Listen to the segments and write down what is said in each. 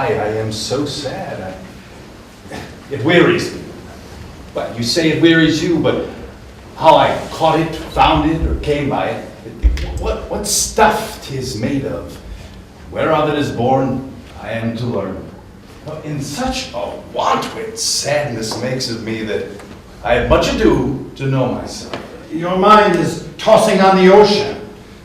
why I am so sad. It wearies me. But you say it wearies you, but how I caught it, found it, or came by it, what stuff 'tis made of, whereof it is born, I am to learn. In such a want-wit sadness makes of me that I have much ado to know myself. Your mind is tossing on the ocean,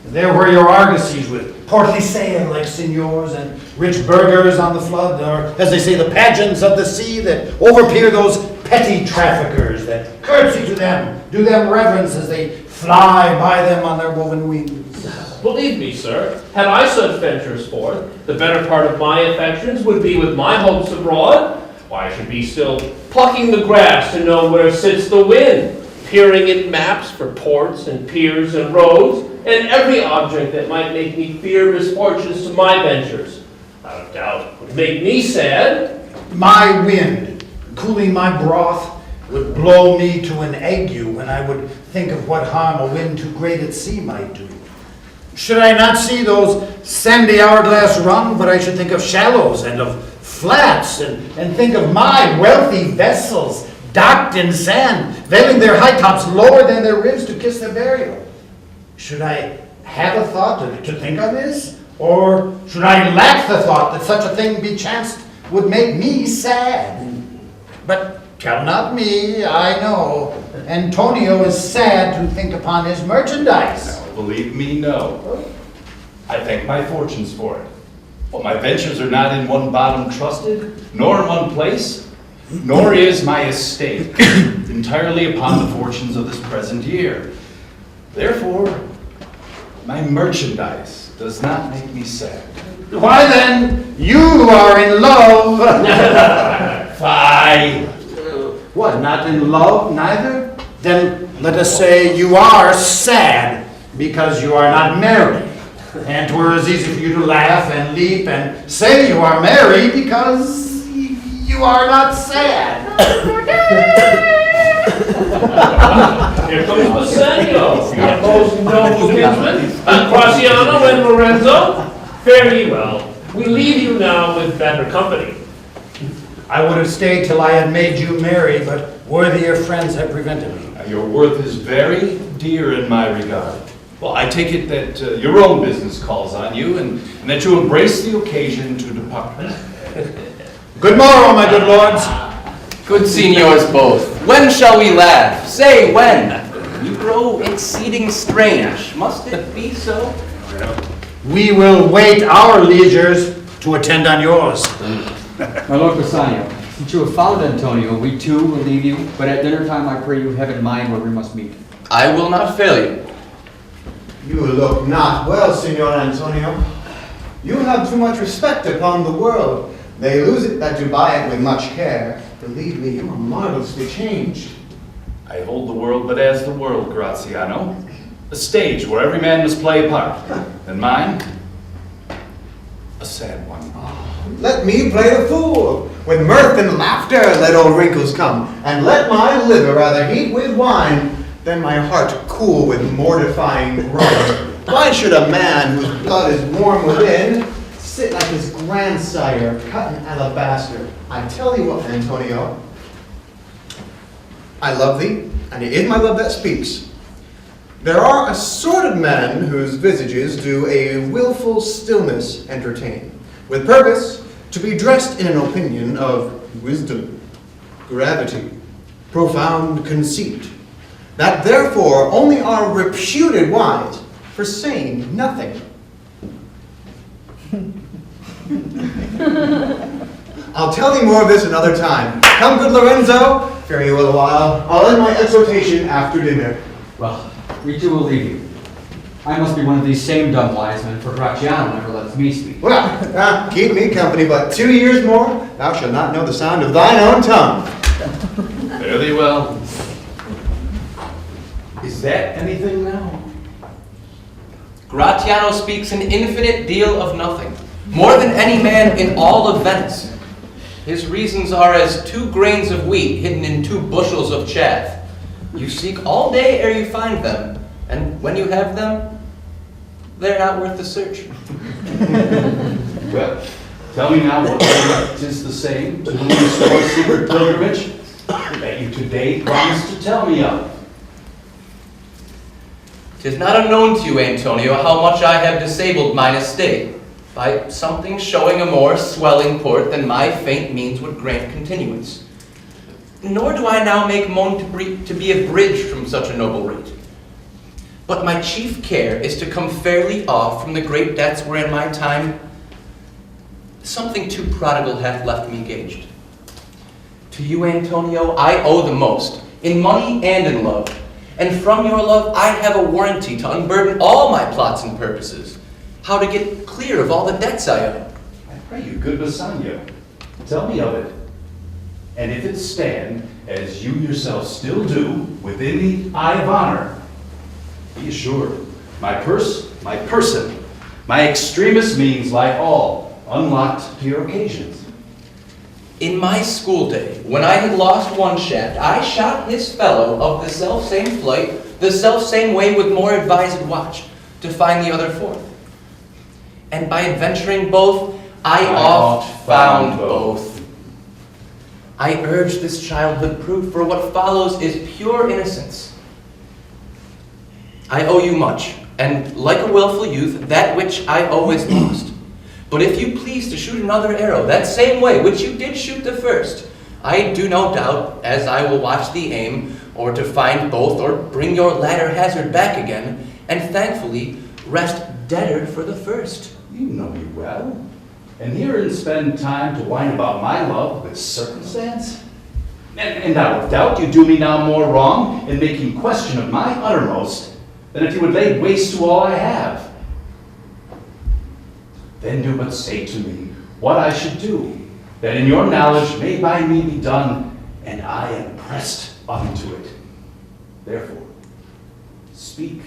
there where your argosies with portly sail like signors and rich burghers on the flood, or as they say, the pageants of the sea that overpeer those petty traffickers that curtsy to them, do them reverence as they fly by them on their woven wings. Believe me, sir, had I such ventures forth, the better part of my affections would be with my hopes abroad. Why, I should be still plucking the grass to know where sits the wind, peering at maps for ports and piers and roads, and every object that might make me fear misfortunes to my ventures. Out of doubt, would make me sad. My wind, cooling my broth, would blow me to an ague when I would think of what harm a wind too great at sea might do. Should I not see those sandy hourglass run, but I should think of shallows and of flats, and think of my wealthy vessels docked in sand, veiling their high tops lower than their ribs to kiss their burial. Should I have a thought to think on this? Or should I lack the thought that such a thing be chanced would make me sad? But tell not me, I know. Antonio is sad to think upon his merchandise. Now, believe me, no. I thank my fortunes for it. Well, my ventures are not in one bottom trusted, nor in one place, nor is my estate entirely upon the fortunes of this present year. Therefore, my merchandise does not make me sad. Why then, you are in love. Fie! What, not in love neither? Then let us say you are sad because you are not married. And 'twere as easy for you to laugh and leap and say you are merry because you are not sad. Here comes Bassanio, our most noble kinsman, Graziano and Lorenzo. Fare ye well. We leave you now with better company. I would have stayed till I had made you merry, but worthier friends have prevented me. Your worth is very dear in my regard. Well, I take it that your own business calls on you, and that you embrace the occasion to depart. Good morrow, my good lords. Good signors both. When shall we laugh? Say when. You grow exceeding strange. Must it be so? We will wait our leisures to attend on yours. My Lord Bassanio, since you have followed Antonio, we too will leave you, but at dinner time I pray you have in mind where we must meet. I will not fail you. You look not well, Signor Antonio. You have too much respect upon the world. They lose it that you buy it with much care. Believe me, you are marvelously changed. I hold the world but as the world, Graziano. A stage where every man must play a part. And mine, a sad one. Let me play the fool. With mirth and laughter let old wrinkles come, and let my liver rather heat with wine than my heart cool with mortifying groan. Why should a man whose blood is warm within sit like his grandsire cut in alabaster? I tell you what, Antonio, I love thee, and it is my love that speaks. There are a sort of men whose visages do a willful stillness entertain, with purpose to be dressed in an opinion of wisdom, gravity, profound conceit, that therefore only are reputed wise for saying nothing. I'll tell thee more of this another time. Come, good Lorenzo, fare you well a while. I'll end my exhortation after dinner. Well, we too will leave you. I must be one of these same dumb wise men, for Graziano never lets me speak. Well, keep me company but 2 years more, thou shalt not know the sound of thine own tongue. Fare thee well. Is that anything now? Gratiano speaks an infinite deal of nothing, more than any man in all of Venice. His reasons are as 2 grains of wheat hidden in 2 bushels of chaff. You seek all day ere you find them, and when you have them, they're not worth the search. Well, Tell me now what tis the same to whom you swore secret pilgrimage that you today promised to tell me of. 'Tis not unknown to you, Antonio, how much I have disabled mine estate by something showing a more swelling port than my faint means would grant continuance. Nor do I now make moan to be abridged from such a noble rate. But my chief care is to come fairly off from the great debts wherein my time something too prodigal hath left me engaged. To you, Antonio, I owe the most, in money and in love. And from your love, I have a warranty to unburden all my plots and purposes, how to get clear of all the debts I owe. I pray you, good Bassanio, tell me of it. And if it stand, as you yourself still do, within the eye of honor, be assured, my purse, my person, my extremest means lie all unlocked to your occasions. In my school day, when I had lost one shaft, I shot his fellow of the self-same flight, the self-same way with more advised watch, to find the other fourth. And by adventuring both, I oft found both. I urge this childhood proof, for what follows is pure innocence. I owe you much, and like a willful youth, that which I owe is lost. But if you please to shoot another arrow, that same way which you did shoot the first, I do no doubt, as I will watch the aim, or to find both, or bring your latter hazard back again, and thankfully rest deader for the first. You know me well, and herein spend time to whine about my love with circumstance? And out of doubt you do me now more wrong in making question of my uttermost than if you would lay waste to all I have. Then do but say to me what I should do, that in your knowledge may by me be done, and I am pressed unto it. Therefore, speak.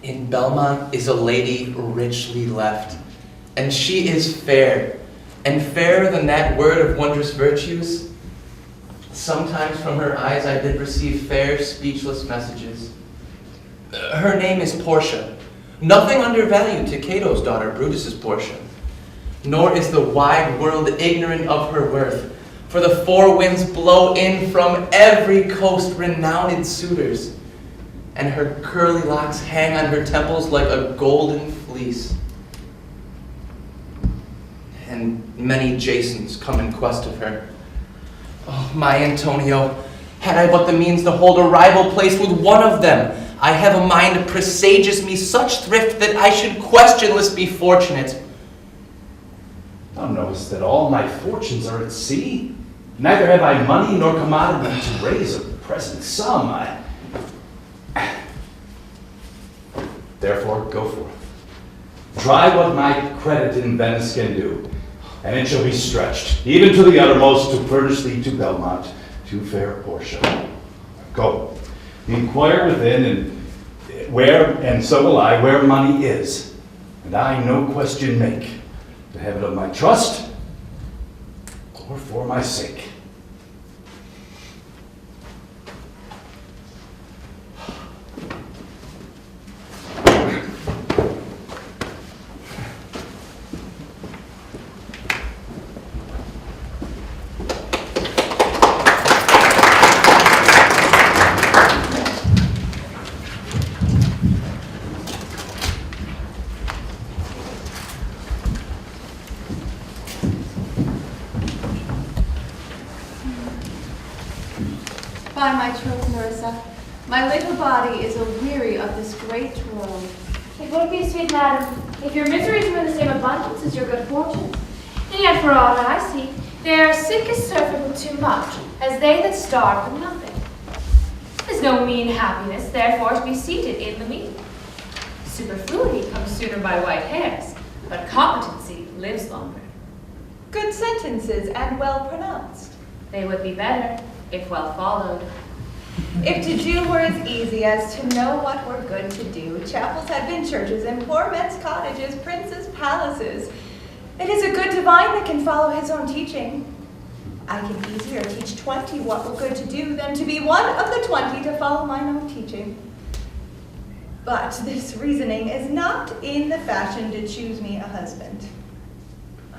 In Belmont is a lady richly left, and she is fair, and fairer than that word of wondrous virtues. Sometimes from her eyes I did receive fair, speechless messages. Her name is Portia. Nothing undervalued to Cato's daughter, Brutus's Portia. Nor is the wide world ignorant of her worth, for the four winds blow in from every coast renowned suitors, and her curly locks hang on her temples like a golden fleece. And many Jasons come in quest of her. Oh, my Antonio, had I but the means to hold a rival place with one of them, I have a mind presages me such thrift that I should questionless be fortunate. Thou knowest that all my fortunes are at sea. Neither have I money nor commodity to raise a present sum. Therefore, go forth. Try what my credit in Venice can do, and it shall be stretched, even to the uttermost, to furnish thee to Belmont, to fair Portia. Go. Inquire within, and so will I, where money is, and I no question make, to have it of my trust, or for my sake. By my troth, Nerissa, my little body is a-weary of this great road. It would be, sweet madam, if your miseries were in the same abundance as your good fortunes. And yet, for all that I see, they are sick as surfeit with too much, as they that starve with nothing. There's no mean happiness, therefore, to be seated in the mean. Superfluity comes sooner by white hairs, but competency lives longer. Good sentences and well pronounced. They would be better if well followed. If to do were as easy as to know what were good to do, chapels had been churches and poor men's cottages, princes' palaces. It is a good divine that can follow his own teaching. I can easier teach 20 what were good to do than to be one of the 20 to follow mine own teaching. But this reasoning is not in the fashion to choose me a husband.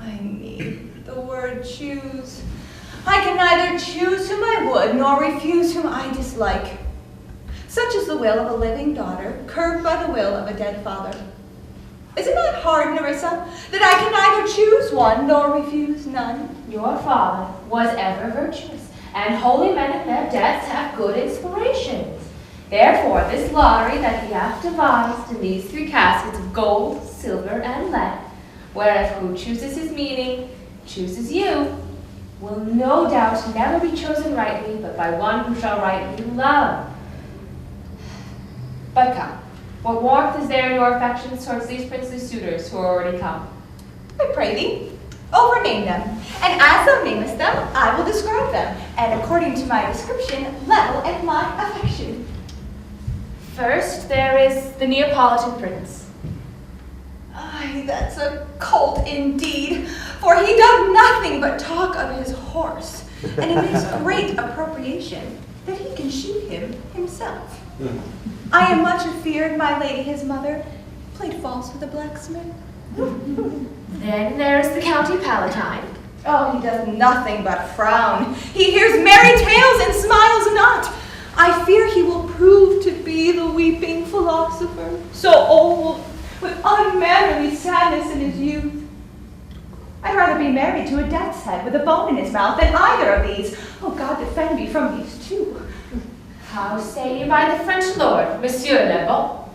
I need the word choose. I can neither choose whom I would, nor refuse whom I dislike. Such is the will of a living daughter, curbed by the will of a dead father. Is it not hard, Nerissa, that I can neither choose one, nor refuse none? Your father was ever virtuous, and holy men in their deaths have good inspirations. Therefore, this lottery that he hath devised in these 3 caskets of gold, silver, and lead, whereof who chooses his meaning, chooses you, will no doubt never be chosen rightly, but by one who shall rightly love. But come, what warmth is there in your affections towards these princely suitors who are already come? I pray thee, overname them, and as thou namest them, I will describe them, and according to my description, level at my affection. First, there is the Neapolitan prince. Ay, that's a colt indeed, for he doth nothing but talk of his horse, and he makes great appropriation that he can shoot him himself. I am much afeard my lady his mother played false with a blacksmith. Then there is the County Palatine. Oh, he does nothing but frown. He hears merry tales and smiles not. I fear he will prove to be the weeping philosopher, so old, with unmannerly sadness in his youth. I'd rather be married to a death's head with a bone in his mouth than either of these. Oh, God defend me from these 2. How say you by the French lord, Monsieur Le Bon?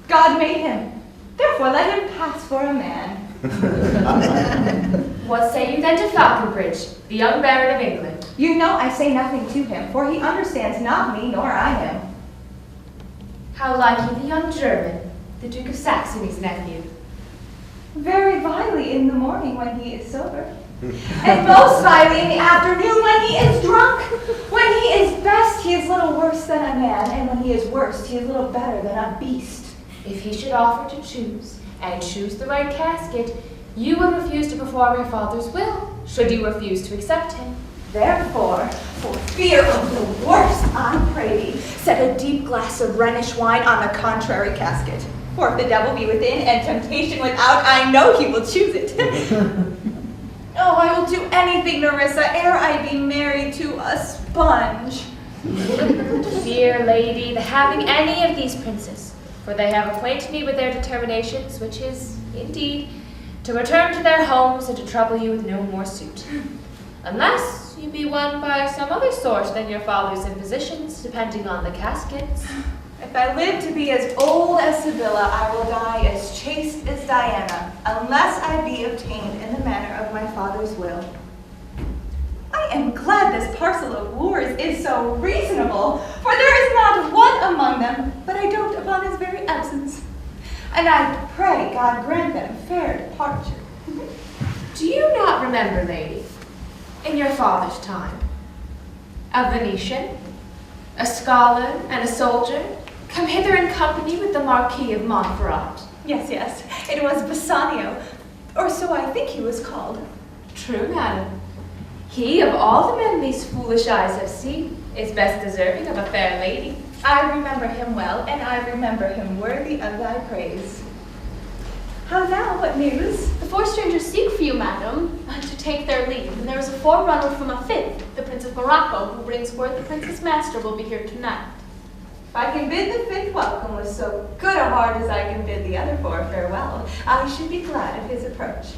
God made him, therefore let him pass for a man. What say you then to Falconbridge, the young Baron of England? You know I say nothing to him, for he understands not me nor I him. How like you the young German, the Duke of Saxony's nephew? Very vilely in the morning when he is sober, and most vilely in the afternoon when he is drunk. When he is best, he is little worse than a man, and when he is worst, he is little better than a beast. If he should offer to choose, and choose the right casket, you would refuse to perform your father's will, should you refuse to accept him. Therefore, for fear of the worst, I pray thee, set a deep glass of Rhenish wine on the contrary casket. For if the devil be within and temptation without, I know he will choose it. Oh, I will do anything, Nerissa, ere I be married to a sponge. Fear, lady, the having any of these princes, for they have acquainted me with their determinations, which is, indeed, to return to their homes and to trouble you with no more suit. Unless you be won by some other sort than your father's impositions, depending on the caskets. If I live to be as old as Sibylla, I will die as chaste as Diana, unless I be obtained in the manner of my father's will. I am glad this parcel of wooers is so reasonable, for there is not one among them but I dote upon his very absence. And I pray God grant them fair departure. Do you not remember, lady, in your father's time, a Venetian, a scholar, and a soldier come hither in company with the Marquis of Montferrat? Yes, yes, it was Bassanio, or so I think he was called. True, madam. He, of all the men these foolish eyes have seen, is best deserving of a fair lady. I remember him well, and I remember him worthy of thy praise. How now, what news? The 4 strangers seek for you, madam, to take their leave, and there is a forerunner from a 5th, the Prince of Morocco, who brings word the Princess Master will be here tonight. If I can bid the 5th welcome with so good a heart as I can bid the other 4 farewell, I should be glad of his approach.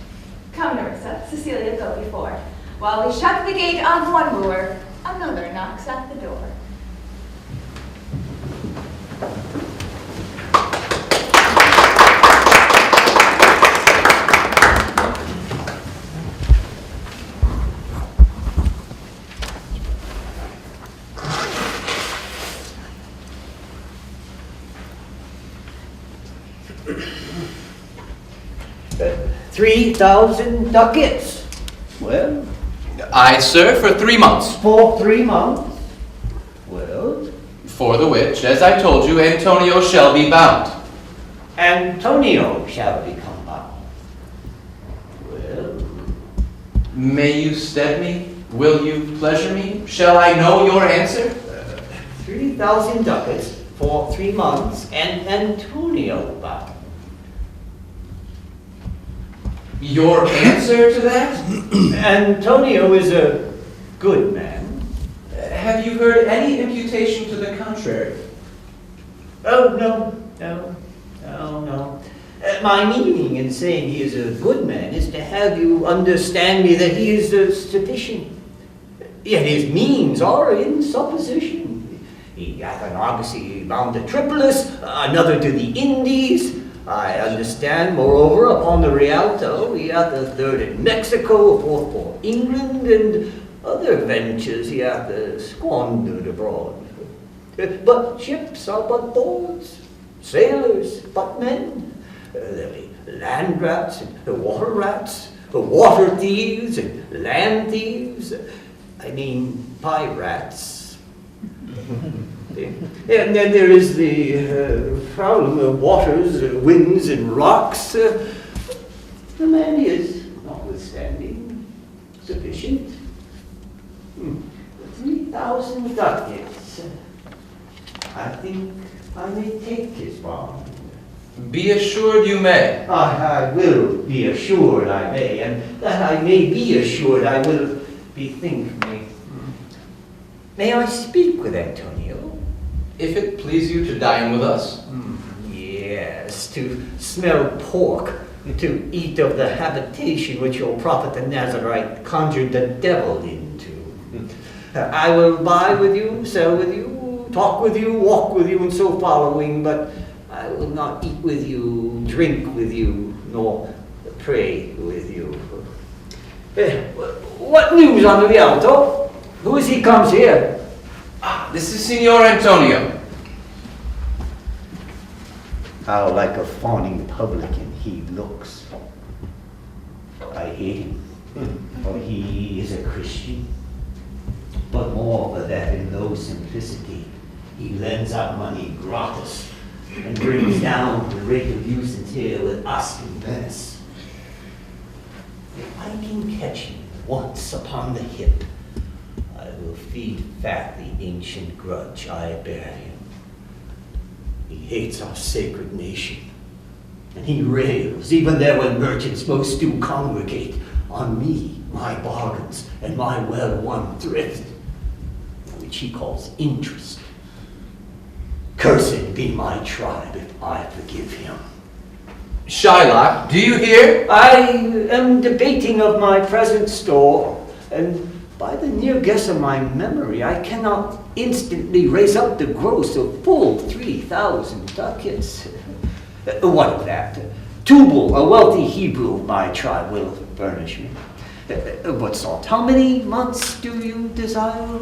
Come, Nerissa, Cecilia, go before. While we shut the gate on one wooer, another knocks at the door. $3,000 ducats. Well, Aye, sir, for 3 months. for 3 months. Well, For the which, as I told you, Antonio shall be bound. Antonio shall become bound. Well, May you stead me? Will you pleasure me? Shall I know your answer? 3,000 ducats for 3 months and Antonio bound. Your answer to that? Antonio is a good man. Have you heard any imputation to the contrary? Oh, no. My meaning in saying he is a good man is to have you understand me that he is sufficient. Yet his means are in supposition. He hath an argosy bound to Tripolis, another to the Indies. I understand, moreover, upon the Rialto, he hath a third in Mexico, a fourth for England, and other ventures he hath squandered abroad. But ships are but boards, sailors but men. There be land rats and water rats, water thieves and land thieves. I mean, pirates. And then there is the problem of waters, winds, and rocks. The man is, notwithstanding, sufficient. 3,000 ducats. I think I may take his bond. Be assured you may. I will be assured I may, and that I may be assured I will bethink me. May I speak with Antonio? If it please you to dine with us. Yes, to smell pork, to eat of the habitation which your prophet the Nazarite conjured the devil into. I will buy with you, sell with you, talk with you, walk with you, and so following, but I will not eat with you, drink with you, nor pray with you. What news on the Rialto? Who is he comes here? This is Signor Antonio. How like a fawning publican he looks. I hate him, for he is a Christian. But more for that in low simplicity, he lends out money gratis and brings down the rate of usance here with us in Venice. If I can catch him once upon the hip, I will feed fat the ancient grudge I bear him. He hates our sacred nation, and he rails, even there when merchants most do congregate, on me, my bargains, and my well-won thrift, which he calls interest. Cursed be my tribe if I forgive him. Shylock, do you hear? I am debating of my present store, and by the near guess of my memory, I cannot instantly raise up the gross of full 3,000 ducats. What of that? Tubal, a wealthy Hebrew of my tribe, will furnish me. But salt, how many months do you desire?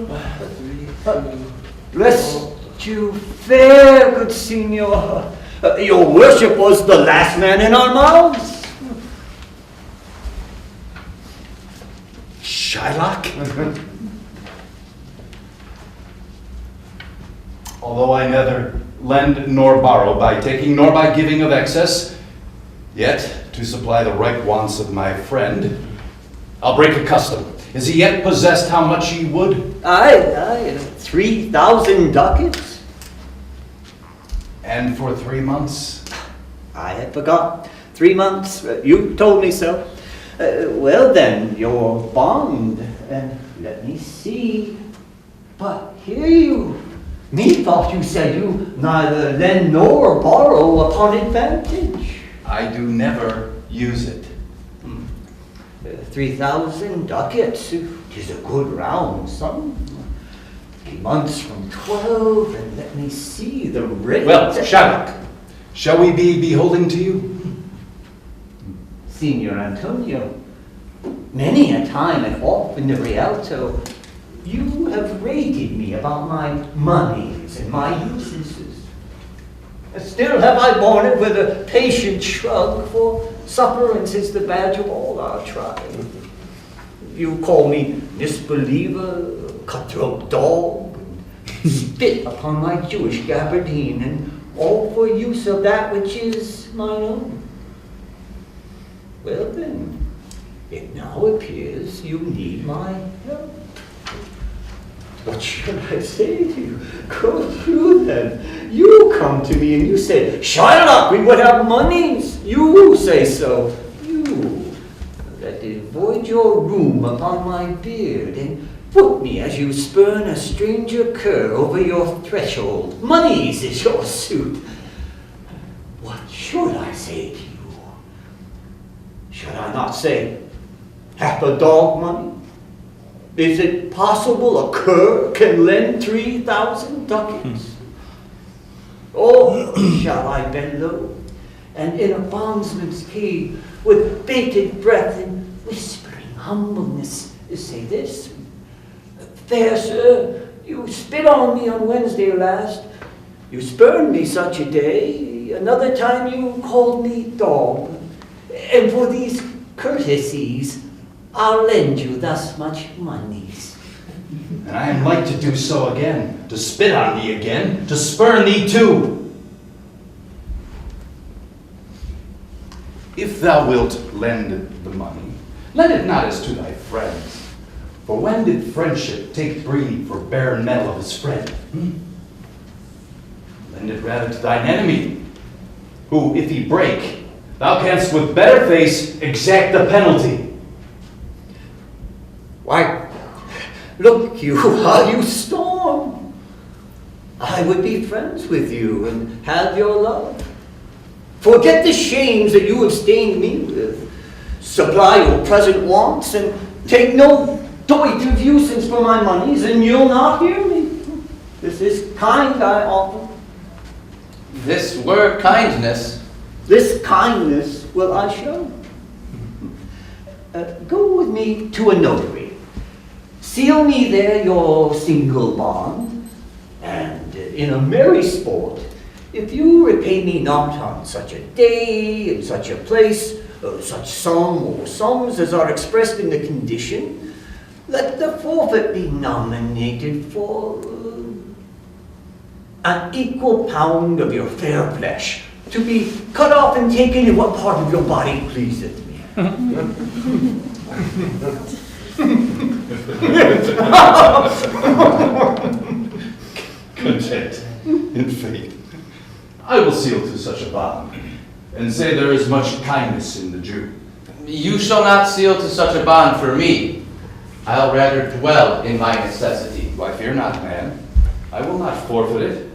Bless you fair, good signor. Your worship was the last man in our mouths. Shylock? Although I neither lend nor borrow by taking nor by giving of excess, yet to supply the right wants of my friend, I'll break a custom. Is he yet possessed how much he would? Aye, 3,000 ducats. And for 3 months? I had forgot. 3 months. You told me so. Well then, your bond, and let me see. But hear you. Methought you said you neither lend nor borrow upon advantage. I do never use it. 3,000 ducats. 'Tis a good round sum. 3 months from 12, and let me see the rate. Well, Shylock, shall we be beholden to you? Signor Antonio, many a time and oft in the Rialto, you have rated me about my monies and my uses. Still have I borne it with a patient shrug, for sufferance is the badge of all our tribe. You call me misbeliever, cutthroat dog, and spit upon my Jewish gabardine, and all for use of that which is mine own. Well then, it now appears you need my help. What should I say to you? Go through then. You come to me and you say, Shylock, we would have monies. You say so. You bind your room upon my beard, and foot me as you spurn a stranger cur over your threshold. Money's is your suit. What should I say to you? Should I not say, half a dog money? Is it possible a cur can lend 3,000 ducats? Or shall I bend low, and in a bondsman's key, with bated breath and whispering humbleness, say this? Fair sir, you spit on me on Wednesday last. You spurned me such a day. Another time you called me dog. And for these courtesies, I'll lend you thus much monies. And I am like to do so again, to spit on thee again, to spurn thee too. If thou wilt lend the money, lend it not as to thy friends. For when did friendship take breed for bare metal of his friend? Lend it rather to thine enemy, who, if he break, thou canst with better face exact the penalty. Why, look you how you storm. I would be friends with you and have your love. Forget the shames that you have stained me with. Supply your present wants and take no doit of usance for my monies, and you'll not hear me. This is kind I offer. This were kindness. This kindness will I show. Go with me to a notary. Seal me there your single bond, and in a merry sport, if you repay me not on such a day, in such a place, such sum or sums as are expressed in the condition, let the forfeit be nominated for an equal pound of your fair flesh, to be cut off and taken in what part of your body pleaseth me. Content, in faith. I will seal to such a bond, and say there is much kindness in the Jew. You shall not seal to such a bond for me. I'll rather dwell in my necessity. Why, fear not, man. I will not forfeit it.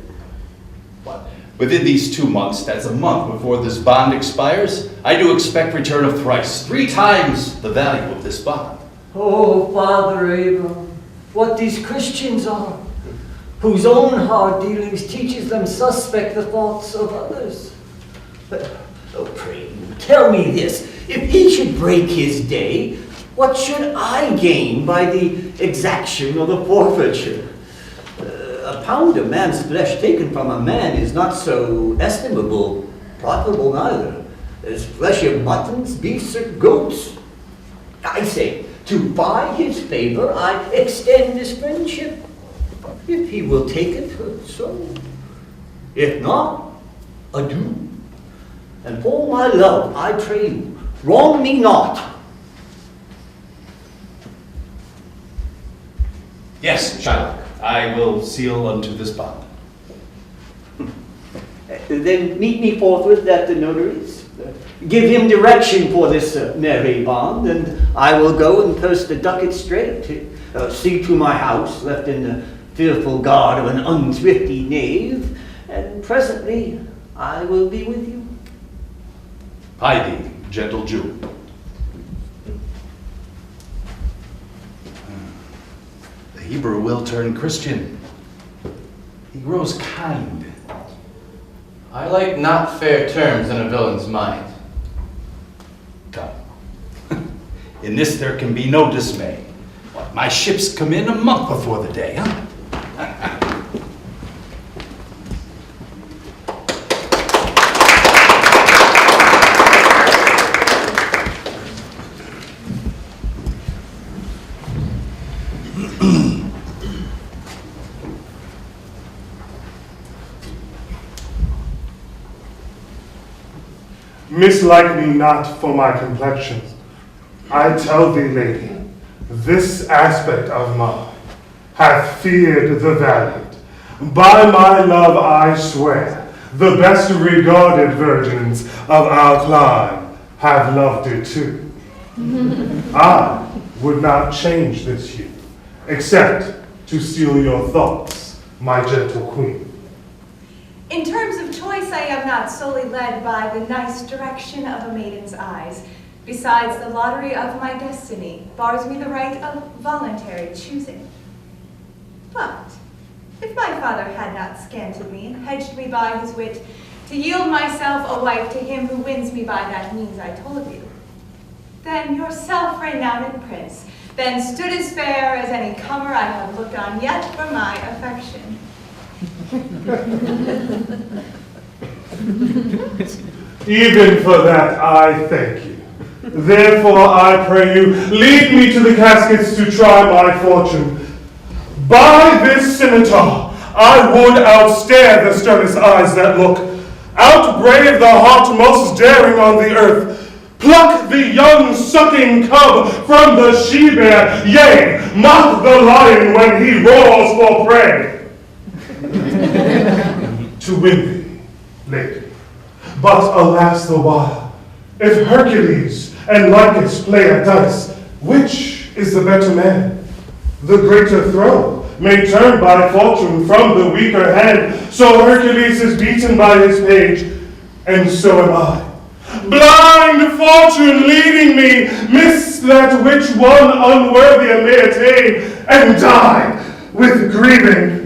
But within these 2 months, that's a month before this bond expires, I do expect return of thrice, 3 times the value of this bond. Oh, Father Abraham, what these Christians are, whose own hard dealings teaches them suspect the thoughts of others. But, oh, pray you, tell me this, if he should break his day, what should I gain by the exaction of the forfeiture? A pound of man's flesh taken from a man is not so estimable, profitable neither, as flesh of muttons, beasts, or goats. I say, to buy his favor, I extend this friendship. If he will take it, so. If not, adieu. And for my love, I pray you, wrong me not. Yes, Shylock, I will seal unto this bond. Then meet me forthwith at the notary's. Give him direction for this merry bond, and I will go and post the ducat straight. See to my house, left in the fearful guard of an unthrifty knave, and presently I will be with you. Hie thee, gentle Jew. The Hebrew will turn Christian. He grows kind. I like not fair terms in a villain's mind. Come. In this there can be no dismay. What, my ships come in a month before the day, huh? Mislike me not for my complexion. I tell thee, lady, this aspect of mine hath feared the valiant. By my love I swear, the best regarded virgins of our clime have loved it too. I would not change this hue, except to steal your thoughts, my gentle queen. In terms of choice, I am not solely led by the nice direction of a maiden's eyes. Besides, the lottery of my destiny bars me the right of voluntary choosing. But if my father had not scanted me and hedged me by his wit, to yield myself a wife to him who wins me by that means I told you, then yourself, renowned prince, then stood as fair as any comer I have looked on yet for my affection. Even for that, I thank you. Therefore, I pray you, lead me to the caskets to try my fortune. By this scimitar, I would outstare the sternest eyes that look, outbrave the heart most daring on the earth, pluck the young sucking cub from the she-bear, yea, mock the lion when he roars for prey. To win thee, lady. But alas the while, if Hercules and Lycus play at dice, which is the better man? The greater throw may turn by fortune from the weaker hand, so Hercules is beaten by his page, and so am I. Blind fortune leading me, miss that which one unworthy may attain, and die with grieving.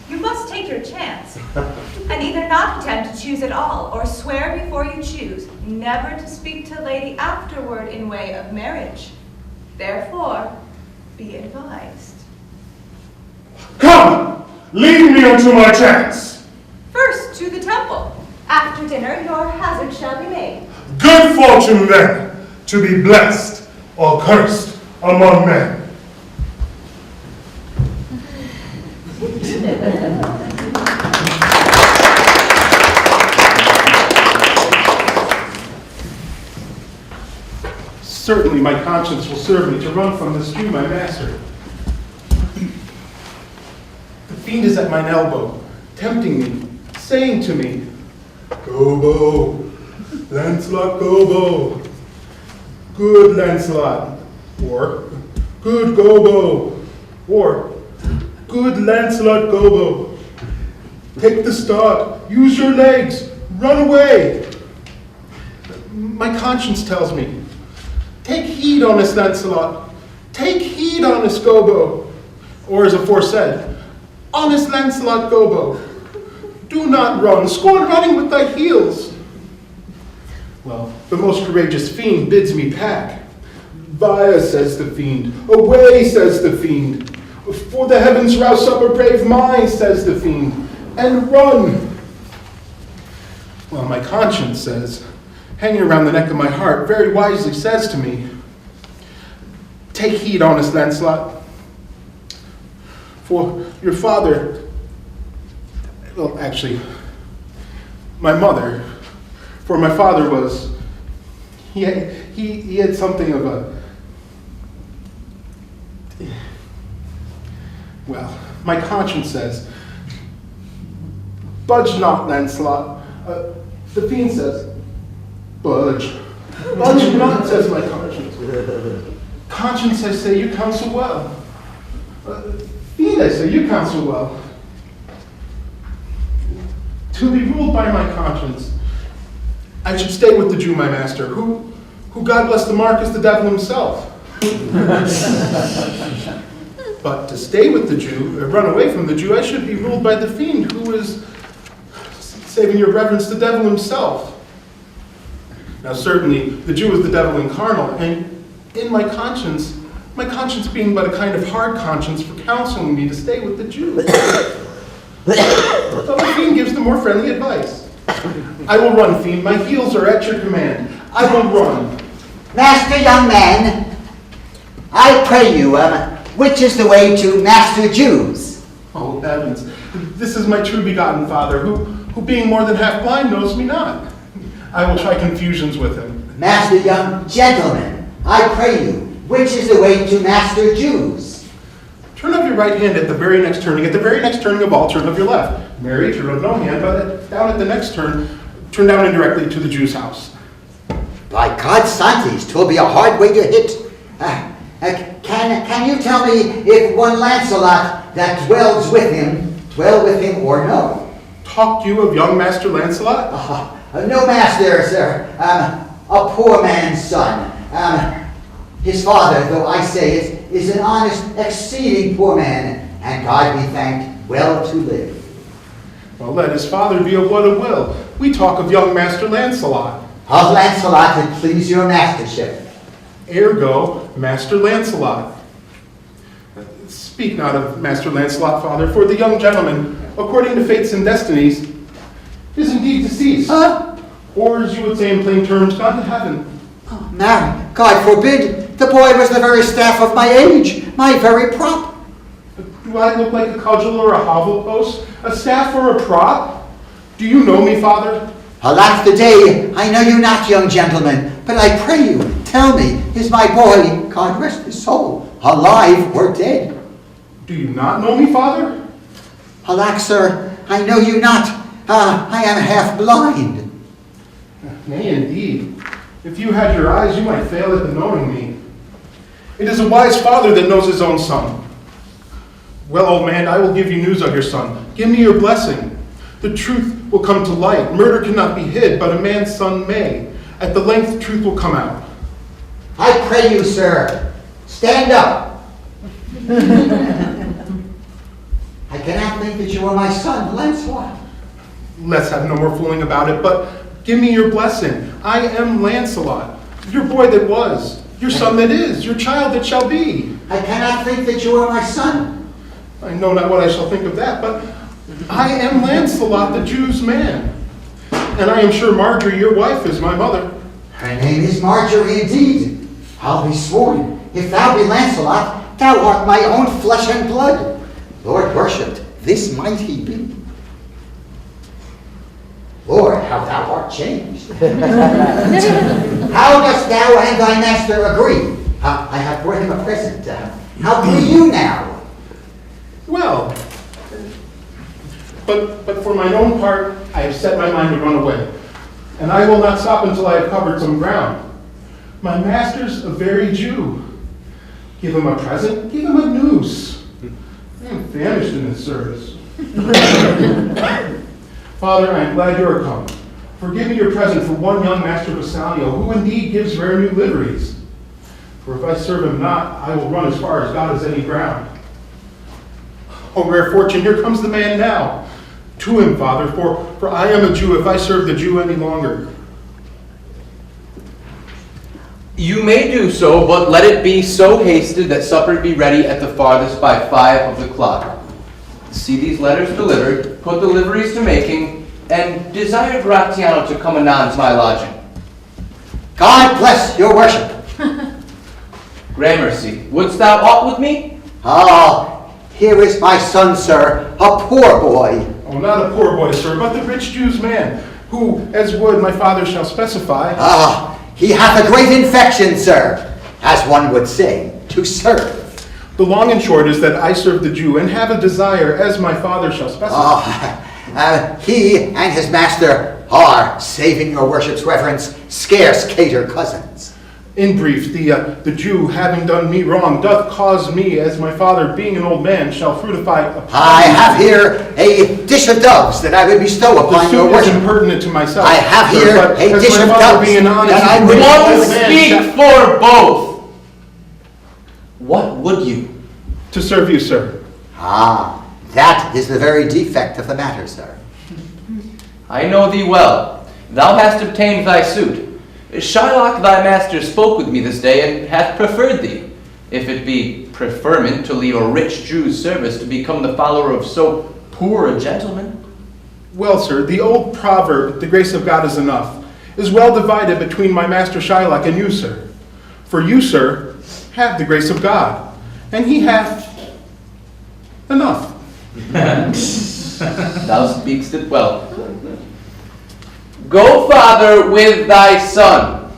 You must take your chance, and either not attempt to choose at all, or swear before you choose, never to speak to lady afterward in way of marriage. Therefore, be advised. Come, lead me unto my chance. First to the temple. After dinner, your hazard shall be made. Good fortune then, to be blessed or cursed among men. Certainly my conscience will serve me to run from this Jew, my master. The fiend is at mine elbow, tempting me, saying to me, Gobbo, Lancelot Gobbo, good Lancelot, or good Gobbo, or good Lancelot Gobbo. Take the start, use your legs, run away. My conscience tells me, take heed, honest Lancelot, take heed, honest Gobbo, or as aforesaid, honest Lancelot Gobbo, do not run, scorn running with thy heels. Well, the most courageous fiend bids me pack. Via, says the fiend, away, says the fiend, for the heavens rouse up a brave mind, says the fiend, and run. Well, my conscience says, hanging around the neck of my heart, very wisely says to me, take heed, honest Lancelot, for your father, well, actually, my mother, for my father was, he had something of a, well, my conscience says, budge not, Lancelot. The fiend says, budge. Budge not, says my conscience. Conscience, I say, you counsel well. Fiend, I say, you counsel well. To be ruled by my conscience, I should stay with the Jew, my master, who God bless the mark, is the devil himself. But to stay with the Jew, or run away from the Jew, I should be ruled by the fiend, who is, saving your reverence, the devil himself. Now certainly, the Jew is the devil incarnate, and in my conscience being but a kind of hard conscience for counseling me to stay with the Jew. So the fiend gives the more friendly advice. I will run, fiend, my heels are at your command. I will run. Master, young man, I pray you, which is the way to Master Jews? Oh heavens, this is my true begotten father, who being more than half blind knows me not. I will try confusions with him. Master, young gentleman, I pray you, which is the way to Master Jews? Turn of your right hand at the very next turning. At the very next turning of all, turn of your left. Mary, turn of no hand, but down at the next turn, turn down indirectly to the Jew's house. By God's Santies, 'twill be a hard way to hit. Can you tell me if one Lancelot that dwells with him, dwell with him or no? Talk you of young Master Lancelot? No master, sir. A poor man's son. His father, though I say it, is an honest, exceeding poor man, and God be thanked, well to live. Well, let his father be of what it will. We talk of young Master Lancelot. Of Lancelot and please your mastership. Ergo, Master Lancelot. Speak not of Master Lancelot, father, for the young gentleman, according to fates and destinies, is indeed deceased. Or, as you would say in plain terms, gone to heaven. Oh, Mary, God forbid. The boy was the very staff of my age, my very prop. Do I look like a cudgel or a hovel post, a staff or a prop? Do you know me, father? Alack the day, I know you not, young gentleman, but I pray you, tell me, is my boy, God rest his soul, alive or dead? Do you not know me, father? Alack, sir, I know you not. I am half blind. Nay, indeed. If you had your eyes, you might fail at the knowing me. It is a wise father that knows his own son. Well, old man, I will give you news of your son. Give me your blessing. The truth will come to light. Murder cannot be hid, but a man's son may. At the length, truth will come out. I pray you, sir, stand up. I cannot think that you are my son, Lancelot. Let's have no more fooling about it, but give me your blessing. I am Lancelot, your boy that was, your son that is, your child that shall be. I cannot think that you are my son. I know not what I shall think of that, but I am Lancelot, the Jew's man. And I am sure Marjorie, your wife, is my mother. Her name is Marjorie indeed. I'll be sworn, if thou be Lancelot, thou art my own flesh and blood. Lord worshipped, this might he be. Lord, how thou art changed. How dost thou and thy master agree? I have brought him a present. How agree you now? Well, but for mine own part, I have set my mind to run away. And I will not stop until I have covered some ground. My master's a very Jew. Give him a present, give him a noose. I am famished in his service. Father, I am glad you are come. Forgive me your present for one young Master Bassanio, who indeed gives rare new liveries. For if I serve him not, I will run as far as God has any ground. Oh, rare fortune, here comes the man now. To him, Father, for I am a Jew if I serve the Jew any longer. You may do so, but let it be so hasted that supper be ready at the farthest by 5 of the clock. See these letters delivered, put the liveries to making, and desire Gratiano to come anon to my lodging. God bless your worship. Gramercy, wouldst thou aught with me? Here is my son, sir, a poor boy. Oh, not a poor boy, sir, but the rich Jew's man, who, as would my father shall specify. He hath a great infection, sir, as one would say, to serve. The long and short is that I serve the Jew and have a desire, as my father shall specify. He and his master are, saving your worship's reverence, scarce cater cousins. In brief, the Jew, having done me wrong, doth cause me, as my father, being an old man, shall fruitify upon I have here a dish of doves that I would bestow upon your The suit is worship. impertinent to myself. I have sir, here but a as dish my of father doves being an honest that I would One man speak shall- for both. What would you? To serve you, sir. That is the very defect of the matter, sir. I know thee well. Thou hast obtained thy suit. Shylock thy master spoke with me this day, and hath preferred thee, if it be preferment to leave a rich Jew's service to become the follower of so poor a gentleman. Well, sir, the old proverb, the grace of God is enough, is well divided between my master Shylock and you, sir. For you, sir, have the grace of God, and he hath enough. Thou speak'st it well. Go, father, with thy son.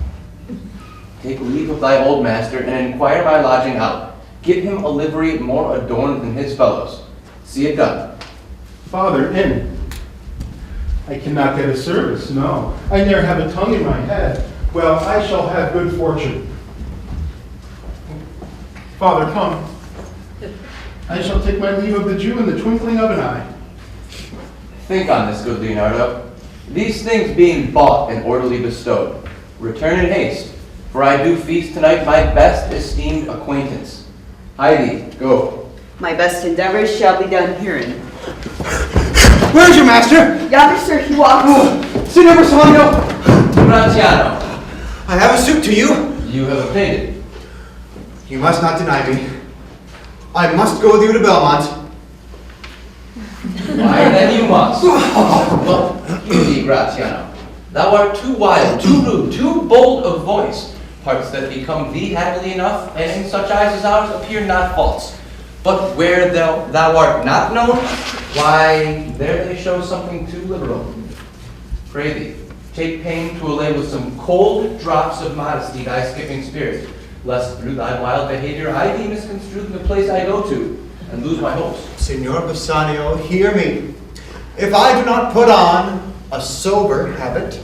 Take leave of thy old master, and inquire my lodging out. Give him a livery more adorned than his fellows. See it done. Father, in. I cannot get a service, no. I ne'er have a tongue in my head. Well, I shall have good fortune. Father, come. I shall take my leave of the Jew in the twinkling of an eye. Think on this, good Leonardo. These things being bought and orderly bestowed, return in haste, for I do feast tonight my best esteemed acquaintance. Hie thee, go. My best endeavors shall be done herein. Where's your master? Yonder, sir, he walks. Signor Bassanio! Graziano, I have a suit to you. you have obtained it. You must not deny me. I must go with you to Belmont. Why then you must. Look, hear thee, Graziano. Thou art too wild, too rude, too bold of voice. Parts that become thee happily enough, and in such eyes as ours appear not false. But where thou art not known, why, there they show something too liberal. Pray thee, take pain to allay with some cold drops of modesty thy skipping spirit, lest through thy wild behavior I be misconstrued in the place I go to, and lose my hopes. Signor Bassanio, hear me. If I do not put on a sober habit,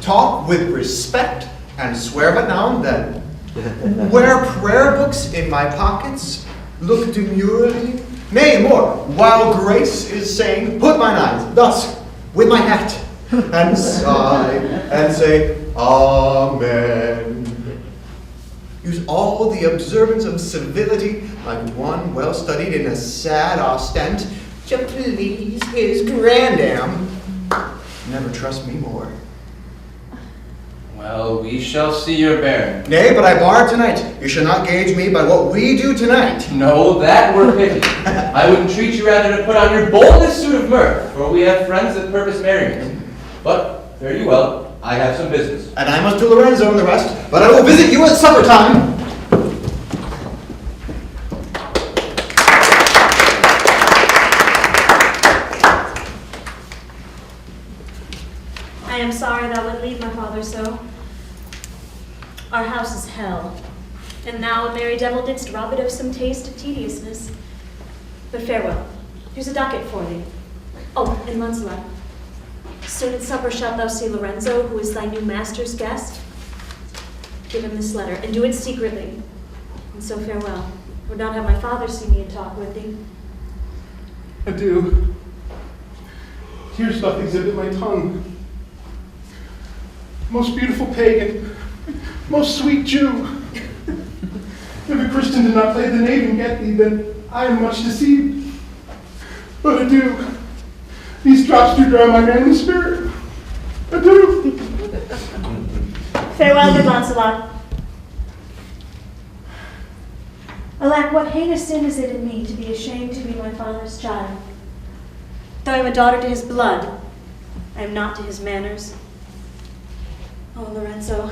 talk with respect, and swear but now and then, wear prayer books in my pockets, look demurely, nay more, while grace is saying, put mine eyes, thus, with my hat, and sigh, and say, Amen. Use all the observance of civility, like one well studied in a sad ostent, to please his grandam. Never trust me more. Well, we shall see your baron. Nay, but I bar tonight. You shall not gauge me by what we do tonight. No, that were pity. I would entreat you rather to put on your boldest suit of mirth, for we have friends that purpose merriment. But, fare you well, I have some business. And I must to Lorenzo and the rest, but I will visit you at supper time. I am sorry thou would leave my father so. Our house is hell, and thou, a merry devil, didst rob it of some taste of tediousness. But farewell. Here's a ducat for thee. Oh, and Lancelot, soon at supper shalt thou see Lorenzo, who is thy new master's guest. Give him this letter, and do it secretly. And so farewell. Would not have my father see me and talk with thee. Adieu. Tears doth exhibit my tongue. Most beautiful pagan, most sweet Jew. If a Christian did not play the knave and get thee, then I am much deceived. But adieu. These drops do drown my manly spirit. Adieu. Farewell, good Lancelot. Alack, what heinous sin is it in me to be ashamed to be my father's child? Though I am a daughter to his blood, I am not to his manners. Oh, Lorenzo,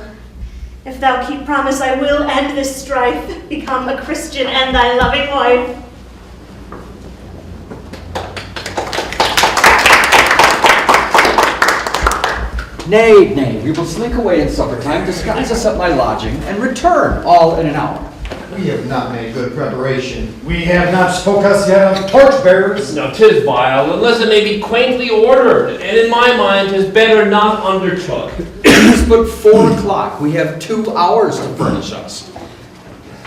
if thou keep promise, I will end this strife, become a Christian and thy loving wife. Nay, nay, we will slink away in supper time, disguise us at my lodging, and return all in an hour. We have not made good preparation. We have not spoke us yet of torchbearers. Now, 'tis vile, unless it may be quaintly ordered, and in my mind 'tis better not undertook. It is but 4 o'clock. We have 2 hours to furnish us.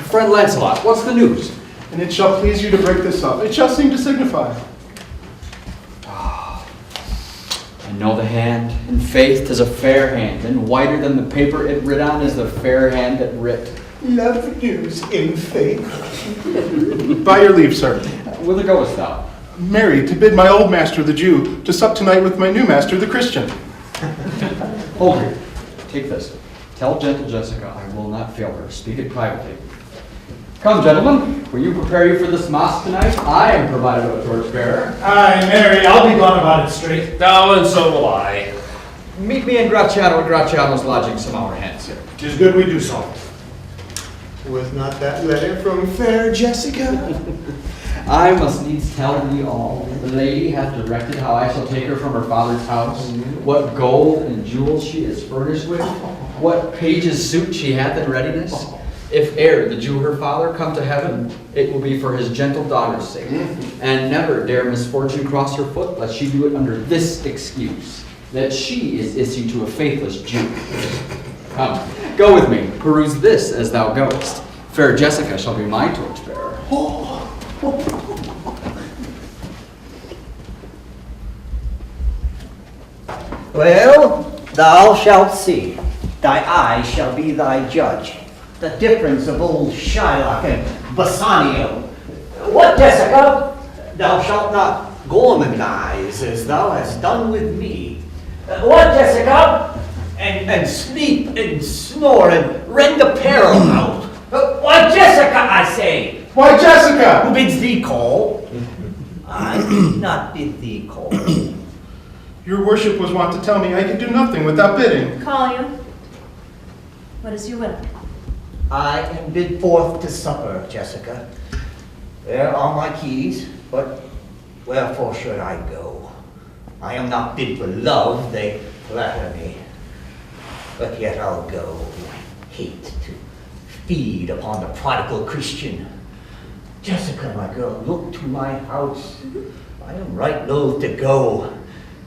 Friend Lancelot, what's the news? And it shall please you to break this up. It shall seem to signify. I know the hand, in faith 'tis a fair hand, and whiter than the paper it writ on is the fair hand that writ. Love news in faith. By your leave, sir. Whither goest thou? Marry, to bid my old master, the Jew, to sup tonight with my new master, the Christian. Hold here. Take this. Tell gentle Jessica I will not fail her. Speak it privately. Come, gentlemen. Will you prepare you for this mosque tonight? I am provided with a torchbearer. Aye, Mary, I'll be gone about it straight. Thou and so will I. Meet me in Graziano at Graziano's lodging some hour hence. 'Tis good we do so. Was not that letter from fair Jessica? I must needs tell thee all. The lady hath directed how I shall take her from her father's house, what gold and jewels she is furnished with, what page's suit she hath in readiness. If e'er the Jew her father come to heaven, it will be for his gentle daughter's sake. And never dare misfortune cross her foot, lest she do it under this excuse. that she is issue to a faithless Jew. Come, go with me, peruse this as thou goest. Fair Jessica shall be my torchbearer. Well, thou shalt see. Thy eye shall be thy judge. The difference of old Shylock and Bassanio. What, Jessica? Thou shalt not gormandize as thou hast done with me. What, Jessica? And sleep and snore and rend apparel out. Why, Jessica, I say. Why, Jessica? Who bids thee call? I did not bid thee call. Your worship was wont to tell me I could do nothing without bidding. Call you. What is your will? I am bid forth to supper, Jessica. There are my keys, but wherefore should I go? I am not bid for love, they flatter me. But yet I'll go. I hate to feed upon the prodigal Christian. Jessica, my girl, look to my house. I am right loath to go.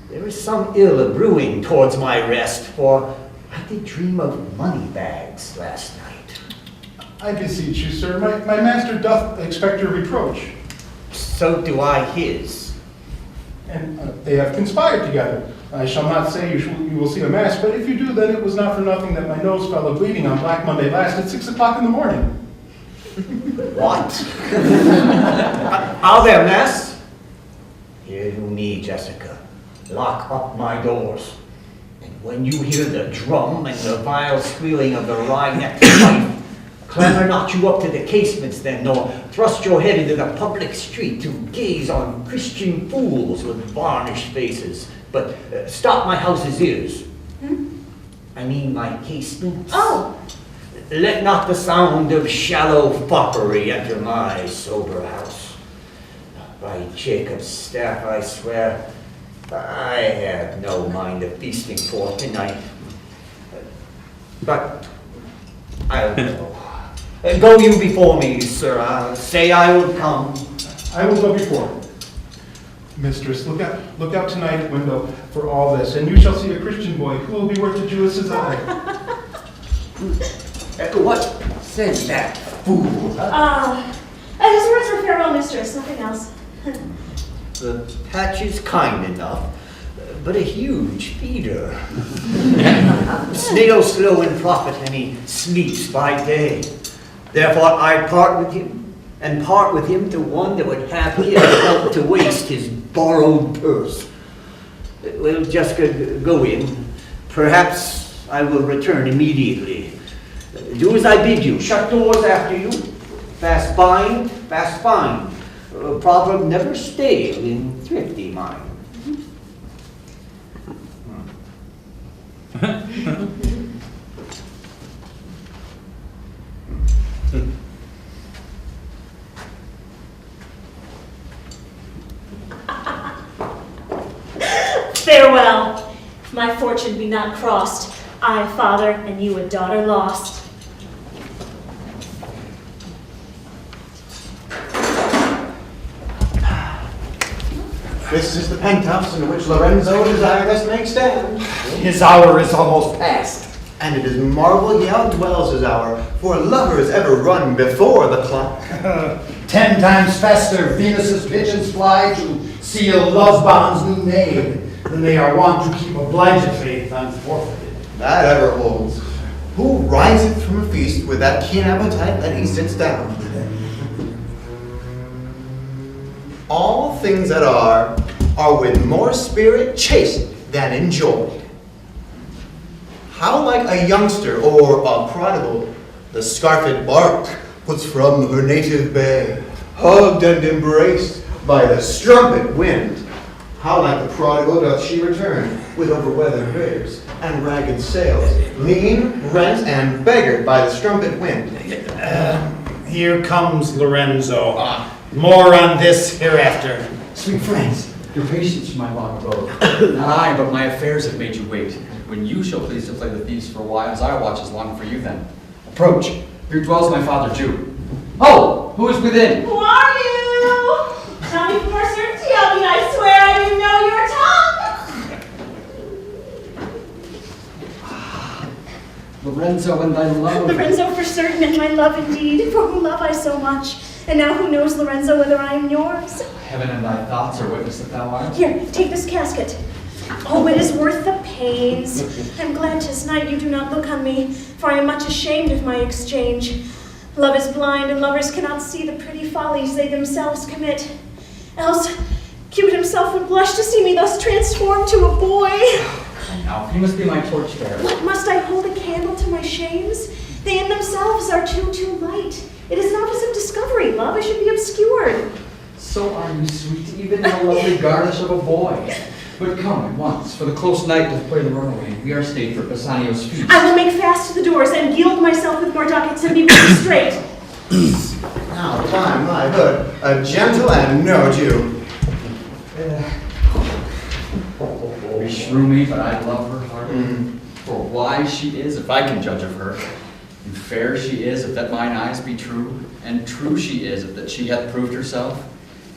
There is some ill a-brewing towards my rest, for I did dream of money bags last night. I beseech you, sir, my master doth expect your reproach. So do I his. And they have conspired together. I shall not say you will see a mass, but if you do, then it was not for nothing that my nose fell a-bleeding on Black Monday last at 6 o'clock in the morning. What? Are there mass? Hear you me, Jessica. Lock up my doors. And when you hear the drum and the vile squealing of the wry-necked fife, clamber not you up to the casements then, nor thrust your head into the public street to gaze on Christian fools with varnished faces. But stop my house's ears. I mean my casements. Oh! Let not the sound of shallow foppery enter my sober house. By Jacob's staff, I swear, I have no mind of feasting for tonight. But I'll go. Go you before me, sir. I'll say I will come. I will go before. Mistress, look out tonight at window for all this, and you shall see a Christian boy who will be worth a Jewess's eye. What says that fool? His words were farewell, mistress, nothing else. The patch is kind enough, but a huge feeder. Snail slow in profit, and he sleeps by day. Therefore I part with him, and part with him to one that would have him help to waste his borrowed purse. Well, Jessica, go in. Perhaps I will return immediately. Do as I bid you. Shut doors after you. Fast bind, fast find. Proverb never stale in thrifty mind. Farewell. If my fortune be not crossed, I a father and you a daughter lost. This is the penthouse in which Lorenzo desirous may stand. His hour is almost past. And it is marvel he outdwells his hour, for lovers ever run before the clock. 10 times faster Venus's pigeons fly to seal love bonds new made than they are wont to keep obliged faith unforfeited. That ever holds. Who riseth from a feast with that keen appetite that he sits down? All things that are with more spirit chastened than enjoyed. How like a youngster or a prodigal the scarfed bark puts from her native bay, hugged and embraced by the strumpet wind. How like the prodigal doth she return with overweathered ribs and ragged sails, lean, rent, and beggared by the strumpet wind. Here comes Lorenzo. More on this hereafter. Sweet friends, your patience my long abode. Not I, but my affairs have made you wait. When you shall please to play the thieves for wives, I watch as long for you then. Approach. Here dwells my father Jew. Ho! Who is within? Who are you? Tell me for certainty, I mean, I swear I didn't know your tongue. Lorenzo and thy love. Lorenzo for certain, and my love indeed, for whom love I so much. And now who knows, Lorenzo, whether I am yours? Heaven and thy thoughts are witness that thou art. Here, take this casket. Oh, it is worth the pains. I'm glad 'tis night you do not look on me, for I am much ashamed of my exchange. Love is blind, and lovers cannot see the pretty follies they themselves commit. Else, Cupid himself would blush to see me thus transformed to a boy. Now, you must be my torchbearer. What, must I hold a candle to my shames? They in themselves are too light. It is not as of discovery, love, I should be obscured. So are you sweet, even in the lovely garnish of a boy. But come at once, for the close night doth play the runaway. We are stayed for Bassanio's feast. I will make fast to the doors and gild myself with more ducats and be very straight. Now climb my hood, a gentle and no Jew. Beshrew me, but I love her heart. For wise she is, if I can judge of her. And fair she is, if that mine eyes be true. And true she is, if that she hath proved herself.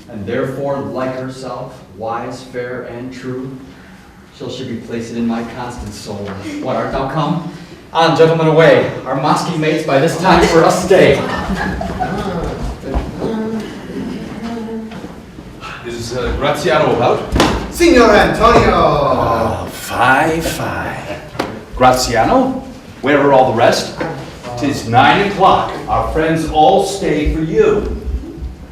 And therefore, like herself, wise, fair, and true, shall she be placed in my constant soul. What, art thou come? On, gentlemen, away. Our mosque mates by this time for us stay. Is Graziano about? Signor Antonio! Oh, fie. Graziano, where are all the rest? 'Tis 9 o'clock. Our friends all stay for you.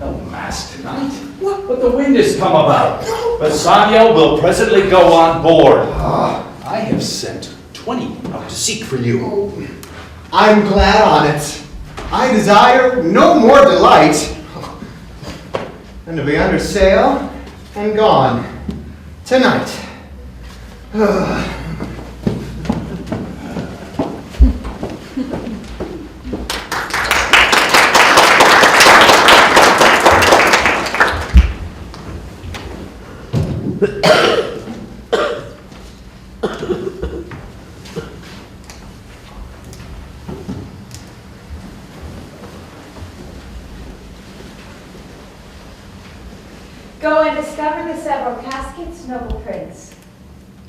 No mass tonight. But the wind has come about. Bassanio will presently go on board. I have sent 20 out to seek for you. I'm glad on it. I desire no more delight than to be under sail and gone tonight. Go and discover the several caskets, noble prince.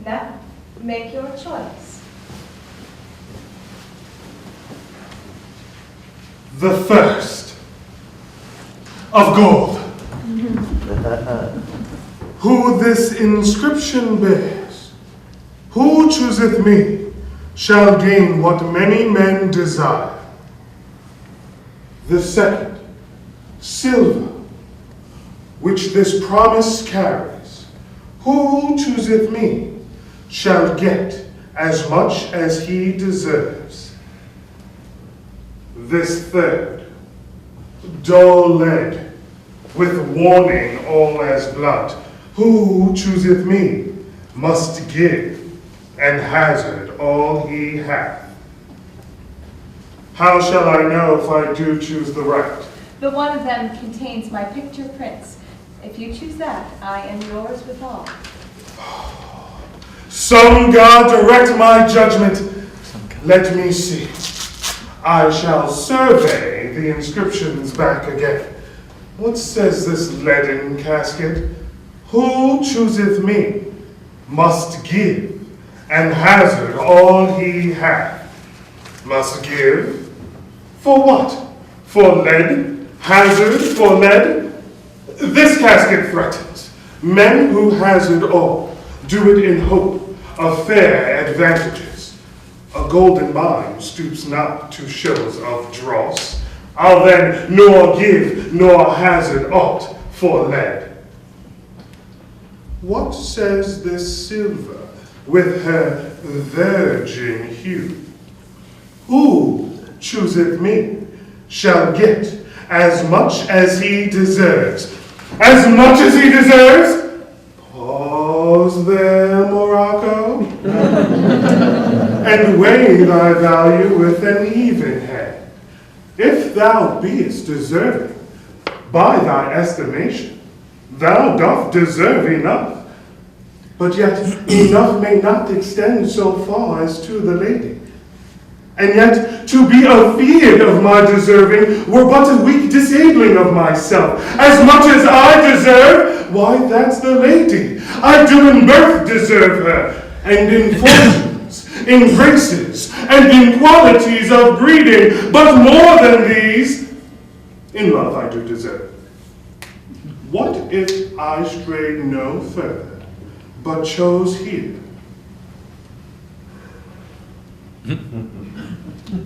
Now, make your choice. The first of gold. Who this inscription bears, who chooseth me, shall gain what many men desire. The second, silver, which this promise carries, who chooseth me, shall get as much as he deserves. This third, dull lead, with warning all as blood, who chooseth me, must give and hazard all he hath. How shall I know if I do choose the right? The one of them contains my picture prints. If you choose that, I am yours withal. Some God direct my judgment. Let me see. I shall survey the inscriptions back again. What says this leaden casket? Who chooseth me must give and hazard all he hath. Must give? For what? For lead? Hazard for lead? This casket threatens. Men who hazard all do it in hope of fair advantages. A golden mine stoops not to shows of dross. I'll then nor give nor hazard aught for lead. What says this silver with her virgin hue? Who chooseth me shall get as much as he deserves. As much as he deserves? Pause there, Morocco, and weigh thy value with an even head. If thou beest deserving, by thy estimation, thou doth deserve enough. But yet enough may not extend so far as to the lady. And yet to be afeard of my deserving were but a weak disabling of myself. As much as I deserve, why that's the lady. I do in birth deserve her, and in fortunes, in graces, and in qualities of breeding, but more than these, in love I do deserve. What if I strayed no further, but chose here?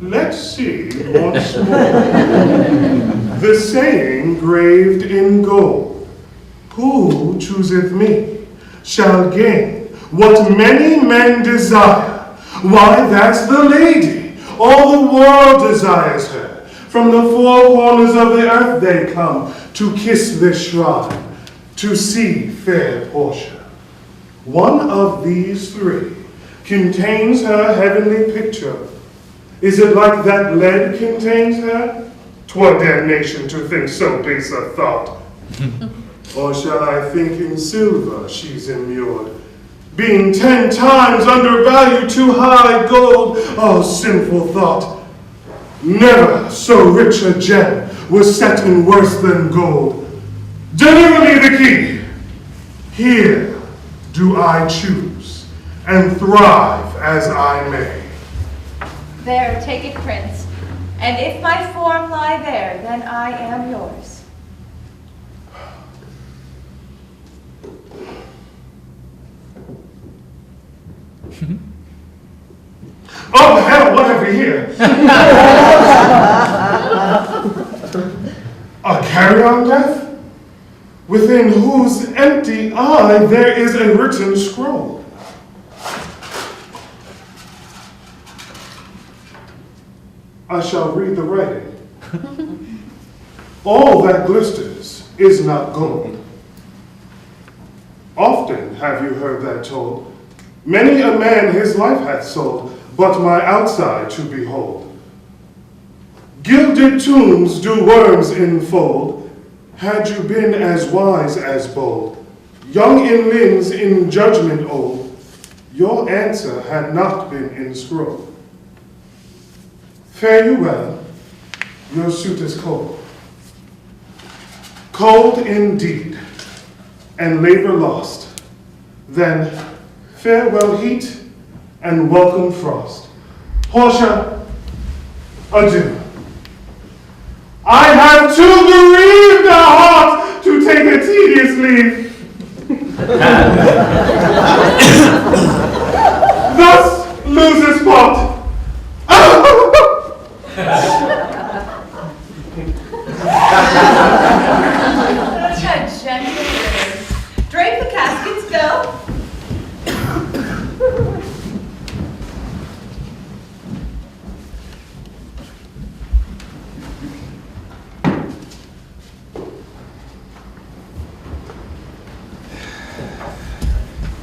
Let's see once more. The saying graved in gold, who chooseth me shall gain what many men desire. Why, that's the lady. All the world desires her. From the four corners of the earth they come to kiss this shrine, to see fair Portia. One of these three contains her heavenly picture. Is it like that lead contains her? 'Twere damnation to think so base a thought. Or shall I think in silver she's immured, being 10 times undervalued to high gold? Oh, sinful thought! Never so rich a gem was set in worse than gold. Deliver me the key. Here do I choose, and thrive as I may. There, take it, Prince. And if my form lie there, then I am yours. Oh, hell, what have we here? A carry-on death? Within whose empty eye there is a written scroll. I shall read the writing. All that glisters is not gold. Often have you heard that told. Many a man his life hath sold, but my outside to behold. Gilded tombs do worms enfold. Had you been as wise as bold, young in limbs, in judgment old, your answer had not been inscrolled. Fare you well, your suit is cold. Cold indeed, and labor lost. Then farewell heat, and welcome frost. Portia, adieu. I have too bereaved a heart to take a tedious leave. Thus loses pot. Such a gentle word. Drape the caskets, go.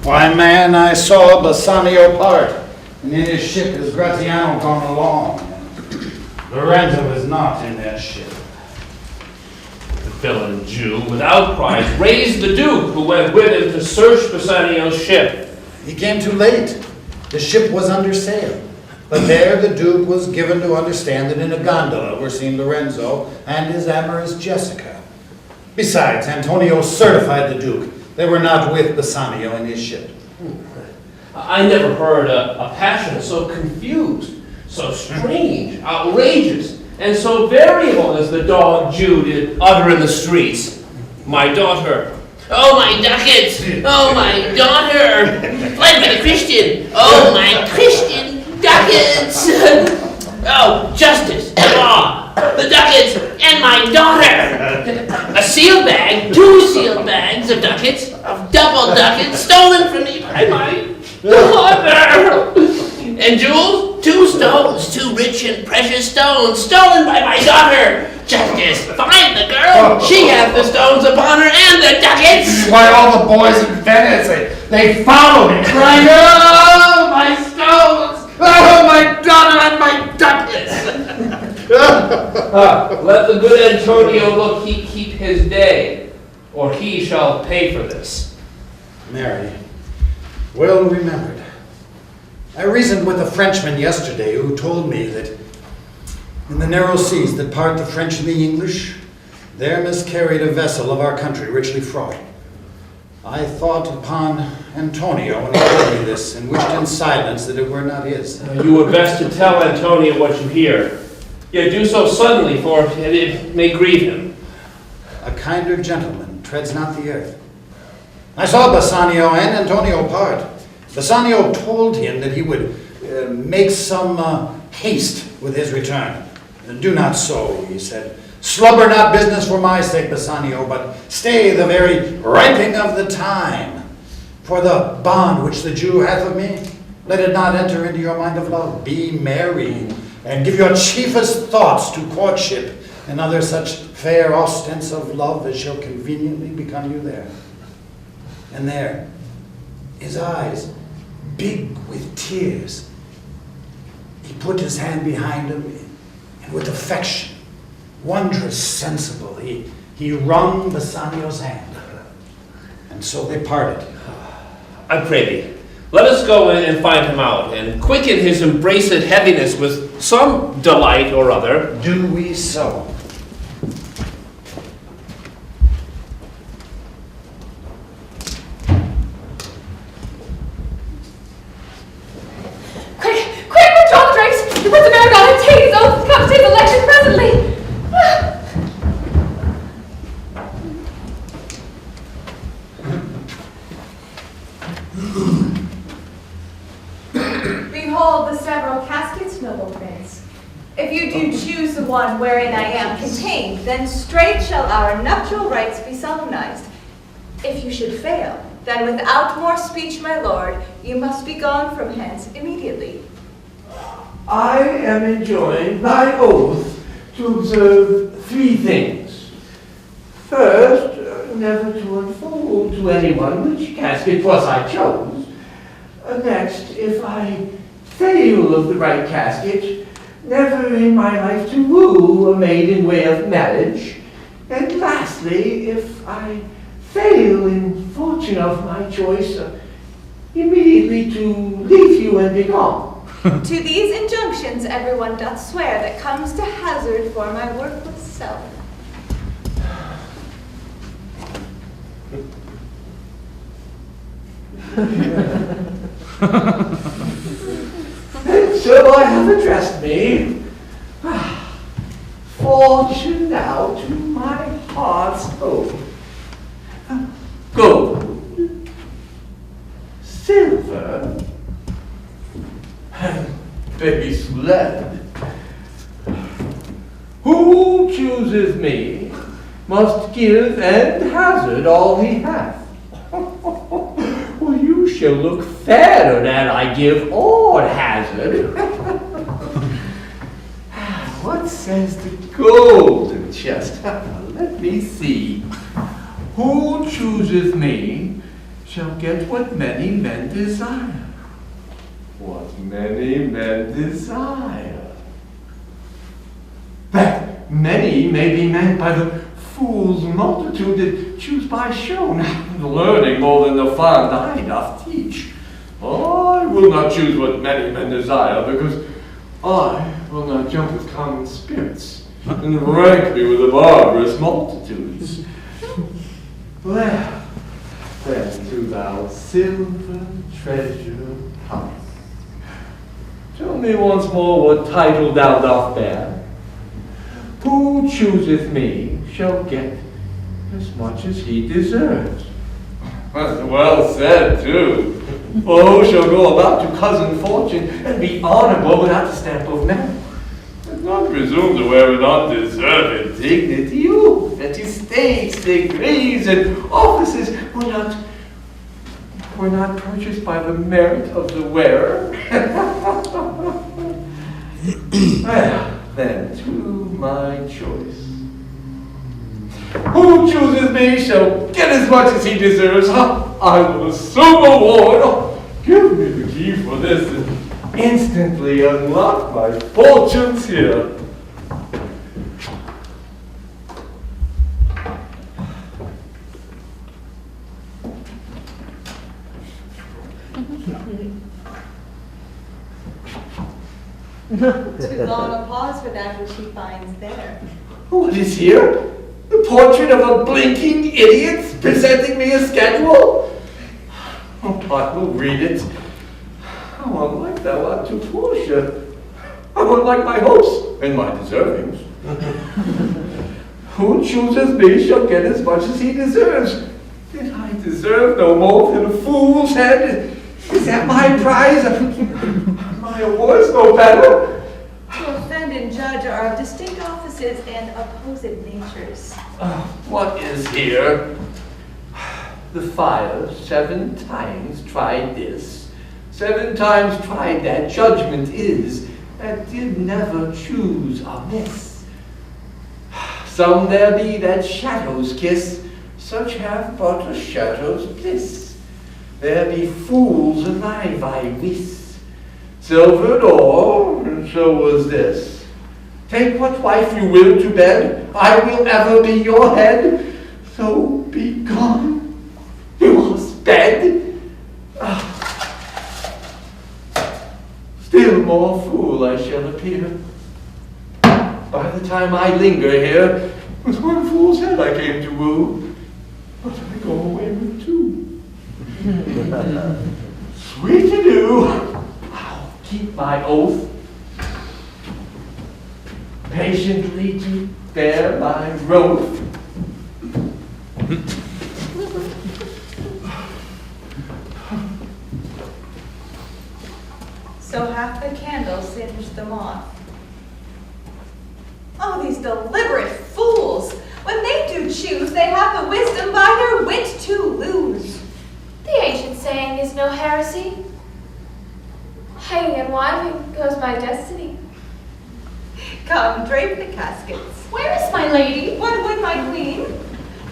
Why, man, I saw Bassanio part, and in his ship is Gratiano gone along. Lorenzo is not in that ship. The villain Jew, without prize, raised the Duke, who went with him to search Bassanio's ship. He came too late. The ship was under sail. But there the Duke was given to understand that in a gondola were seen Lorenzo and his amorous Jessica. Besides, Antonio certified the Duke they were not with Bassanio in his ship. I never heard a passion so confused, so strange, outrageous, and so variable as the dog Jew did utter in the streets. My daughter. Oh, my ducats! Oh, my daughter! Fled by the Christian! Oh, my Christian ducats! Oh, justice, law, the ducats, and my daughter! A sealed bag, 2 sealed bags of ducats, of double ducats, stolen from me by my daughter! And jewels, 2 stones, 2 rich and precious stones, stolen by my daughter! Justice, find the girl! She hath the stones upon her and the ducats! Why, all the boys in Venice, they followed him, crying, Oh, my stones! Oh, my daughter and my ducats! Let the good Antonio look keep his day, or he shall pay for this. Mary, well remembered. I reasoned with a Frenchman yesterday who told me that in the narrow seas that part the French and the English, there miscarried a vessel of our country richly fraught. I thought upon Antonio when he told me this, and wished in silence that it were not his. You were best to tell Antonio what you hear. Yet do so suddenly, for it may grieve him. A kinder gentleman treads not the earth. I saw Bassanio and Antonio part. Bassanio told him that he would make some haste with his return. Do not so, he said. Slubber not business for my sake, Bassanio, but stay the very ripening of the time. For the bond which the Jew hath of me, let it not enter into your mind of love. Be merry, and give your chiefest thoughts to courtship and other such fair ostents of love as shall conveniently become you there. And there, his eyes, big with tears, he put his hand behind him, and with affection, wondrous sensible, he wrung Bassanio's hand. And so they parted. I pray thee, let us go in and find him out, and quicken his embraced heaviness with some delight or other. Do we so? Quick, withdraw the drinks! You put the man on and take his oath. Come take the lecture presently. Behold the several caskets, noble prince. If you do choose the one wherein I am contained, then straight shall our nuptial rites be solemnized. If you should fail, then without more speech, my lord, you must be gone from hence immediately. I am enjoined by oath to observe 3 things. First, never to unfold to anyone which casket 'twas I chose. Next, if I fail of the right casket, never in my life to woo a maid in way of marriage. And lastly, if I fail in fortune of my choice, immediately to leave you and be gone. To these injunctions everyone doth swear that comes to hazard for my worthless self. And so I have addressed me. Fortune now to my heart's hope. Gold, silver, and base lead. Who chooseth me must give and hazard all he hath. Well, you shall look fairer than I give or hazard. What says the golden chest? Let me see. Who chooseth me shall get what many men desire. What many men desire. That many may be meant by the fool's multitude that choose by show, not learning more than the fond eye doth teach. I will not choose what many men desire, because I will not jump with common spirits, and rank me with the barbarous multitudes. Well, then to thou silver treasure house. Tell me once more what title thou dost bear. Who chooseth me shall get as much as he deserves. That's well said, too. For who shall go about to cousin fortune and be honorable without the stamp of merit? And not presume to wear an undeserved dignity. You, that estates, degrees, and offices were not purchased by the merit of the wearer. Well, then, to my choice. Who chooses me shall get as much as he deserves. I will assume a ward. Give me the key for this and instantly unlock my fortunes here. Too long a pause for that which he finds there. What is here? The portrait of a blinking idiot presenting me a schedule? Oh, I will read it. How unlike thou art to Portia. How unlike my hopes and my deservings. Who chooses me shall get as much as he deserves. Did I deserve no more than a fool's head? Is that my prize? My awards no better? To offend and judge are of distinct offices and opposite natures. What is here? The fire 7 times tried this, 7 times tried that judgment is, that did never choose amiss. Some there be that shadows kiss, such have but a shadow's bliss. There be fools alive, I wis, silvered or, and so was this. Take what wife you will to bed, I will ever be your head, so be gone, you are sped. Still more fool I shall appear. By the time I linger here, with one fool's head I came to woo, but I go away with 2. Sweet to do, I'll keep my oath, patiently to bear my wrath. So hath the candle singed the moth. Oh, these deliberate fools! When they do choose, they have the wisdom by their wit to lose. The ancient saying is no heresy. Hanging and wiving goes by destiny. Come, drape the caskets. Where is my lady? What would my queen?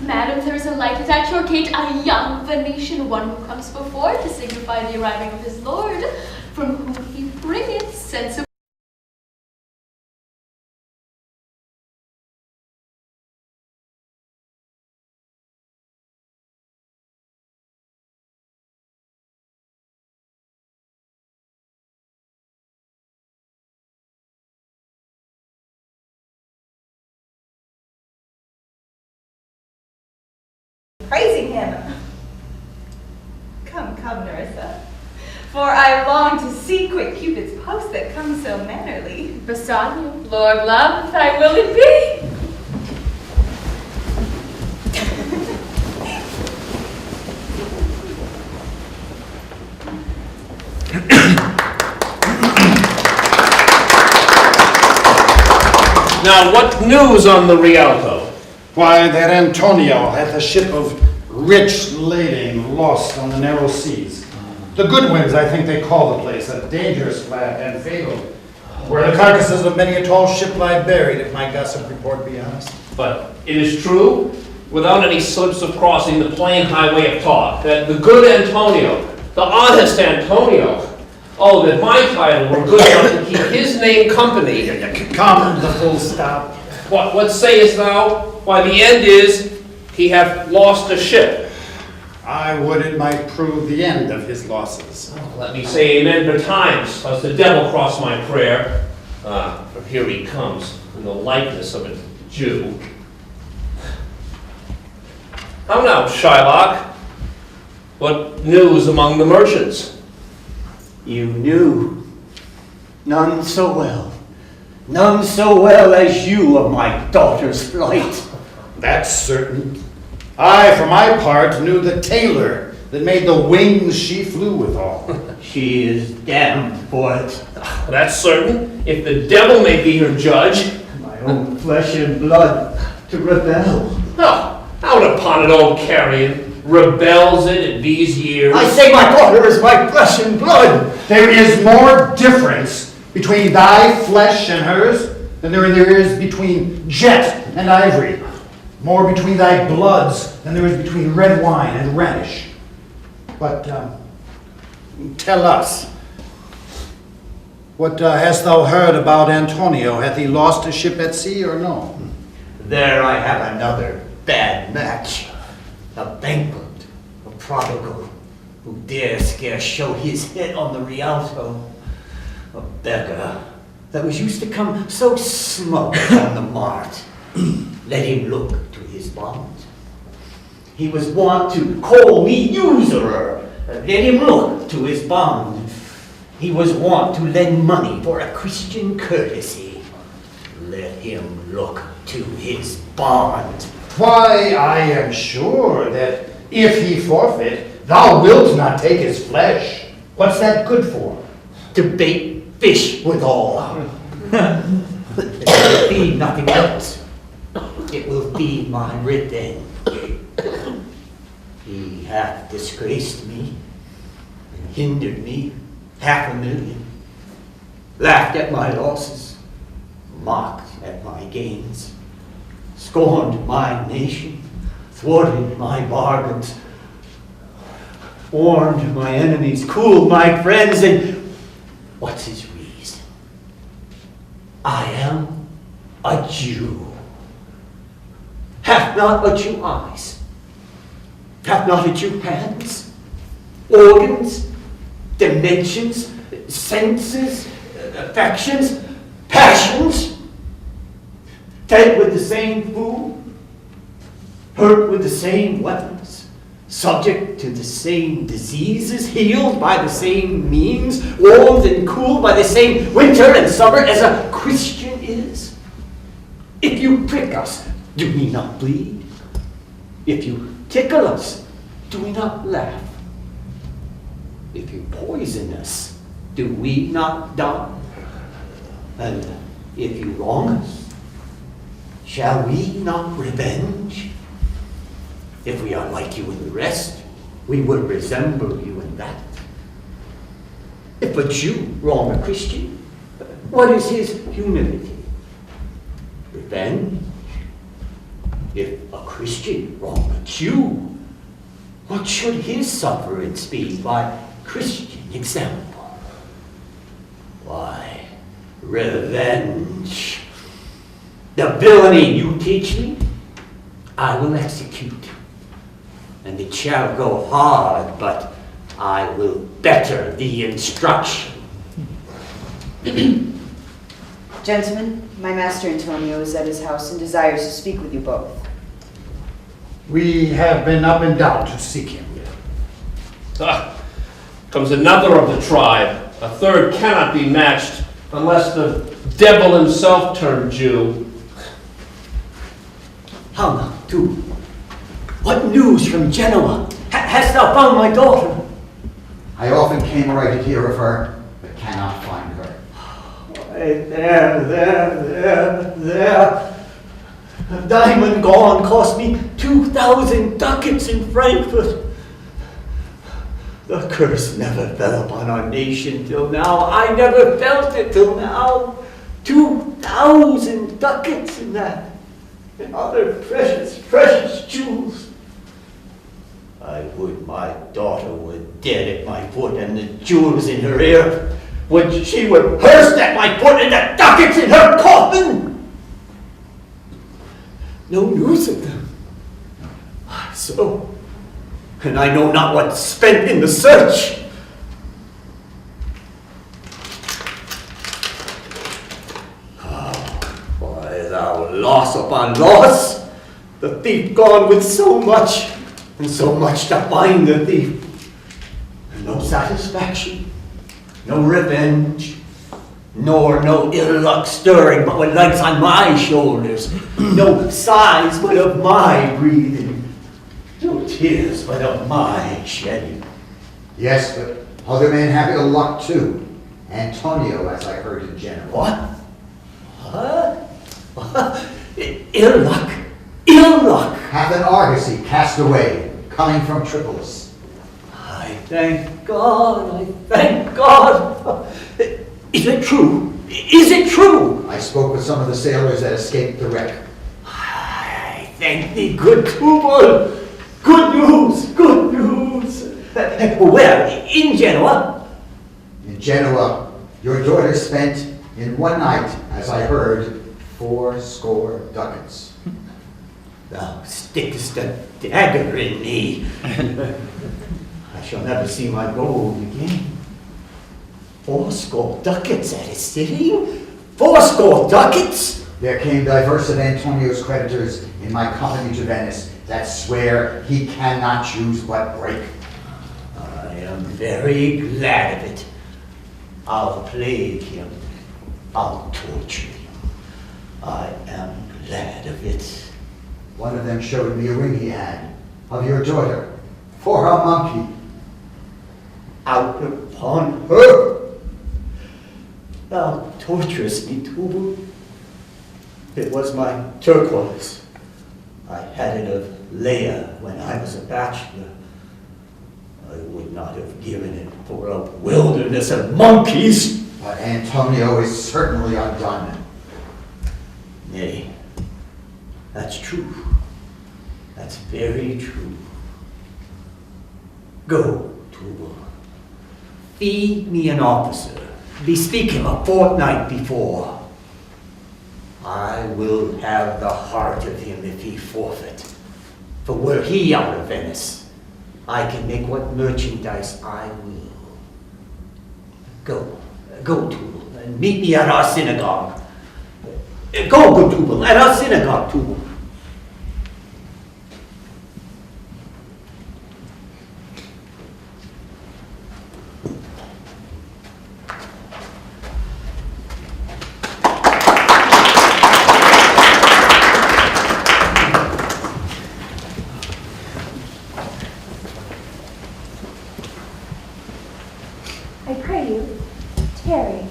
Madam, there is a light at your gate, a young Venetian one who comes before to signify the arriving of his lord, from whom he bringeth sensible. Praising him. Come, come, Nerissa. For I long to see quick Cupid's post that comes so mannerly. Beside you, Lord Love, thy will it be. Now, what news on the Rialto? Why, that Antonio hath a ship of rich lading lost on the narrow seas. The Goodwins, I think they call the place, a dangerous flat and fatal, where the carcasses of many a tall ship lie buried, if my gossip report be honest. But it is true, without any slips of crossing the plain highway of talk, that the good Antonio, the honest Antonio, oh, that my title were good enough to keep his name company. Come, the full stop. What sayest thou? Why, the end is, he hath lost a ship. I would it might prove the end of his losses. Oh, let me say amen betimes, lest the devil cross my prayer. For here he comes, in the likeness of a Jew. How now, Shylock? What news among the merchants? You knew none so well as you of my daughter's flight. That's certain. I, for my part, knew the tailor that made the wings she flew withal. She is damned for it. That's certain, if the devil may be her judge. My own flesh and blood to rebel. Oh, out upon it, old carrion. Rebels it at these years. I say my daughter is my flesh and blood. There is more difference between thy flesh and hers than there is between jet and ivory. More between thy bloods than there is between red wine and radish. But tell us, what hast thou heard about Antonio? Hath he lost a ship at sea or no? There I have another bad match. A bankrupt, a prodigal, who dare scarce show his head on the Rialto. A beggar that was used to come so smug on the mart. Let him look to his bond. He was wont to call me usurer. Let him look to his bond. He was wont to lend money for a Christian courtesy. Let him look to his bond. Why, I am sure that if he forfeit, thou wilt not take his flesh. What's that good for? To bait fish withal. It will be nothing else. It will be my revenge. He hath disgraced me and hindered me $500,000, laughed at my losses, mocked at my gains, scorned my nation, thwarted my bargains, warned my enemies, cooled my friends, and what's his reason? I am a Jew. Hath not a Jew eyes? Hath not a Jew hands, organs, dimensions, senses, affections, passions? Fed with the same food, hurt with the same weapons, subject to the same diseases, healed by the same means, warmed and cooled by the same winter and summer as a Christian is? If you prick us, do we not bleed? If you tickle us, do we not laugh? If you poison us, do we not die? And if you wrong us, shall we not revenge? If we are like you in the rest, we will resemble you in that. If a Jew wrong a Christian, what is his humility? Revenge? If a Christian wrong a Jew, what should his sufferance be by Christian example? Why, revenge. The villainy you teach me, I will execute. And it shall go hard, but I will better the instruction. Gentlemen, my master Antonio is at his house and desires to speak with you both. We have been up and down to seek him. Ah, comes another of the tribe. A third cannot be matched unless the devil himself turned Jew. How now, too? What news from Genoa? Hast thou found my daughter? I often came right to hear of her, but cannot find her. There. A diamond gone cost me 2,000 ducats in Frankfurt. The curse never fell upon our nation till now. I never felt it till now. 2,000 ducats in that, and other precious, precious jewels. I would my daughter were dead at my foot and the jewels in her ear. Would she were hearsed at my foot and the ducats in her coffin. No news of them. So, and I know not what's spent in the search. Why, thou loss upon loss, the thief gone with so much, and so much to find the thief. And no satisfaction, no revenge, nor no ill luck stirring but what lights on my shoulders, no sighs but of my breathing, no tears but of my shedding. Yes, but other men have ill luck too. Antonio, as I heard in Genoa. What? Ill luck? Ill luck? Hath an argosy cast away, coming from Tripolis. I thank God, I thank God. Is it true? Is it true? I spoke with some of the sailors that escaped the wreck. I thank thee, good Tubal. Good news, good news. Where? In Genoa? In Genoa, your daughter spent in one night, as I heard, 80 ducats. Thou stickest a dagger in me. I shall never see my gold again. 80 ducats at a sitting? 80 ducats? There came divers of Antonio's creditors in my company to Venice that swear he cannot choose but break. I am very glad of it. I'll plague him. I'll torture him. I am glad of it. One of them showed me a ring he had of your daughter for a monkey. Out upon her! Thou torturest me, Tubal. It was my turquoise. I had it of Leia when I was a bachelor. I would not have given it for a wilderness of monkeys. But Antonio is certainly undone. Nay, that's true. That's very true. Go, Tubal. Feed me an officer. Bespeak him a fortnight before. I will have the heart of him if he forfeit. For were he out of Venice, I can make what merchandise I will. Go, Tubal, and meet me at our synagogue. Go, good Tubal, at our synagogue, Tubal. I pray you, tarry.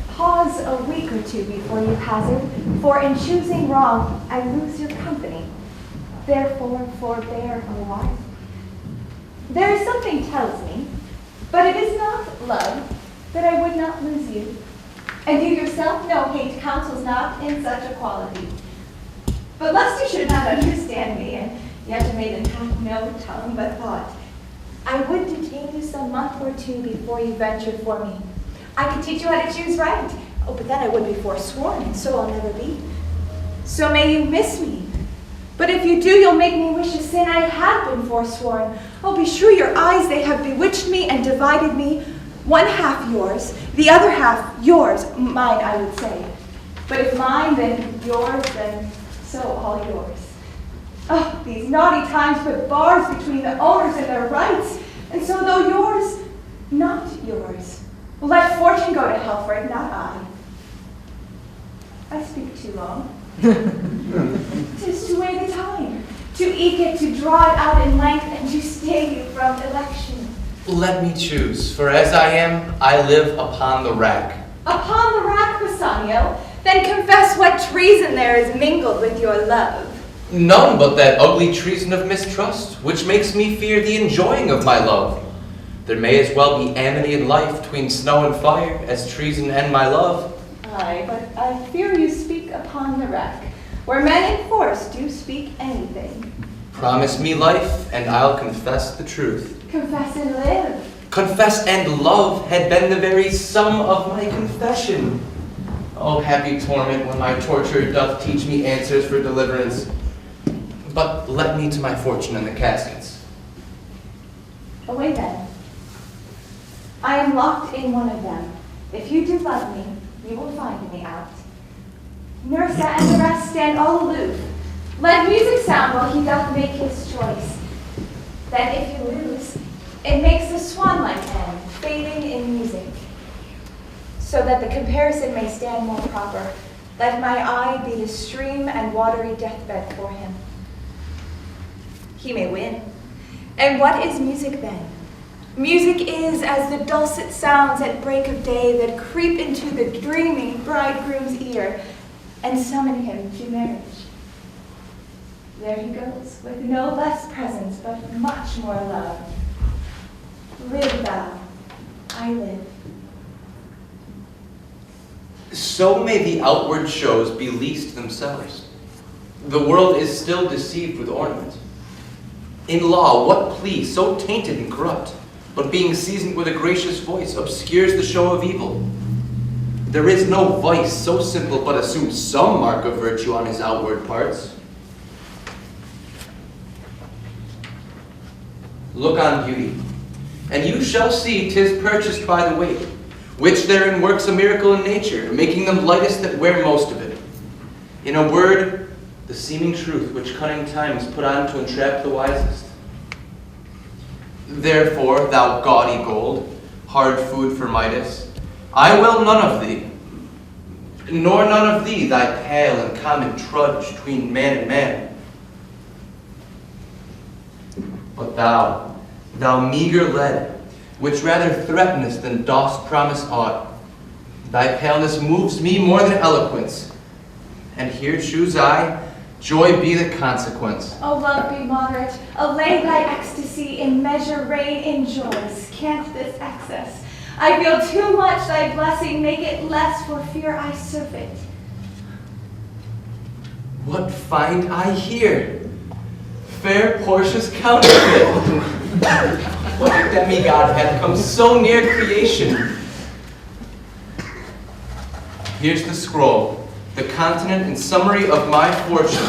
Pause a week or two before you hazard, for in choosing wrong I lose your company. Therefore forbear a while. There is something tells me, but it is not love, that I would not lose you. And you yourself know hate counsels not in such a quality. But lest you should not understand me, and yet a maiden hath no tongue but thought, I would detain you some month or two before you ventured for me. I could teach you how to choose right. Oh, but then I would be forsworn, and so I'll never be. So may you miss me. But if you do, you'll make me wish a sin I had been forsworn. Oh, be sure your eyes, they have bewitched me and divided me. One half yours, the other half yours, mine I would say. But if mine, then yours, then so all yours. Oh, these naughty times put bars between the owners and their rights. And so though yours, not yours, well, let fortune go to hell for it, not I speak too long. 'Tis to weigh the time, to eke it, to draw it out in length, and to stay you from election. Let me choose, for as I am, I live upon the rack. Upon the rack, Bassanio, then confess what treason there is mingled with your love. None but that ugly treason of mistrust, which makes me fear the enjoying of my love. There may as well be amity in life between snow and fire as treason and my love. Aye, but I fear you speak upon the rack, where men in force do speak anything. Promise me life, and I'll confess the truth. Confess and live. Confess and love had been the very sum of my confession. Oh, happy torment when my torture doth teach me answers for deliverance. But let me to my fortune in the caskets. Away then. I am locked in one of them. If you do love me, you will find me out. Nerissa and the rest stand all aloof. Let music sound while he doth make his choice. Then if you lose, it makes a swan-like end, fading in music. So that the comparison may stand more proper, let my eye be the stream and watery deathbed for him. He may win. And what is music then? Music is as the dulcet sounds at break of day that creep into the dreaming bridegroom's ear and summon him to marriage. There he goes, with no less presence, but much more love. Live thou, I live. So may the outward shows be least themselves. The world is still deceived with ornament. In law, what plea so tainted and corrupt, but being seasoned with a gracious voice, obscures the show of evil? There is no vice so simple, but assumes some mark of virtue on his outward parts. Look on beauty, and you shall see 'tis purchased by the weight, which therein works a miracle in nature, making them lightest that wear most of it. In a word, the seeming truth which cunning times put on to entrap the wisest. Therefore, thou gaudy gold, hard food for Midas, I will none of thee, nor none of thee thy pale and common trudge between man and man. But thou meager lead, which rather threatenest than dost promise aught, thy paleness moves me more than eloquence, and here choose I, joy be the consequence. O love, be moderate. Allay thy ecstasy in measure, reign in joys. Can't this excess? I feel too much thy blessing, make it less for fear I serve it. What find I here? Fair Portia's counterfeit. What demigod hath come so near creation? Here's the scroll, the continent and summary of my fortune.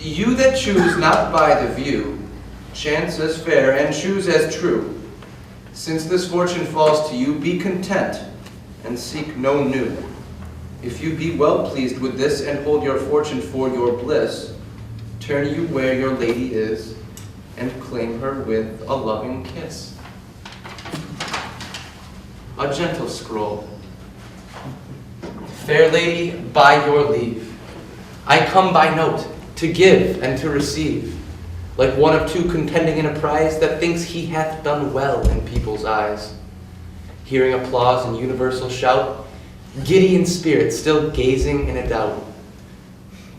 You that choose not by the view, chance as fair and choose as true. Since this fortune falls to you, be content and seek no new. If you be well pleased with this and hold your fortune for your bliss, turn you where your lady is and claim her with a loving kiss. A gentle scroll. Fair lady, by your leave, I come by note to give and to receive, like one of two contending in a prize that thinks he hath done well in people's eyes. Hearing applause and universal shout, giddy in spirit, still gazing in a doubt.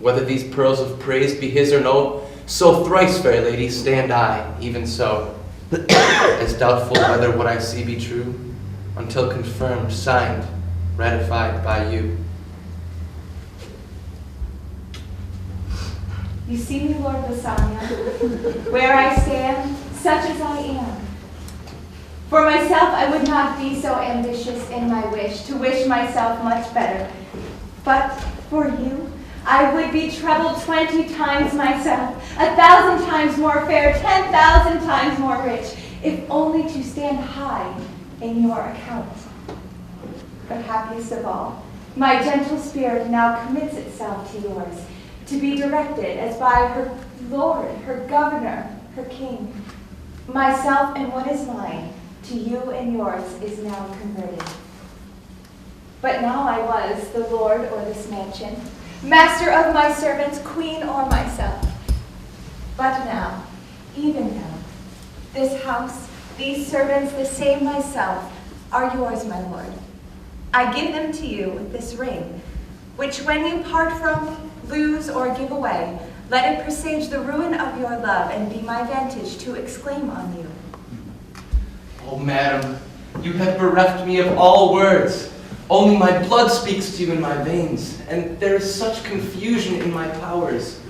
Whether these pearls of praise be his or no, so thrice, fair lady, stand I, even so, as doubtful whether what I see be true, until confirmed, signed, ratified by you. You see me, Lord Bassanio, where I stand, such as I am. For myself, I would not be so ambitious in my wish, to wish myself much better. But for you, I would be trebled 20 times myself, 1,000 times more fair, 10,000 times more rich, if only to stand high in your account. But happiest of all, my gentle spirit now commits itself to yours, to be directed as by her Lord, her governor, her king. Myself and what is mine, to you and yours is now converted. But now I was the lord or this mansion, master of my servants, queen or myself. But now, even now, this house, these servants, the same myself, are yours, my lord. I give them to you with this ring, which when you part from, lose, or give away, let it presage the ruin of your love and be my vantage to exclaim on you. Oh, madam, you have bereft me of all words. Only my blood speaks to you in my veins, and there is such confusion in my powers,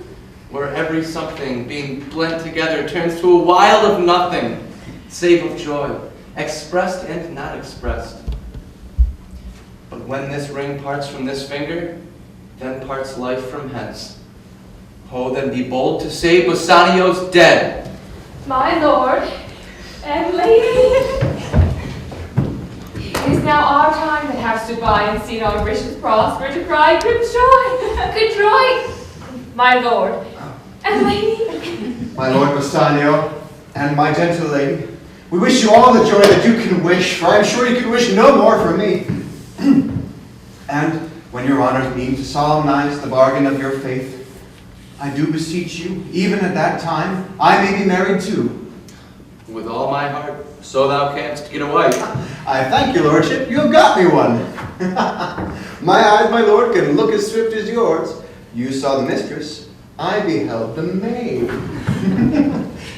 where every something being blent together turns to a wild of nothing, save of joy, expressed and not expressed. But when this ring parts from this finger, then parts life from hence. Oh, then be bold to say Bassanio's dead. My lord and lady, it is now our time that have stood by and seen our wishes prosper to cry, good joy, good joy. My lord and lady. My Lord Bassanio and my gentle lady, we wish you all the joy that you can wish, for I am sure you can wish no more from me. And when your honors mean to solemnize the bargain of your faith, I do beseech you, even at that time, I may be married too. With all my heart, so thou canst get a wife. I thank your lordship, you have got me one. My eyes, my lord, can look as swift as yours. You saw the mistress, I beheld the maid.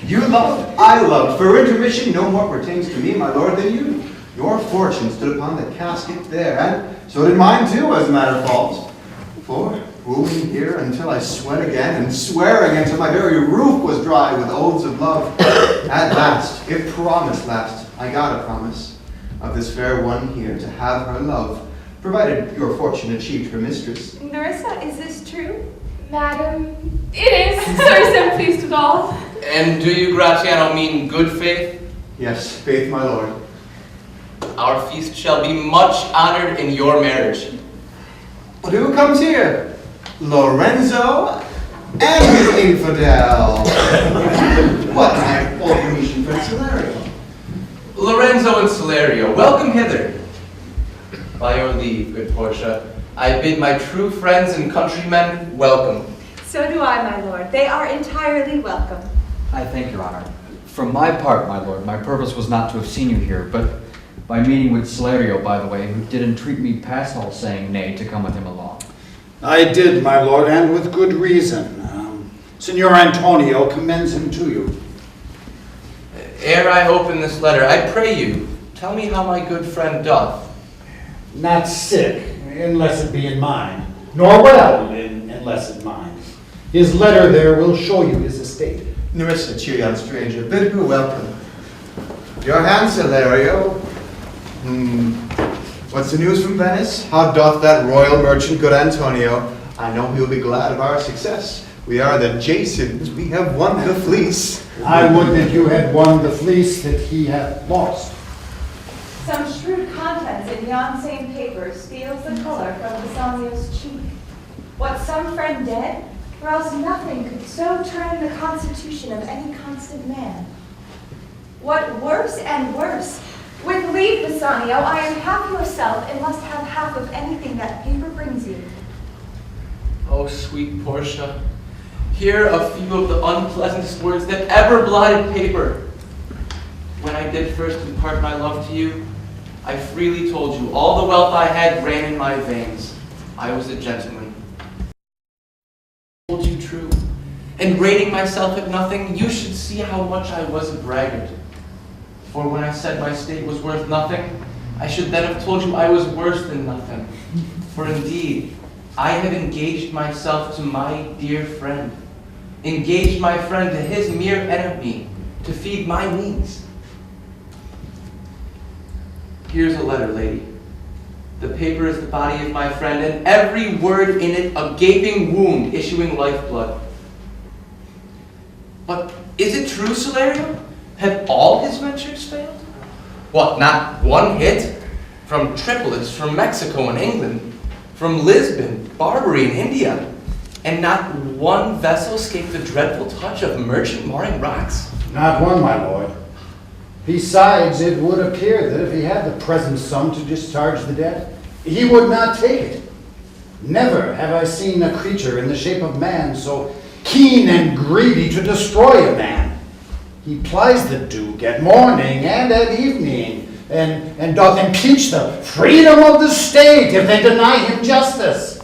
You loved, I loved, for intermission no more pertains to me, my lord, than you. Your fortune stood upon the casket there, and so did mine too, as a matter falls. For, wooing here until I sweat again, and swearing until my very roof was dry with oaths of love, at last, if promise last, I got a promise of this fair one here to have her love, provided your fortune achieved her mistress. Nerissa, is this true? Madam, it is. Sir, so pleased with all. And do you, Gratiano, mean good faith? Yes, faith, my lord. Our feast shall be much honored in your marriage. But who comes here? Lorenzo and his infidel. What my poor Venetian friend Salario? Lorenzo and Salario, welcome hither. By your leave, good Portia, I bid my true friends and countrymen welcome. So do I, my lord. They are entirely welcome. I thank your honor. For my part, my lord, my purpose was not to have seen you here, but by meeting with Salario, by the way, who did entreat me past all saying nay to come with him along. I did, my lord, and with good reason. Signor Antonio commends him to you. Ere I open this letter, I pray you, tell me how my good friend doth. Not sick, unless it be in mind, nor well, unless in mind. His letter there will show you his estate. Nerissa, cheer young stranger, bid her welcome. Your hand, Salario. What's the news from Venice? How doth that royal merchant, good Antonio? I know he will be glad of our success. We are the Jasons, we have won the fleece. I would that you had won the fleece that he hath lost. Some shrewd contents in yon same paper steals the color from Bassanio's cheek. What some friend dead, or else nothing could so turn the constitution of any constant man. What worse and worse, with leave, Bassanio, I am half yourself and must have half of anything that paper brings you. Oh, sweet Portia, here a few of the unpleasantest words that ever blotted paper. When I did first impart my love to you, I freely told you all the wealth I had ran in my veins. I was a gentleman. I told you true. And rating myself at nothing, you should see how much I was a braggart. For when I said my state was worth nothing, I should then have told you I was worse than nothing. For indeed, I had engaged myself to my dear friend, engaged my friend to his mere enemy, to feed my needs. Here's a letter, lady. The paper is the body of my friend, and every word in it a gaping wound issuing lifeblood. But is it true, Salario? Have all his ventures failed? What, not one hit? From Tripolis, from Mexico and England, from Lisbon, Barbary and India, and not one vessel escaped the dreadful touch of merchant mooring rocks? Not one, my lord. Besides, it would appear that if he had the present sum to discharge the debt, he would not take it. Never have I seen a creature in the shape of man so keen and greedy to destroy a man. He plies the duke at morning and at evening, and doth impeach the freedom of the state if they deny him justice.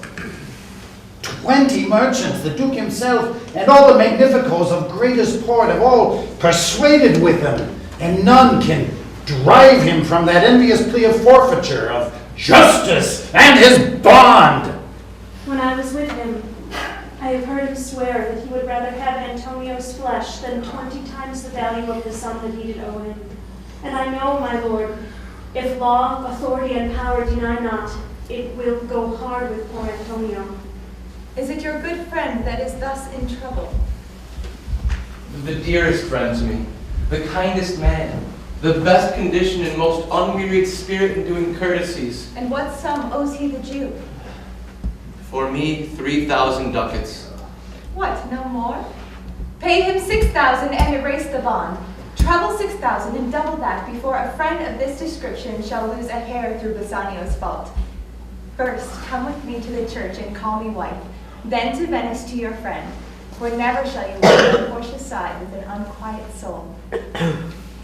20 merchants, the duke himself, and all the magnificos of greatest port have all persuaded with him, and none can drive him from that envious plea of forfeiture, of justice, and his bond. When I was with him, I have heard him swear that he would rather have Antonio's flesh than 20 times the value of the sum that he did owe him. And I know, my lord, if law, authority, and power deny not, it will go hard with poor Antonio. Is it your good friend that is thus in trouble? The dearest friend to me, the kindest man, the best conditioned and most unwearied spirit in doing courtesies. And what sum owes he the Jew? For me, 3,000 ducats. What, no more? Pay him 6,000 and erase the bond. Treble 6,000 and double that before a friend of this description shall lose a hair through Bassanio's fault. First, come with me to the church and call me wife, then to Venice to your friend, for never shall you leave on Portia's side with an unquiet soul.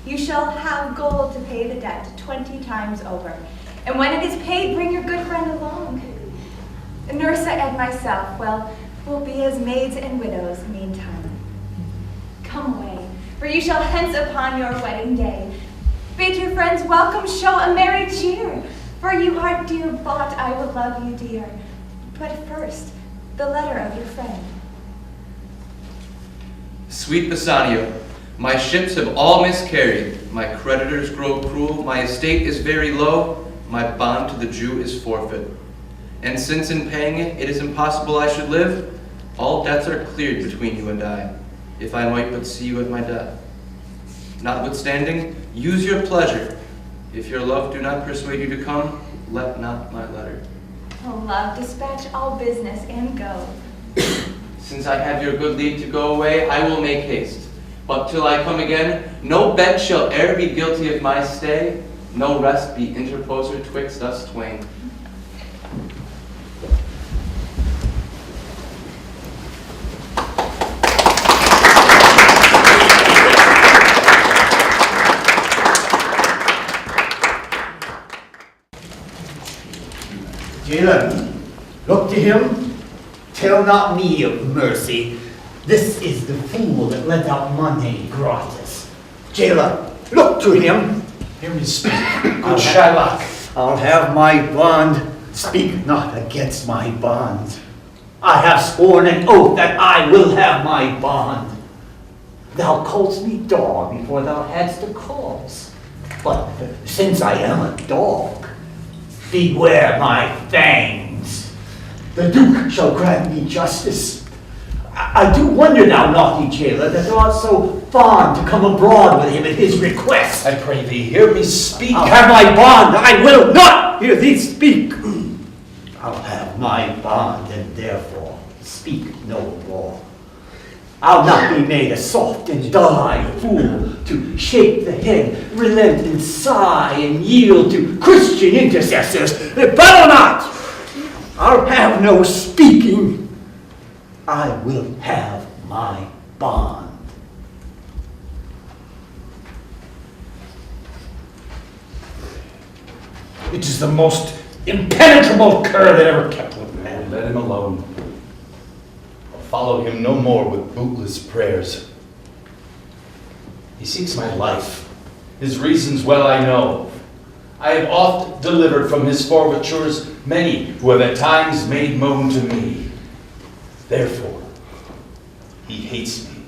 You shall have gold to pay the debt 20 times over, and when it is paid, bring your good friend along. Nerissa and myself, well, will be as maids and widows meantime. Come away, for you shall hence upon your wedding day. Bid your friends welcome, show a merry cheer, for you are dear bought, I will love you dear. But first, the letter of your friend. Sweet Bassanio, my ships have all miscarried, my creditors grow cruel, my estate is very low, my bond to the Jew is forfeit. And since in paying it, it is impossible I should live, all debts are cleared between you and I, if I might but see you at my death. Notwithstanding, use your pleasure. If your love do not persuade you to come, let not my letter. Oh, love, dispatch all business and go. Since I have your good leave to go away, I will make haste. But till I come again, no bet shall e'er be guilty of my stay, no rest be interposer twixt us twain. Jailer, look to him. Tell not me of mercy. This is the fool that lent out money gratis. Jailer, look to him. Hear me speak, good Shylock. I'll have my bond. Speak not against my bond. I have sworn an oath that I will have my bond. Thou call'st me dog before thou hadst a cause. But since I am a dog, beware my fangs. The Duke shall grant me justice. I do wonder, thou naughty jailer, that thou art so fond to come abroad with him at his request. I pray thee, hear me speak. I'll have my bond. I will not hear thee speak. I'll have my bond, and therefore speak no more. I'll not be made a soft and dull-eyed fool to shake the head, relent and sigh, and yield to Christian intercessors. Battle not! I'll have no speaking. I will have my bond. It is the most impenetrable cur that ever kept with man. Let him alone. I'll follow him no more with bootless prayers. He seeks my life. His reasons well I know. I have oft delivered from his forfeitures many who have at times made moan to me. Therefore, he hates me.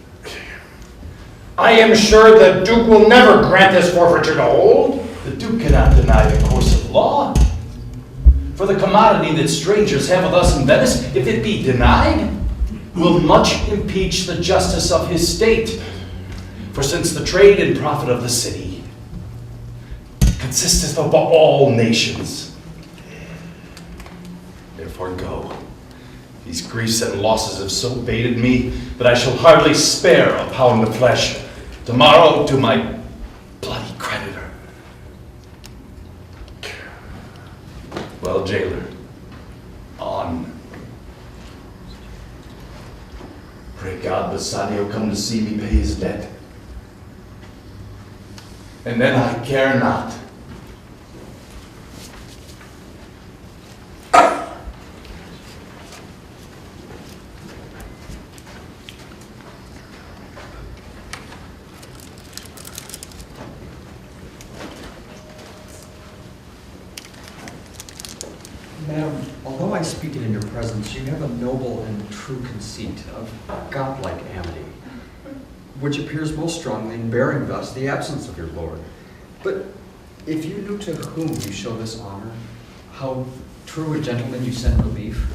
I am sure the Duke will never grant this forfeiture to hold. The Duke cannot deny the course of law. For the commodity that strangers have with us in Venice, if it be denied, will much impeach the justice of his state. For since the trade and profit of the city consisteth of all nations, therefore go. These griefs and losses have so baited me that I shall hardly spare a pound of flesh. Tomorrow to my bloody creditor. Well, jailer, on. Pray God Bassanio come to see me pay his debt. And then I care not. Madam, although I speak it in your presence, you have a noble and true conceit of godlike amity, which appears most strongly in bearing thus the absence of your lord. But if you knew to whom you show this honor, how true a gentleman you send relief,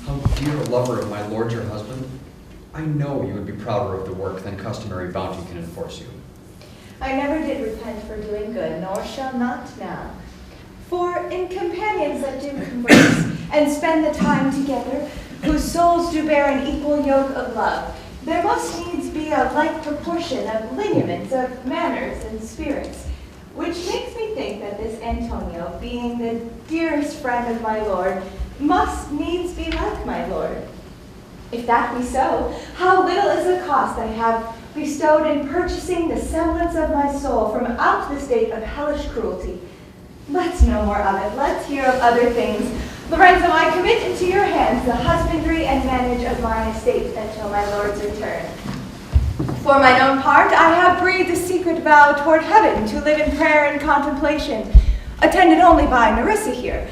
how dear a lover of my lord your husband, I know you would be prouder of the work than customary bounty can enforce you. I never did repent for doing good, nor shall not now. For in companions that do converse, and spend the time together, whose souls do bear an equal yoke of love, there must needs be a like proportion of lineaments, of manners and spirits, which makes me think that this Antonio, being the dearest friend of my lord, must needs be like my lord. If that be so, how little is the cost I have bestowed in purchasing the semblance of my soul from out the state of hellish cruelty. Let's no more of it. Let's hear of other things. Lorenzo, I commit into your hands the husbandry and manage of my estate until my lord's return. For mine own part, I have breathed a secret vow toward heaven to live in prayer and contemplation, attended only by Nerissa here,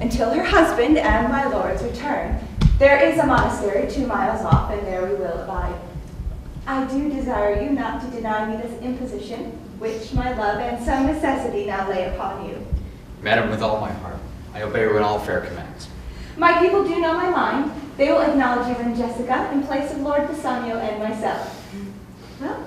until her husband and my lord's return. There is a monastery 2 miles off, and there we will abide. I do desire you not to deny me this imposition, which my love and some necessity now lay upon you. Madam, with all my heart, I obey you in all fair commands. My people do know my mind. They will acknowledge you and Jessica in place of Lord Bassanio and myself. Well,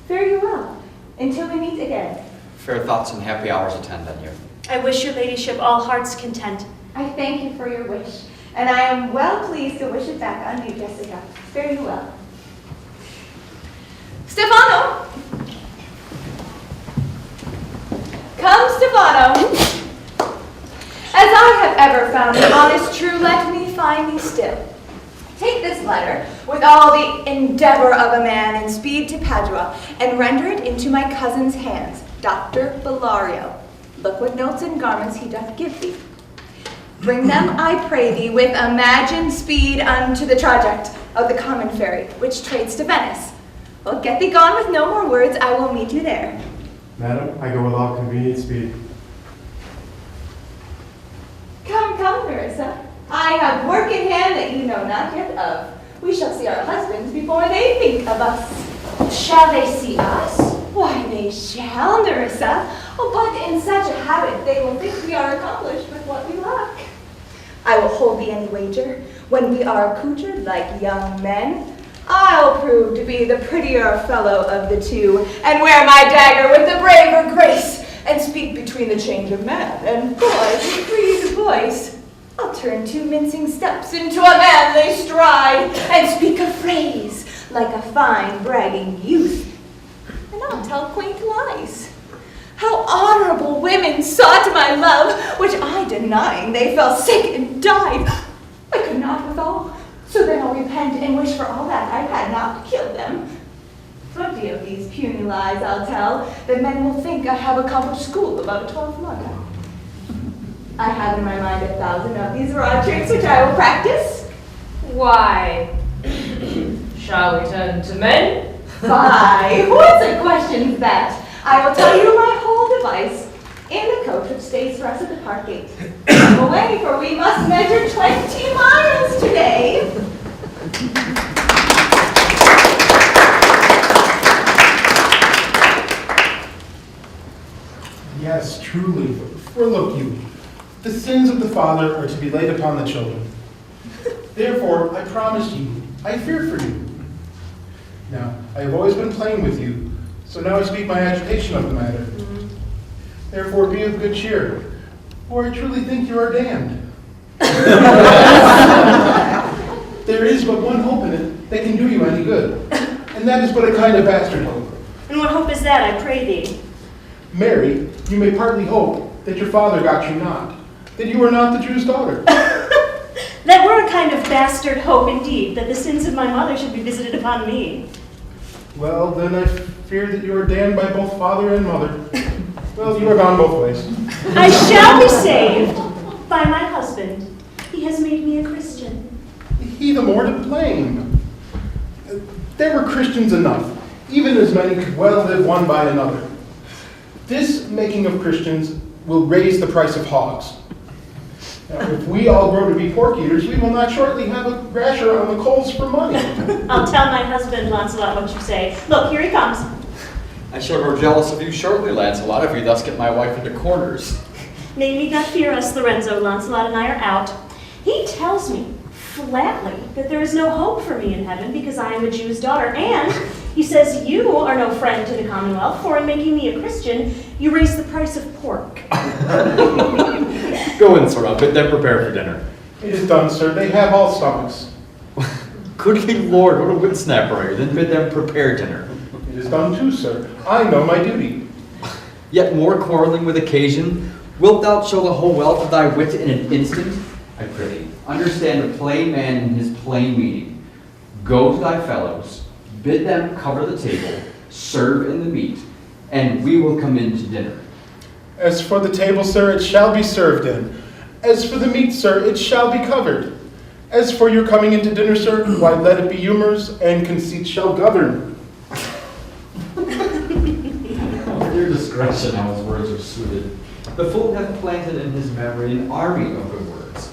fare you well, until we meet again. Fair thoughts and happy hours attend on you. I wish your ladyship all heart's content. I thank you for your wish, and I am well pleased to wish it back on you, Jessica. Fare you well. Stefano! Come, Stefano. As I have ever found the honest true, let me find thee still. Take this letter, with all the endeavor of a man, and speed to Padua, and render it into my cousin's hands, Dr. Bellario. Look what notes and garments he doth give thee. Bring them, I pray thee, with imagined speed unto the traject of the common ferry, which trades to Venice. Well, get thee gone with no more words, I will meet you there. Madam, I go with all convenient speed. Come, come, Nerissa. I have work in hand that you know not yet of. We shall see our husbands before they think of us. Shall they see us? Why, they shall, Nerissa. Oh, but in such a habit, they will think we are accomplished with what we lack. I will hold thee any wager. When we are accoutred like young men, I'll prove to be the prettier fellow of the two, and wear my dagger with the braver grace, and speak between the change of man and boy with breeze of voice. I'll turn two mincing steps into a manly stride, and speak a phrase like a fine bragging youth. And I'll tell quaint lies. How honorable women sought my love, which I denying, they fell sick and died. I could not withal, so then I'll repent and wish for all that I had not killed them. 20 of these puny lies I'll tell, that men will think I have accomplished school about a 12-month. I have in my mind 1,000 of these raw tricks which I will practice. Why? Shall we turn to men? Fie, what a question's that? I will tell you my whole device in the coach which stays for us at the park gate. Come away, for we must measure 20 miles today. Yes, truly, for look you, the sins of the father are to be laid upon the children. Therefore, I promise you, I fear for you. Now, I have always been plain with you, so now I speak my agitation of the matter. Therefore, be of good cheer, for I truly think you are damned. There is but one hope in it that can do you any good, and that is but a kind of bastard hope. And what hope is that, I pray thee? Mary, you may partly hope that your father got you not, that you are not the Jew's daughter. That were a kind of bastard hope indeed, that the sins of my mother should be visited upon me. Well, then I fear that you are damned by both father and mother. Well, you are gone both ways. I shall be saved by my husband. He has made me a Christian. He the more to blame. There were Christians enough, even as many could well live one by another. This making of Christians will raise the price of hogs. Now, if we all grow to be pork eaters, we will not shortly have a rasher on the coals for money. I'll tell my husband, Lancelot, what you say. Look, here he comes. I shall grow jealous of you shortly, Lancelot, if you thus get my wife into corners. Nay, need not fear us, Lorenzo. Lancelot and I are out. He tells me flatly that there is no hope for me in heaven because I am a Jew's daughter, and he says you are no friend to the Commonwealth, for in making me a Christian, you raise the price of pork. Go in, sir, bid them prepare for dinner. It is done, sir. They have all stomachs. Goodly Lord, what a whipsnapper are you, then bid them prepare dinner. It is done too, sir. I know my duty. Yet more quarreling with occasion, wilt thou show the whole wealth of thy wit in an instant? I prithee, understand the plain man in his plain meaning. Go to thy fellows, bid them cover the table, serve in the meat, and we will come in to dinner. As for the table, sir, it shall be served in. As for the meat, sir, it shall be covered. As for your coming into dinner, sir, why, let it be humors, and conceit shall govern. Your discretion how his words are suited. The fool hath planted in his memory an army of good words.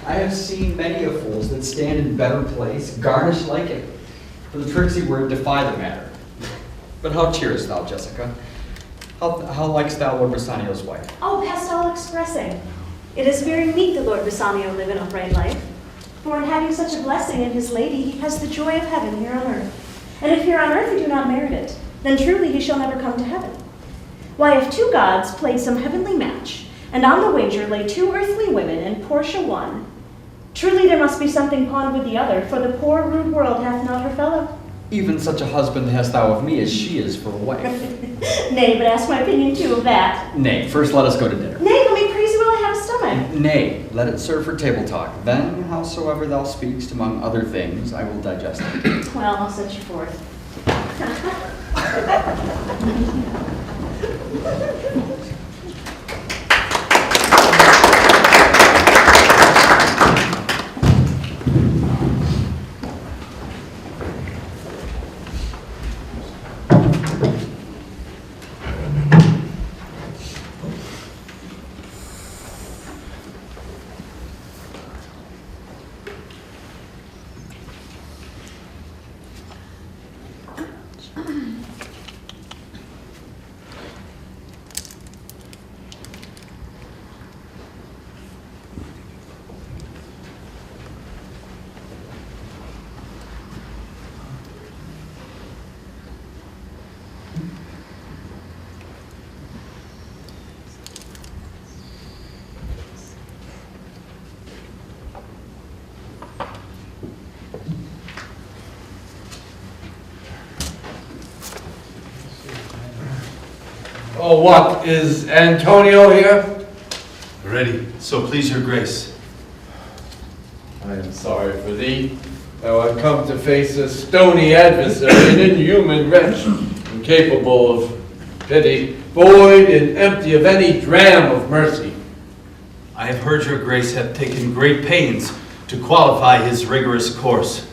I have seen many a fools that stand in better place, garnished like it. For the tricksy word defy the matter. But how cheerest thou, Jessica? How likest thou Lord Bassanio's wife? Oh, past all expressing. It is very meet the Lord Bassanio live an upright life. For in having such a blessing in his lady, he has the joy of heaven here on earth. And if here on earth he do not merit it, then truly he shall never come to heaven. Why, if two gods played some heavenly match, and on the wager lay 2 earthly women, and Portia one. Truly there must be something pawned with the other, for the poor rude world hath not her fellow. Even such a husband hast thou of me as she is for a wife. Nay, but ask my opinion too of that. Nay, first let us go to dinner. Nay, let me praise you while I have a stomach. Nay, let it serve for table talk. Then, howsoever thou speakst, among other things, I will digest it. Well, I'll set you forth. Oh, what, is Antonio here? Ready, so please your grace. I am sorry for thee. Thou art come to face a stony adversary, an inhuman wretch, incapable of pity, void and empty of any dram of mercy. I have heard your grace hath taken great pains to qualify his rigorous course.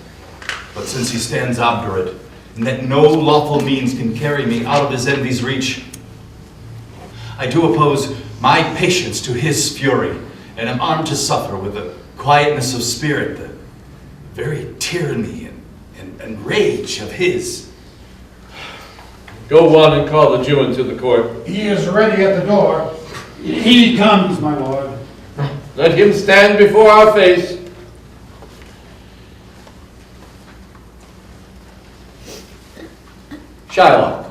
But since he stands obdurate, and that no lawful means can carry me out of his envy's reach, I do oppose my patience to his fury, and am armed to suffer with the quietness of spirit, the very tyranny and rage of his. Go on and call the Jew into the court. He is ready at the door. He comes, my lord. Let him stand before our face. Shylock,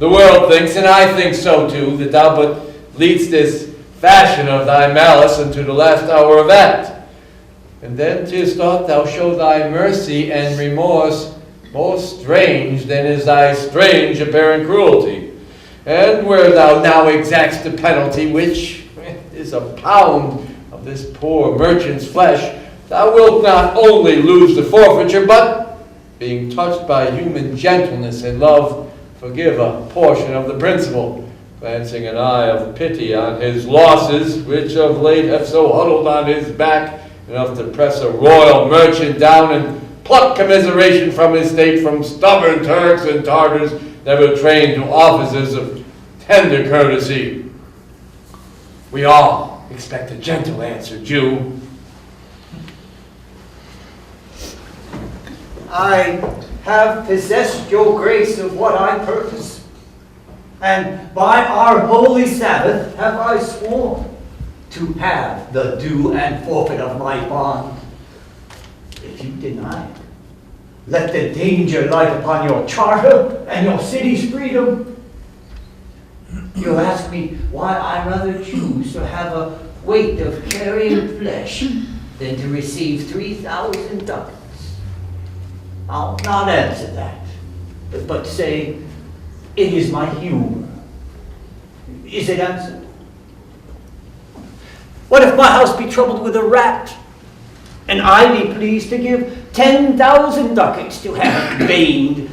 the world thinks, and I think so too, that thou but leadst this fashion of thy malice unto the last hour of act. And then 'tis thought thou show thy mercy and remorse more strange than is thy strange apparent cruelty. And where thou now exacts the penalty, which is a pound of this poor merchant's flesh, thou wilt not only lose the forfeiture, but, being touched by human gentleness and love, forgive a portion of the principal, glancing an eye of pity on his losses, which of late have so huddled on his back, enough to press a royal merchant down and pluck commiseration from his state from stubborn Turks and Tartars, never trained to offices of tender courtesy. We all expect a gentle answer, Jew. I have possessed your grace of what I purpose, and by our holy Sabbath have I sworn to have the due and forfeit of my bond. If you deny it, let the danger light upon your charter and your city's freedom. You ask me why I rather choose to have a weight of carrion flesh than to receive 3,000 ducats. I'll not answer that, but say it is my humor. Is it answered? What if my house be troubled with a rat, and I be pleased to give 10,000 ducats to have it baned?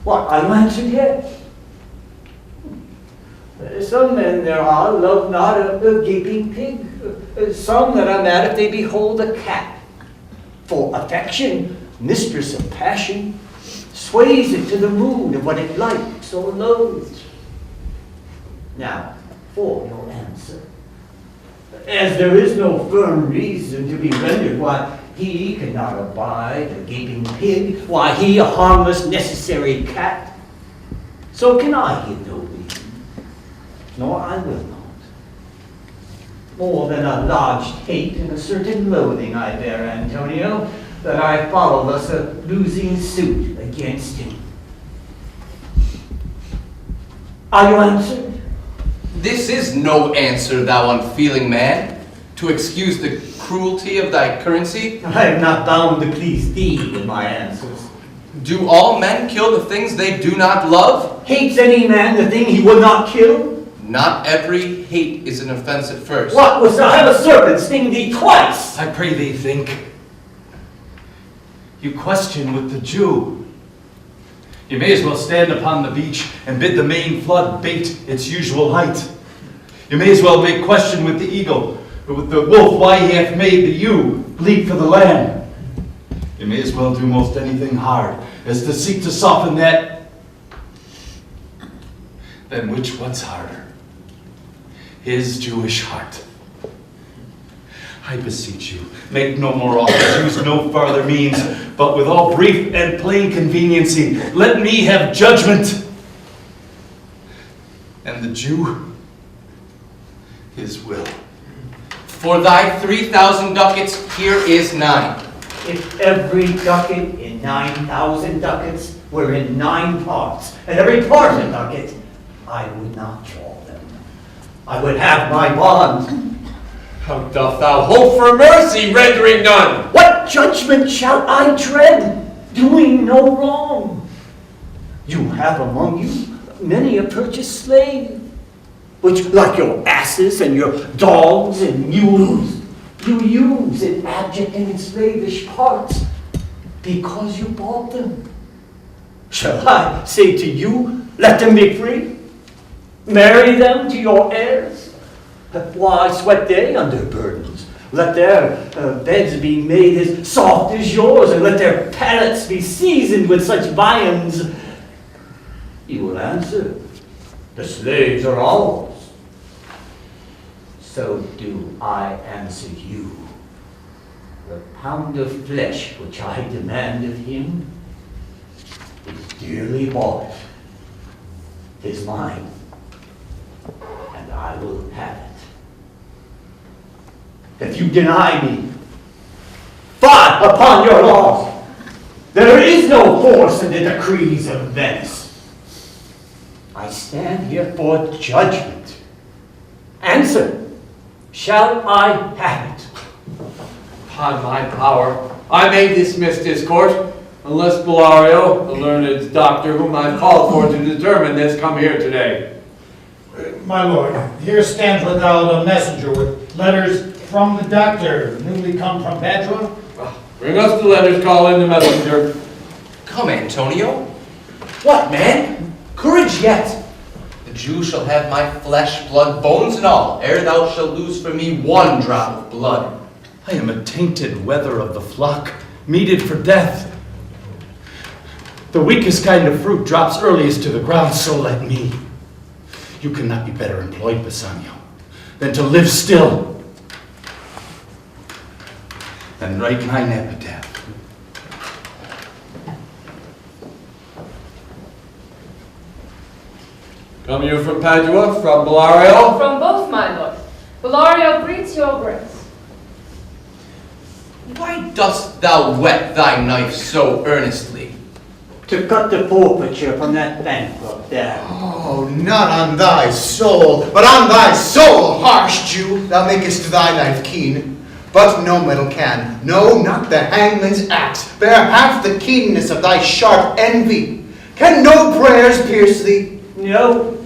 What, are you answered yet? Some men there are love not a gaping pig. Some that are mad if they behold a cat. For affection, mistress of passion, sways it to the mood of what it likes or loathes. Now, for your answer. As there is no firm reason to be rendered why he cannot abide a gaping pig, why he a harmless necessary cat, so can I give no reason, nor I will not. More than a lodged hate and a certain loathing I bear, Antonio, that I follow thus a losing suit against him. Are you answered? This is no answer, thou unfeeling man, to excuse the cruelty of thy currency. I am not bound to please thee with my answers. Do all men kill the things they do not love? Hates any man the thing he would not kill? Not every hate is an offense at first. What, wouldst thou have a serpent sting thee twice? I pray thee think. You question with the Jew. You may as well stand upon the beach and bid the main flood bait its usual height. You may as well make question with the eagle, or with the wolf why he hath made the ewe bleat for the lamb. You may as well do most anything hard as to seek to soften that. Then which one's harder? His Jewish heart. I beseech you, make no more offers, use no farther means, but with all brief and plain conveniency, let me have judgment. And the Jew, his will. For thy 3,000 ducats, here is 9. If every ducat in 9,000 ducats were in 9 parts, and every part a ducat, I would not draw them. I would have my bond. How doth thou hope for mercy, rendering none? What judgment shall I dread, doing no wrong? You have among you many a purchased slave, which, like your asses and your dogs and mules, you use in abject and slavish parts because you bought them. Shall I say to you, let them be free? Marry them to your heirs? Why sweat they under burdens? Let their beds be made as soft as yours, and let their palates be seasoned with such viands. You will answer, the slaves are ours. So do I answer you. The pound of flesh which I demand of him is dearly bought. 'Tis mine, and I will have it. If you deny me, fie upon your laws. There is no force in the decrees of Venice. I stand here for judgment. Answer, shall I have it? Upon my power, I may dismiss this court, unless Bellario, the learned doctor whom I've called for to determine this, come here today. My lord, here stands without a messenger with letters from the doctor, newly come from Padua. Bring us the letters, call in the messenger. Come, Antonio. What, man? Courage yet. The Jew shall have my flesh, blood, bones, and all, ere thou shalt lose for me 1 drop of blood. I am a tainted wether of the flock, meted for death. The weakest kind of fruit drops earliest to the ground, so let me. You cannot be better employed, Bassanio, than to live still and write mine epitaph. Come you from Padua, from Bellario? From both, my lord. Bellario greets your grace. Why dost thou whet thy knife so earnestly? To cut the forfeiture from that bankrupt there. Oh, not on thy soul, but on thy soul, harsh Jew, thou makest thy knife keen. But no metal can, no, not the hangman's axe, bear half the keenness of thy sharp envy. Can no prayers pierce thee? No,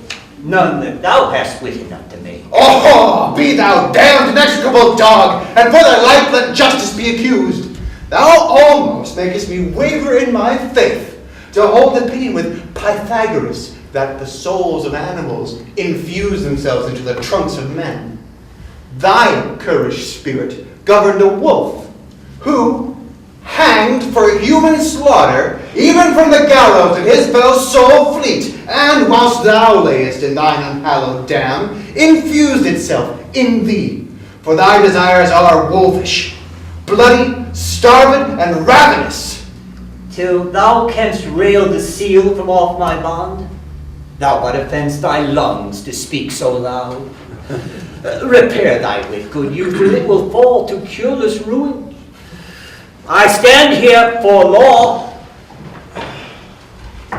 none that thou hast wit enough to make. Oh, be thou damned and execrable dog, and for thy life let justice be accused. Thou almost makest me waver in my faith, to hold opinion with Pythagoras, that the souls of animals infuse themselves into the trunks of men. Thy currish spirit governed a wolf, who, hanged for human slaughter, even from the gallows did his fell soul fleet, and whilst thou layest in thine unhallowed dam, infused itself in thee. For thy desires are wolfish, bloody, starved, and ravenous. Till thou canst rail the seal from off my bond, thou but offends thy lungs to speak so loud. Repair thy wit, good youth, or it will fall to cureless ruin. I stand here for law.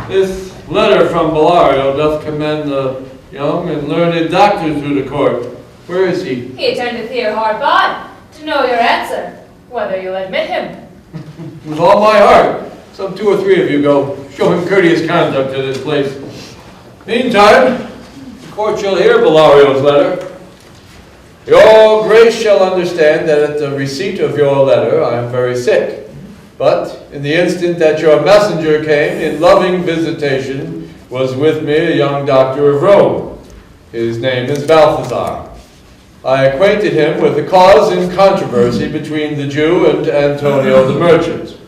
This letter from Bellario doth commend the young and learned doctor through the court. Where is he? He attendeth here hard by, to know your answer, whether you'll admit him. With all my heart. Some 2 or 3 of you go. Show him courteous conduct to this place. Meantime, the court shall hear Bellario's letter. Your Grace shall understand that at the receipt of your letter I am very sick. But in the instant that your messenger came in loving visitation was with me a young doctor of Rome. His name is Balthazar. I acquainted him with the cause in controversy between the Jew and Antonio the merchant.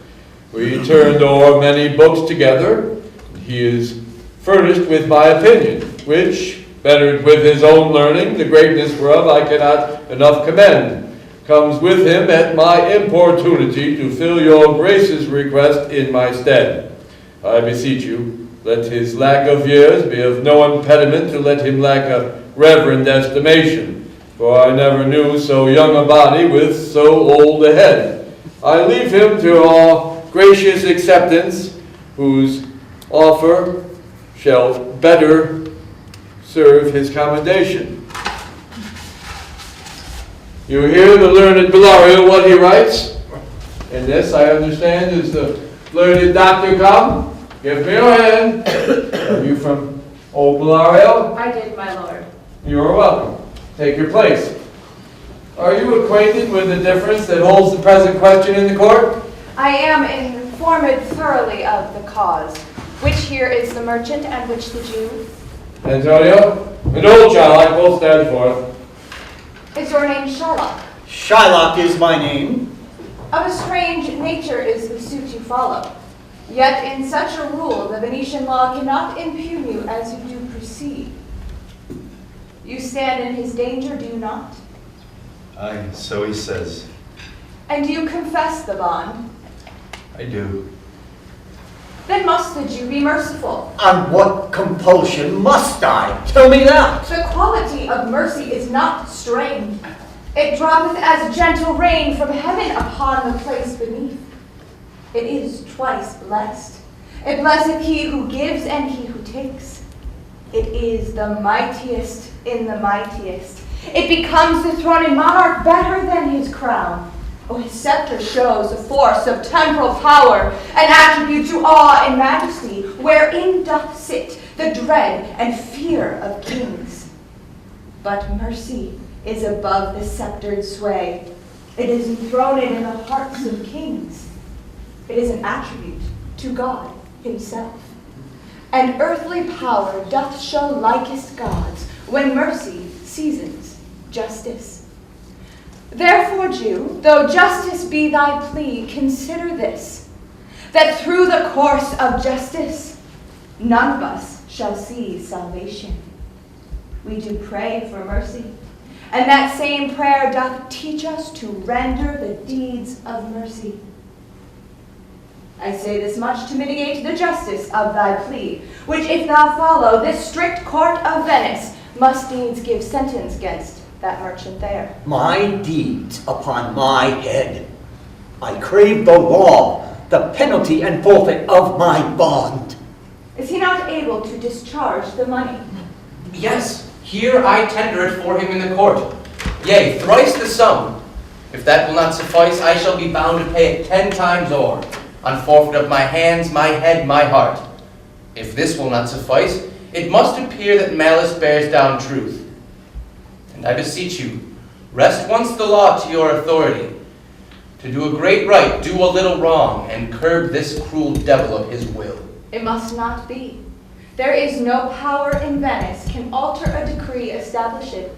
We turned o'er many books together. He is furnished with my opinion, which, bettered with his own learning, the greatness whereof I cannot enough commend, comes with him at my importunity to fill your Grace's request in my stead. I beseech you, let his lack of years be of no impediment to let him lack a reverend estimation, for I never knew so young a body with so old a head. I leave him to all gracious acceptance, whose offer shall better serve his commendation. You hear the learned Bellario what he writes? And this, I understand, is the learned doctor come. Give me your hand. Are you from old Bellario? I did, my lord. You are welcome. Take your place. Are you acquainted with the difference that holds the present question in the court? I am informed thoroughly of the cause. Which here is the merchant and which the Jew? Antonio and old Shylock both stand forth. Is your name Shylock? Shylock is my name. Of a strange nature is the suit you follow. Yet in such a rule, the Venetian law cannot impugn you as you do proceed. You stand in his danger, do you not? Aye, so he says. And do you confess the bond? I do. Then must the Jew be merciful. On what compulsion must I? Tell me that. The quality of mercy is not strained. It droppeth as gentle rain from heaven upon the place beneath. It is twice blessed. It blesseth he who gives and he who takes. It is the mightiest in the mightiest. It becomes the throne and monarch better than his crown. Oh, his scepter shows a force of temporal power, an attribute to awe and majesty, wherein doth sit the dread and fear of kings. But mercy is above the sceptered sway. It is enthroned in the hearts of kings. It is an attribute to God himself. And earthly power doth show likest gods, when mercy seasons justice. Therefore, Jew, though justice be thy plea, consider this, that through the course of justice, none of us shall see salvation. We do pray for mercy, and that same prayer doth teach us to render the deeds of mercy. I say this much to mitigate the justice of thy plea, which if thou follow this strict court of Venice, must needs give sentence against that merchant there. My deeds upon my head. I crave the law, the penalty and forfeit of my bond. Is he not able to discharge the money? Yes, here I tender it for him in the court. Yea, thrice the sum. If that will not suffice, I shall be bound to pay it 10 times o'er, on forfeit of my hands, my head, my heart. If this will not suffice, it must appear that malice bears down truth. And I beseech you, rest once the law to your authority. To do a great right, do a little wrong, and curb this cruel devil of his will. It must not be. There is no power in Venice can alter a decree establish it.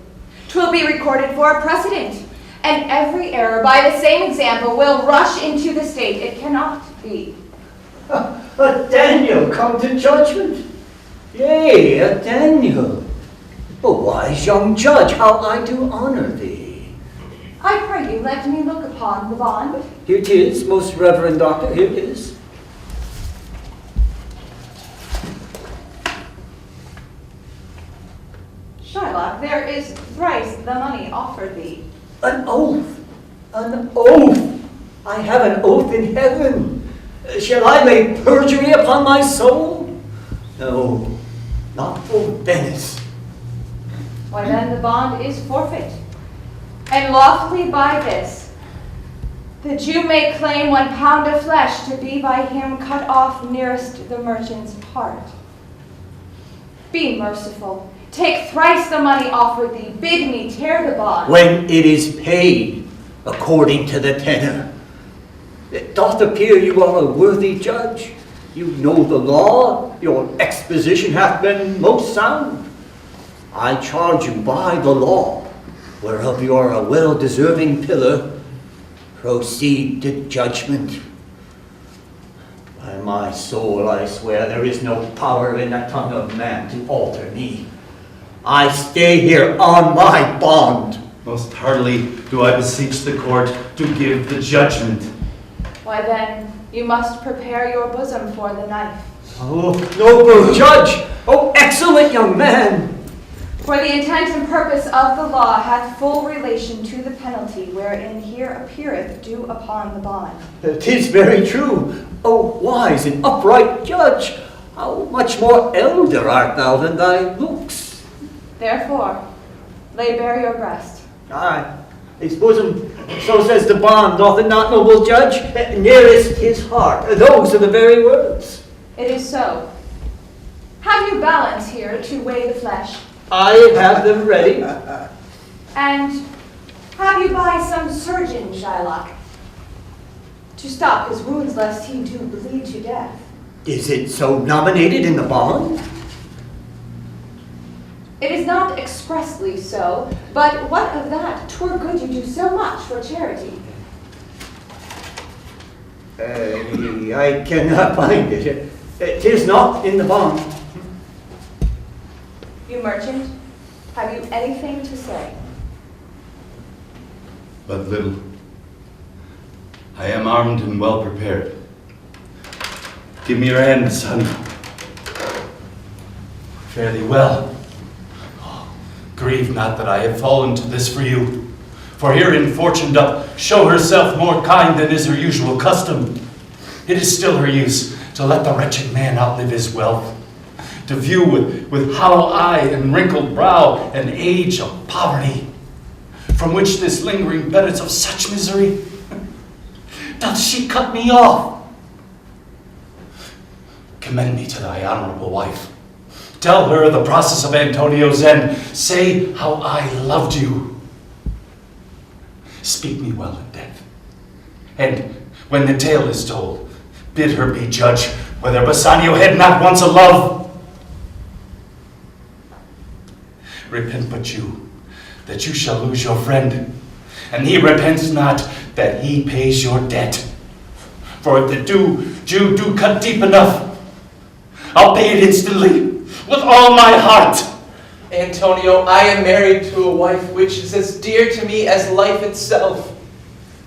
'Twill be recorded for a precedent, and every error by the same example will rush into the state. It cannot be. A Daniel come to judgment. Yea, a Daniel. A wise young judge, how I do honor thee. I pray you, let me look upon the bond. Here it is, most reverend doctor, here it is. Shylock, there is thrice the money offered thee. An oath, an oath. I have an oath in heaven. Shall I lay perjury upon my soul? No, not for Venice. why then the bond is forfeit. And lawfully by this, the Jew may claim 1 pound of flesh to be by him cut off nearest the merchant's heart. Be merciful. Take thrice the money offered thee. Bid me tear the bond. When it is paid according to the tenor, it doth appear you are a worthy judge. You know the law, your exposition hath been most sound. I charge you by the law, whereof you are a well-deserving pillar, proceed to judgment. By my soul I swear there is no power in the tongue of man to alter me. I stay here on my bond. Most heartily do I beseech the court to give the judgment. Why then, you must prepare your bosom for the knife. Oh, noble judge! Oh, excellent young man! For the intent and purpose of the law hath full relation to the penalty wherein here appeareth due upon the bond. 'Tis very true. O wise and upright judge, how much more elder art thou than thy looks? Therefore, lay bare your breast. Aye, his bosom, so says the bond, doth it not, noble judge? Nearest his heart, those are the very words. It is so. Have you balance here to weigh the flesh? I have them ready. And have you by some surgeon, Shylock, to stop his wounds lest he do bleed to death? Is it so nominated in the bond? It is not expressly so, but what of that? 'Twere good you do so much for charity. I cannot find it. It is not in the bond. You merchant, have you anything to say? But little. I am armed and well prepared. Give me your hand, son. Fare thee well. Oh, grieve not that I have fallen to this for you. For herein fortune doth show herself more kind than is her usual custom. It is still her use to let the wretched man outlive his wealth, to view with hollow eye and wrinkled brow an age of poverty, from which this lingering benefits of such misery. Doth she cut me off? Commend me to thy honorable wife. Tell her the process of Antonio's end. Say how I loved you. Speak me well at death. And when the tale is told, bid her be judge whether Bassanio had not once a love. Repent but you, that you shall lose your friend, and he repents not that he pays your debt. For if the Jew do cut deep enough, I'll pay it instantly, with all my heart. Antonio, I am married to a wife which is as dear to me as life itself.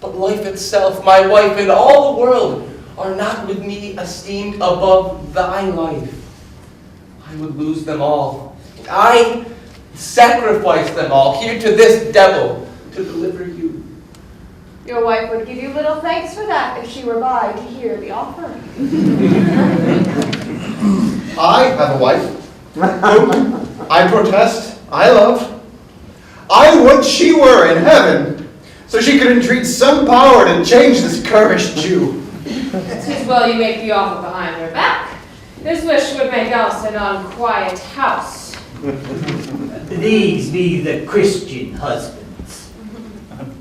But life itself, my wife, and all the world are not with me esteemed above thy life. I would lose them all. I sacrifice them all here to this devil to deliver you. Your wife would give you little thanks for that if she were by to hear the offer. I have a wife, whom I protest I love. I would she were in heaven, so she could entreat some power to change this currish Jew. 'Tis well you make the offer behind her back. This wish would make us an unquiet house. These be the Christian husbands.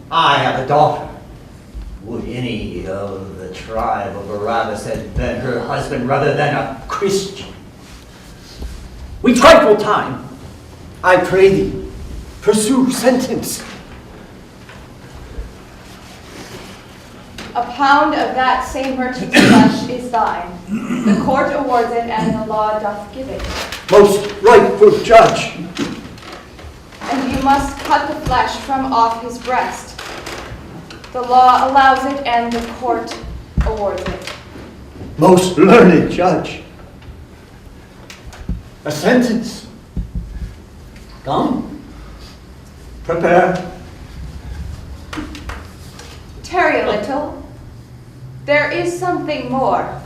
I have a daughter. Would any of the tribe of Barabbas have been her husband rather than a Christian? We trifle time. I pray thee, pursue sentence. A pound of that same merchant's flesh is thine. The court awards it, and the law doth give it. Most rightful judge. And you must cut the flesh from off his breast. The law allows it, and the court awards it. Most learned judge. A sentence. Come. Prepare. Tarry a little. There is something more.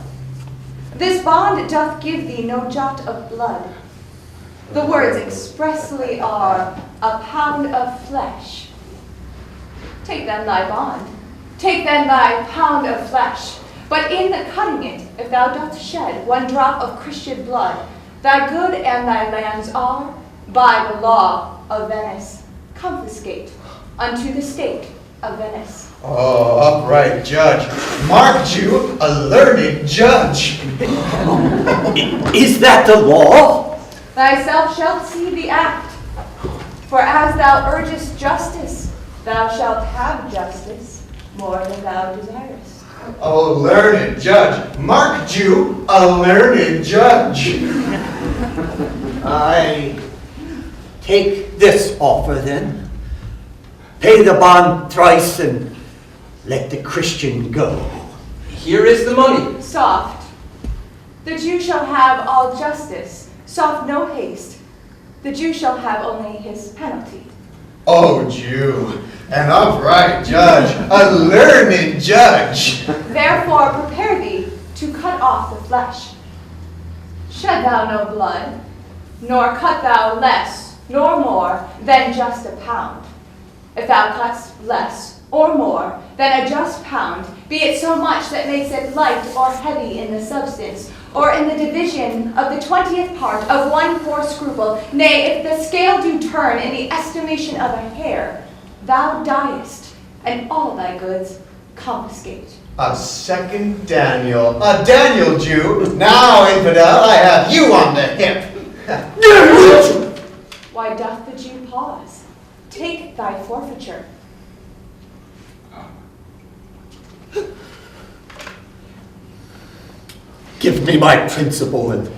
This bond doth give thee no jot of blood. The words expressly are, a pound of flesh. Take then thy bond, take then thy pound of flesh, but in the cutting it, if thou dost shed one drop of Christian blood, thy good and thy lands are, by the law of Venice, confiscate unto the state of Venice. Oh, upright judge, marked you a learned judge. Is that the law? Thyself shalt see the act, for as thou urgest justice, thou shalt have justice more than thou desirest. Oh, learned judge, marked you a learned judge. I take this offer then. Pay the bond thrice and let the Christian go. Here is the money. Soft. The Jew shall have all justice. Soft, no haste. The Jew shall have only his penalty. Oh, Jew, an upright judge, a learned judge. Therefore prepare thee to cut off the flesh. Shed thou no blood, nor cut thou less, nor more, than just a pound. If thou cuttest less or more than a just pound, be it so much that makes it light or heavy in the substance, or in the division of the 20th part of one poor scruple, nay, if the scale do turn in the estimation of a hair, thou diest, and all thy goods confiscate. A second Daniel, a Daniel Jew. Now, infidel, I have you on the hip. Why doth the Jew pause? Take thy forfeiture. Give me my principal and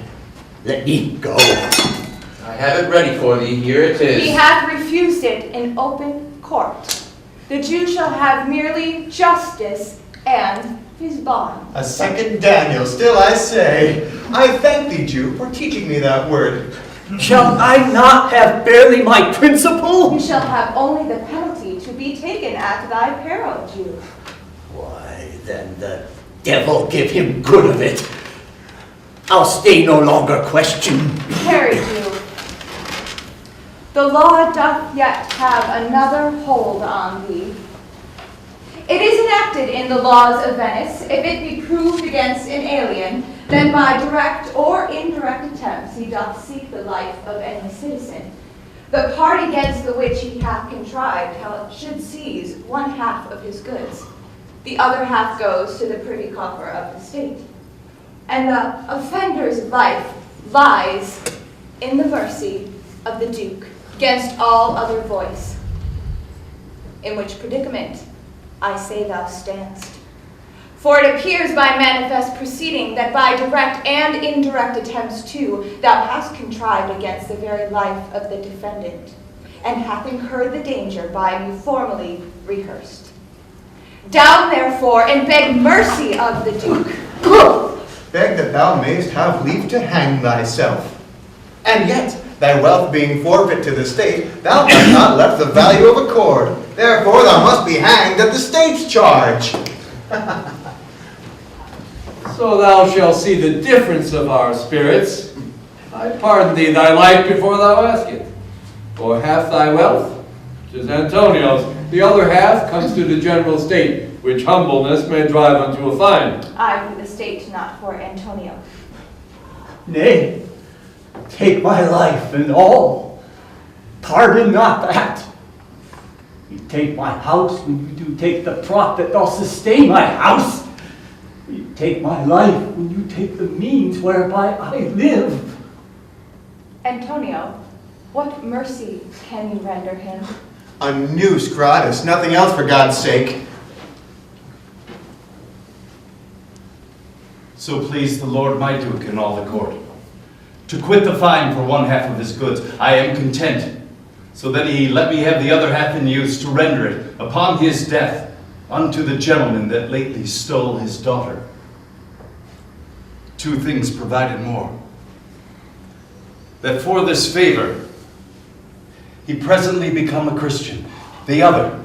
let me go. I have it ready for thee. Here it is. He hath refused it in open court. The Jew shall have merely justice and his bond. A second Daniel, still I say, I thank thee, Jew, for teaching me that word. Shall I not have barely my principal? You shall have only the penalty to be taken at thy peril, Jew. Why, then the devil give him good of it. I'll stay no longer question. Harry, Jew. The law doth yet have another hold on thee. It is enacted in the laws of Venice, if it be proved against an alien, then by direct or indirect attempts he doth seek the life of any citizen. The part against the which he hath contrived how it should seize one half of his goods. The other half goes to the privy coffer of the state. And the offender's life lies in the mercy of the Duke against all other voice. In which predicament I say thou standst. For it appears by manifest proceeding that by direct and indirect attempts too, thou hast contrived against the very life of the defendant, and hath incurred the danger by me formally rehearsed. Down therefore, and beg mercy of the Duke. Beg that thou mayst have leave to hang thyself. And yet, thy wealth being forfeit to the state, thou hast not left the value of a cord. Therefore thou must be hanged at the state's charge. So thou shalt see the difference of our spirits. I pardon thee thy life before thou ask it. For half thy wealth, which is Antonio's, the other half comes to the general state, which humbleness may drive unto a fine. I for the state, not for Antonio. Nay, take my life and all. Pardon not that. You take my house when you do take the prop that doth sustain my house. You take my life when you take the means whereby I live. Antonio, what mercy can you render him? A noose gratis, nothing else for God's sake. So please the Lord my Duke and all the court, to quit the fine for one half of his goods, I am content, so that he let me have the other half in use to render it upon his death unto the gentleman that lately stole his daughter. 2 things provided more. That for this favor, he presently become a Christian. The other,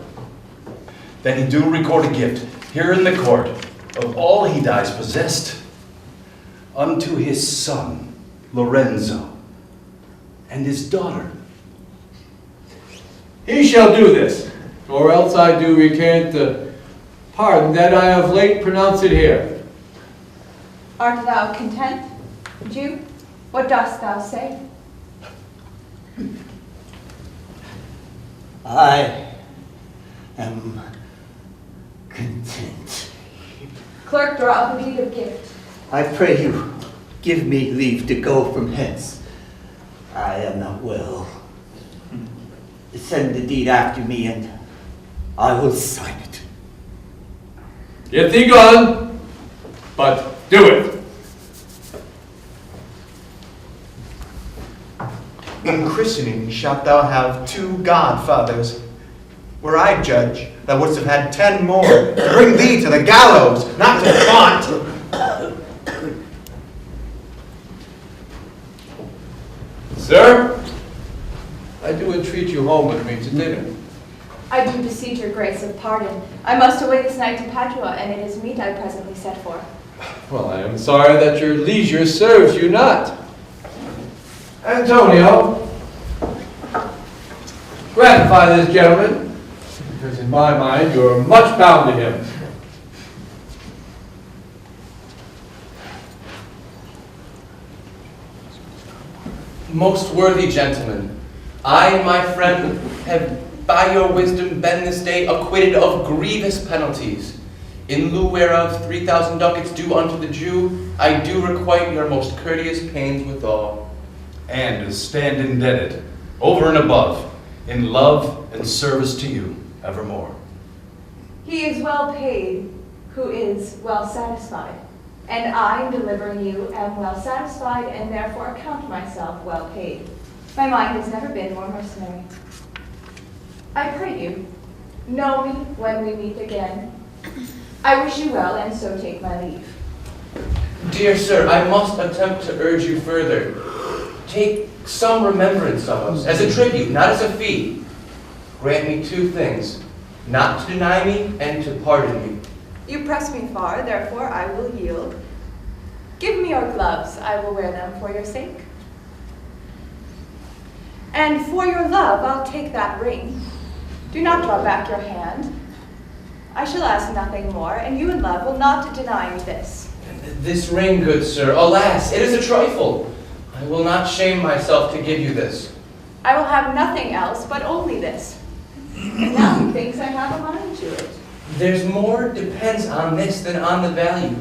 that he do record a gift here in the court of all he dies possessed unto his son, Lorenzo, and his daughter. He shall do this, or else I do recant the pardon that I have late pronounced it here. Art thou content, Jew? What dost thou say? I am content. Clerk, draw up a deed of gift. I pray you, give me leave to go from hence. I am not well. Send the deed after me, and I will sign it. Get thee gone, but do it. In christening shalt thou have 2 godfathers. Were I judge, thou wouldst have had 10 more to bring thee to the gallows, not to font. Sir, I do entreat you home with me to dinner. I do beseech your grace of pardon. I must away this night to Padua, and it is meet I presently set for. Well, I am sorry that your leisure serves you not. Antonio, gratify this gentleman, because in my mind you are much bound to him. Most worthy gentlemen, I and my friend have by your wisdom been this day acquitted of grievous penalties. In lieu whereof 3,000 ducats due unto the Jew, I do requite your most courteous pains withal. And stand indebted, over and above, in love and service to you, evermore. He is well paid who is well satisfied, and I, in delivering you, am well satisfied, and therefore account myself well paid. My mind has never been more mercenary. I pray you, know me when we meet again. I wish you well, and so take my leave. Dear sir, I must attempt to urge you further. Take some remembrance of us, as a tribute, not as a fee. Grant me 2 things, not to deny me and to pardon me. You press me far, therefore I will yield. Give me your gloves, I will wear them for your sake. And for your love, I'll take that ring. Do not draw back your hand. I shall ask nothing more, and you in love will not deny me this. This ring, good sir, alas, it is a trifle. I will not shame myself to give you this. I will have nothing else, but only this. And now he thinks I have a mind to it. There's more depends on this than on the value.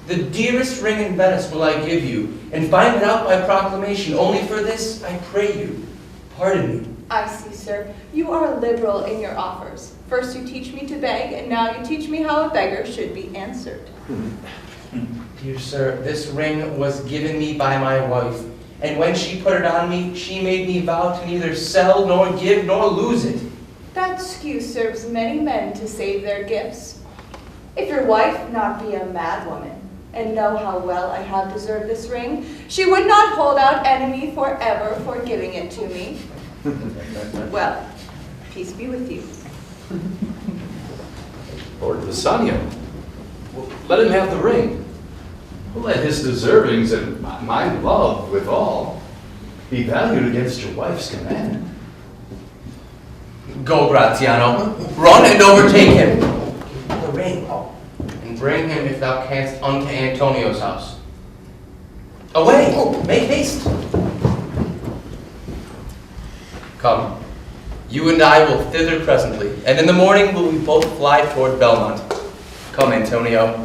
The dearest ring in Venice will I give you, and find it out by proclamation. Only for this I pray you, pardon me. I see, sir. You are liberal in your offers. First you teach me to beg, and now you teach me how a beggar should be answered. Dear sir, this ring was given me by my wife, and when she put it on me, she made me vow to neither sell, nor give, nor lose it. That excuse serves many men to save their gifts. If your wife not be a mad woman, and know how well I have deserved this ring, she would not hold out enemy forever for giving it to me. Well, peace be with you. Lord Bassanio, let him have the ring. Let his deservings and my love withal be valued against your wife's command. Go, Graziano. Run and overtake him. The ring. And bring him, if thou canst, unto Antonio's house. Away! Make haste! Come. You and I will thither presently, and in the morning will we both fly toward Belmont. Come, Antonio.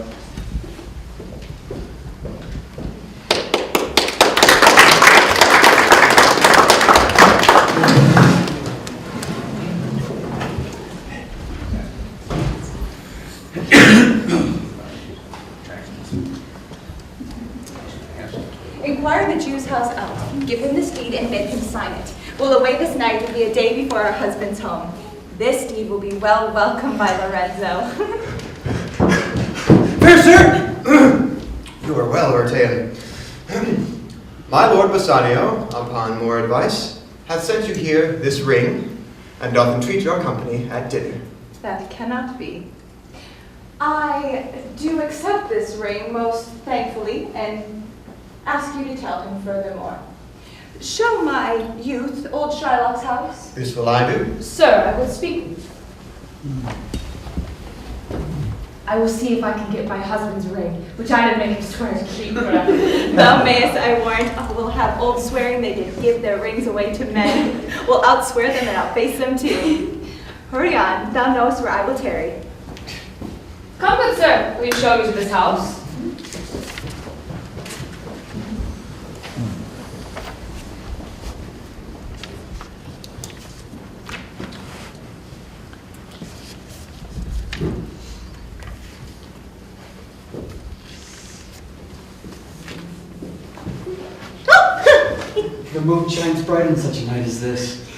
Inquire the Jew's house out. Give him this deed and bid him sign it. We'll away this night and be a day before our husband's home. This deed will be well welcomed by Lorenzo. Fair sir, you are well o'ertaken. My lord Bassanio, upon more advice, hath sent you here this ring, and doth entreat your company at dinner. That cannot be. I do accept this ring most thankfully, and ask you to tell him furthermore. Show my youth old Shylock's house. This will I do. Sir, I will speak with you. I will see if I can get my husband's ring, which I did make him swear to keep forever. Thou mayest, I warrant, will have old swearing they did give their rings away to men. Will outswear them and outface them too. Hurry on, thou knowest where I will tarry. Come, good sir, will you show me to this house? The moon shines bright on such a night as this.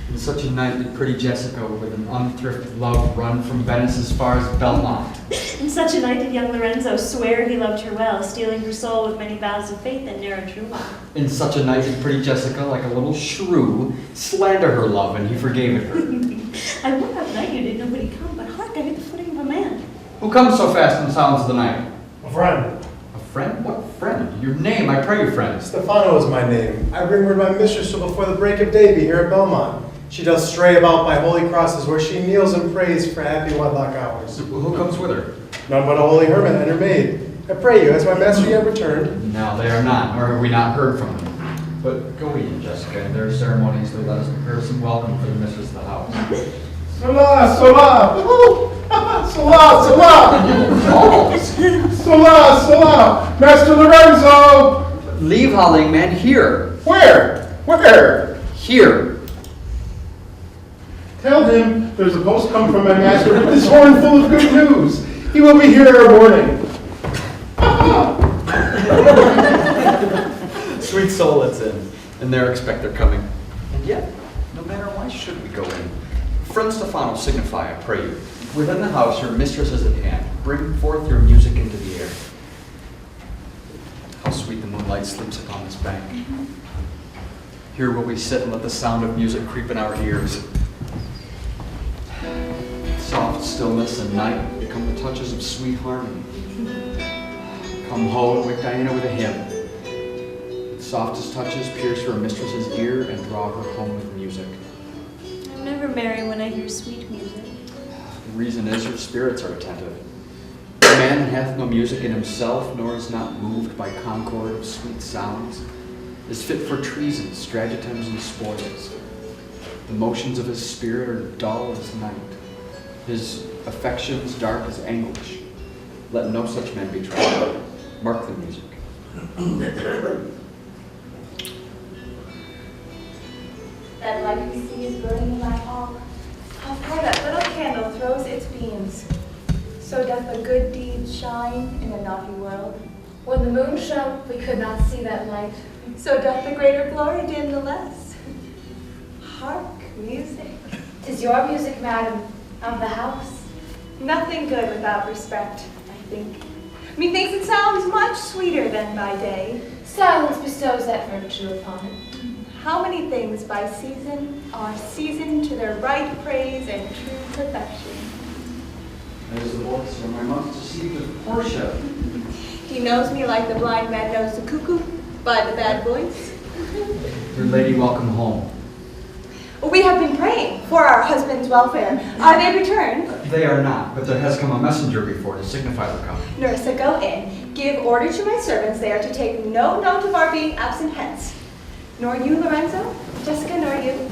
On such a night that pretty Jessica, with an unthrifted love, run from Venice as far as Belmont. In such a night did young Lorenzo swear he loved her well, stealing her soul with many vows of faith and ne'er a true one. In such a night did pretty Jessica, like a little shrew, slander her love, and he forgave it her. I would have known you did nobody come, but hark, I hear the footing of a man. Who comes so fast in the sounds of the night? A friend. A friend? What friend? Your name, I pray you, friend. Stefano is my name. I bring word my mistress shall before the break of day be here at Belmont. She does stray about by holy crosses where she kneels and prays for happy wedlock hours. Who comes with her? None but a holy hermit and her maid. I pray you, has my master yet returned? No, they are not, nor have we not heard from them. But go in, Jessica, and their ceremonies will let us prepare some welcome for the mistress of the house. Sola, sola! Sola, sola! Sola, sola! Master Lorenzo! Leave howling, man, here. Where? Where? Here. Tell him there's a post come from my master with his horn full of good news. He will be here ere morning. Sweet soul, let's in. And there expect their coming. And yet, no matter why should we go in? Friend Stefano, signify, I pray you. Within the house, your mistress is at hand. Bring forth your music into the air. How sweet the moonlight sleeps upon this bank. Here will we sit and let the sound of music creep in our ears. Soft stillness and night become the touches of sweet harmony. Come ho and wake Diana with a hymn. The softest touches pierce her mistress's ear and draw her home with music. I'm never merry when I hear sweet music. The reason is her spirits are attentive. A man hath no music in himself, nor is not moved by concord of sweet sounds, is fit for treasons, stratagems, and spoils. The motions of his spirit are dull as night, his affections dark as anguish. Let no such man be tried. Mark the music. That light we see is burning in my hall. How far that little candle throws its beams. So doth a good deed shine in a naughty world. When the moon shone, we could not see that light. So doth the greater glory dim the less. Hark, music. 'Tis your music, madam, of the house. Nothing good without respect, I think. Methinks it sounds much sweeter than by day. Silence bestows that virtue upon it. How many things by season are seasoned to their right praise and true perfection. There's the voice whom I must deceive with Portia. He knows me like the blind man knows the cuckoo by the bad voice. Your lady, welcome home. We have been praying for our husband's welfare. Are they returned? They are not, but there has come a messenger before to signify their coming. Nerissa, go in. Give order to my servants there to take no note of our being absent hence. Nor you, Lorenzo, Jessica, nor you.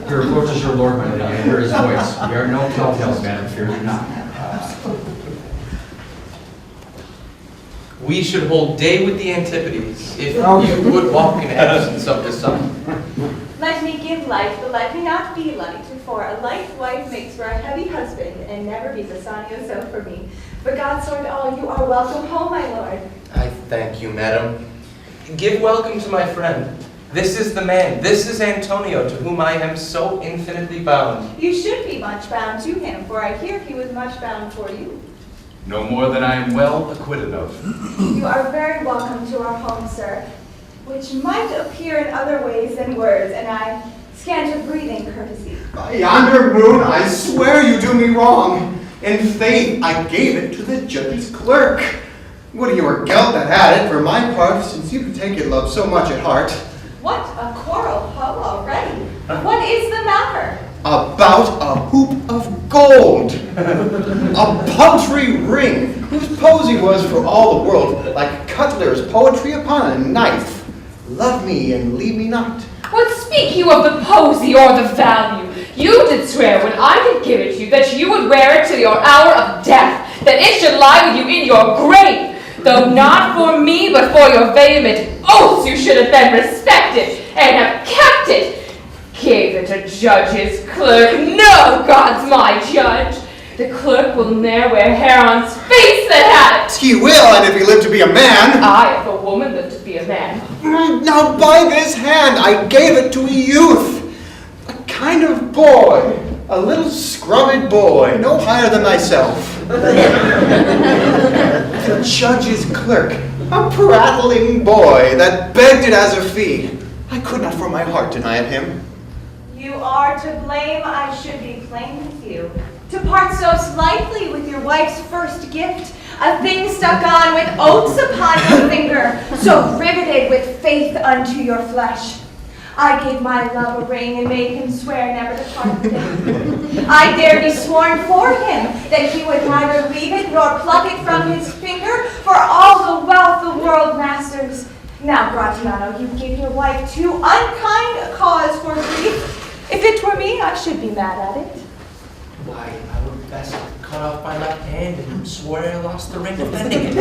Your approach is your lord, my lady. I hear his voice. We are no telltales, madam. Fear you not. We should hold day with the Antipodes, if you would walk in absence of the sun. Let me give light, but let me not be light. For a light wife makes for a heavy husband, and never be Bassanio so for me. But God sort all, you are welcome home, my lord. I thank you, madam. Give welcome to my friend. This is the man, this is Antonio, to whom I am so infinitely bound. You should be much bound to him, for I hear he was much bound for you. No more than I am well acquitted of. You are very welcome to our home, sir, which might appear in other ways than words, and I scant of breathing courtesy. By yonder moon, I swear you do me wrong. In faith, I gave it to the judge's clerk. Would you were guilt that had it, for my part, since you take your love so much at heart. What a quarrel, ho, already. What is the matter? About a hoop of gold. A paltry ring, whose posy was for all the world like cutler's poetry upon a knife. Love me and leave me not. What speak you of the posy or the value? You did swear when I did give it you that you would wear it till your hour of death, that it should lie with you in your grave. Though not for me, but for your vehement oaths, you should have been respected and have kept it. Gave it a judge's clerk. No, God's my judge. The clerk will ne'er wear hair on's face that had it. He will, and if he live to be a man. I, if a woman, live to be a man. Now by this hand I gave it to a youth, a kind of boy, a little scrubbed boy, no higher than thyself. The judge's clerk, a prattling boy that begged it as a fee. I could not for my heart deny it him. You are to blame, I should be plain with you. To part so slightly with your wife's first gift, a thing stuck on with oaths upon your finger, so riveted with faith unto your flesh. I gave my love a ring and made him swear never to part with it. I dare be sworn for him that he would neither leave it nor pluck it from his finger for all the wealth the world masters. Now, Gratiano, you give your wife too unkind a cause for grief. If it were me, I should be mad at it. Why, I would best cut off my left hand and swear I lost the ring defending it.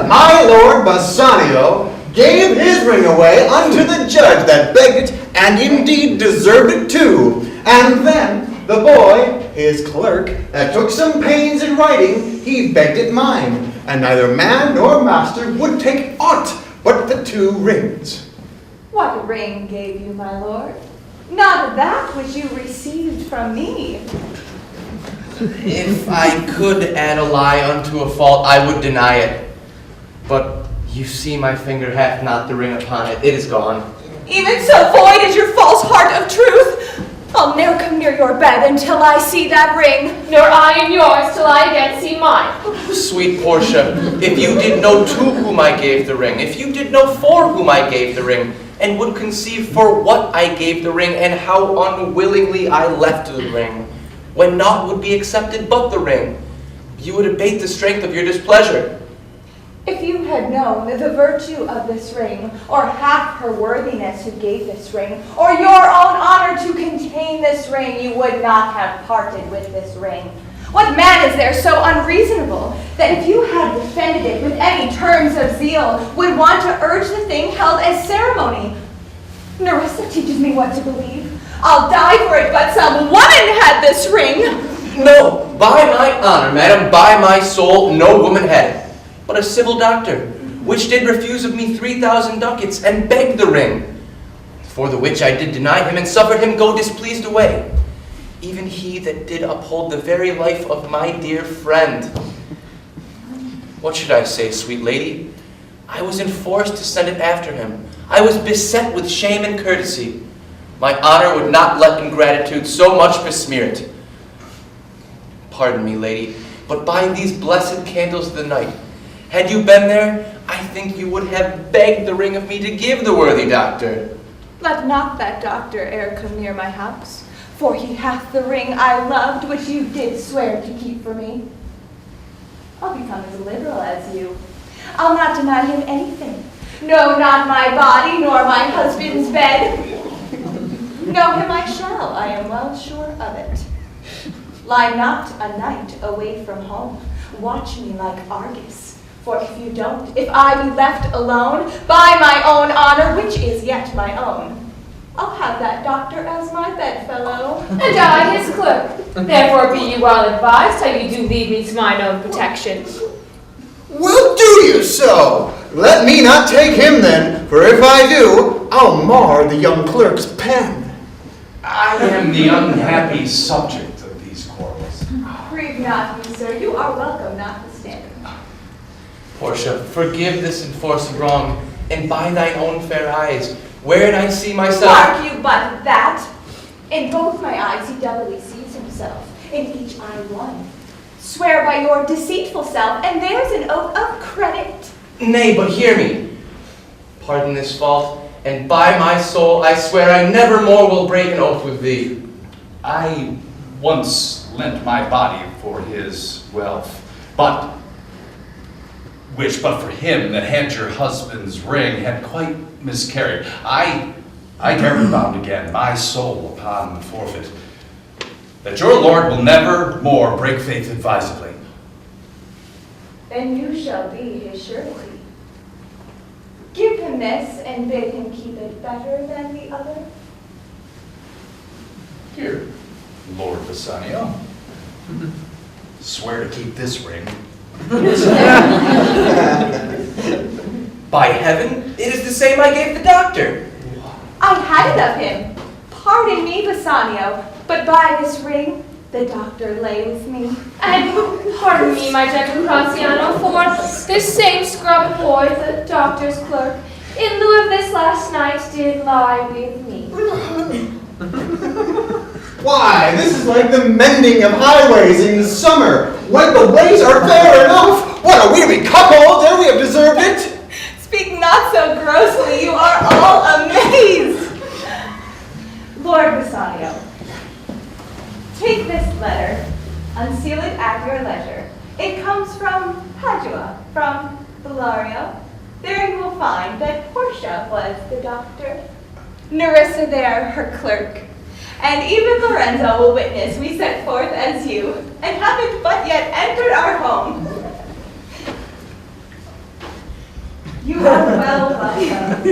My lord Bassanio gave his ring away unto the judge that begged it, and indeed deserved it too. And then the boy, his clerk, that took some pains in writing, he begged it mine, and neither man nor master would take aught but the two rings. What ring gave you, my lord? Not that which you received from me. If I could add a lie unto a fault, I would deny it. But you see my finger hath not the ring upon it. It is gone. Even so void is your false heart of truth. I'll ne'er come near your bed until I see that ring. Nor I in yours till I again see mine. Sweet Portia, if you did know to whom I gave the ring, if you did know for whom I gave the ring, and would conceive for what I gave the ring, and how unwillingly I left the ring, when naught would be accepted but the ring, you would abate the strength of your displeasure. If you had known the virtue of this ring, or half her worthiness who gave this ring, or your own honor to contain this ring, you would not have parted with this ring. What man is there so unreasonable that if you had defended it with any terms of zeal, would want to urge the thing held as ceremony? Nerissa teaches me what to believe. I'll die for it, but some woman had this ring. No, by my honor, madam, by my soul, no woman had it, but a civil doctor, which did refuse of me 3,000 ducats, and begged the ring, for the which I did deny him, and suffered him go displeased away. Even he that did uphold the very life of my dear friend. What should I say, sweet lady? I was enforced to send it after him. I was beset with shame and courtesy. My honor would not let ingratitude so much besmear it. Pardon me, lady, but by these blessed candles of the night, had you been there, I think you would have begged the ring of me to give the worthy doctor. Let not that doctor e'er come near my house, for he hath the ring I loved, which you did swear to keep for me. I'll become as liberal as you. I'll not deny him anything. No, not my body, nor my husband's bed. Know him I shall, I am well sure of it. Lie not a night away from home. Watch me like Argus. For if you don't, if I be left alone, by my own honor, which is yet my own, I'll have that doctor as my bedfellow. And I his clerk. Therefore be you well advised how you do leave me to mine own protection. Well, do you so? Let me not take him then, for if I do, I'll mar the young clerk's pen. I am the unhappy subject of these quarrels. Grieve not, me, sir. You are welcome, notwithstanding. Portia, forgive this enforced wrong, and by thine own fair eyes, wherein I see myself. Mark you but that? In both my eyes he doubly sees himself, in each eye one. swear by your deceitful self, and there's an oath of credit. Nay, but hear me. Pardon this fault, and by my soul I swear I never more will break an oath with thee. I once lent my body for his wealth, but for him that had your husband's ring had quite miscarried. I dare be bound again, my soul upon the forfeit, that your lord will never more break faith advisedly. Then you shall be his surety. Give him this, and bid him keep it better than the other. Here, Lord Bassanio, swear to keep this ring. By heaven, it is the same I gave the doctor. I had it of him. Pardon me, Bassanio, but by this ring the doctor lay with me. And pardon me, my gentle Graziano, for this same scrub boy, the doctor's clerk, in lieu of this last night did lie with me. Why, this is like the mending of highways in the summer, when the ways are fair enough. What, are we to be cuckolds ere we have deserved it? Speak not so grossly, you are all amazed. Lord Bassanio, take this letter, unseal it at your leisure. It comes from Padua, from Bellario. There you will find that Portia was the doctor, Nerissa there her clerk, and even Lorenzo will witness we set forth as you, and haven't but yet entered our home. You are well welcome.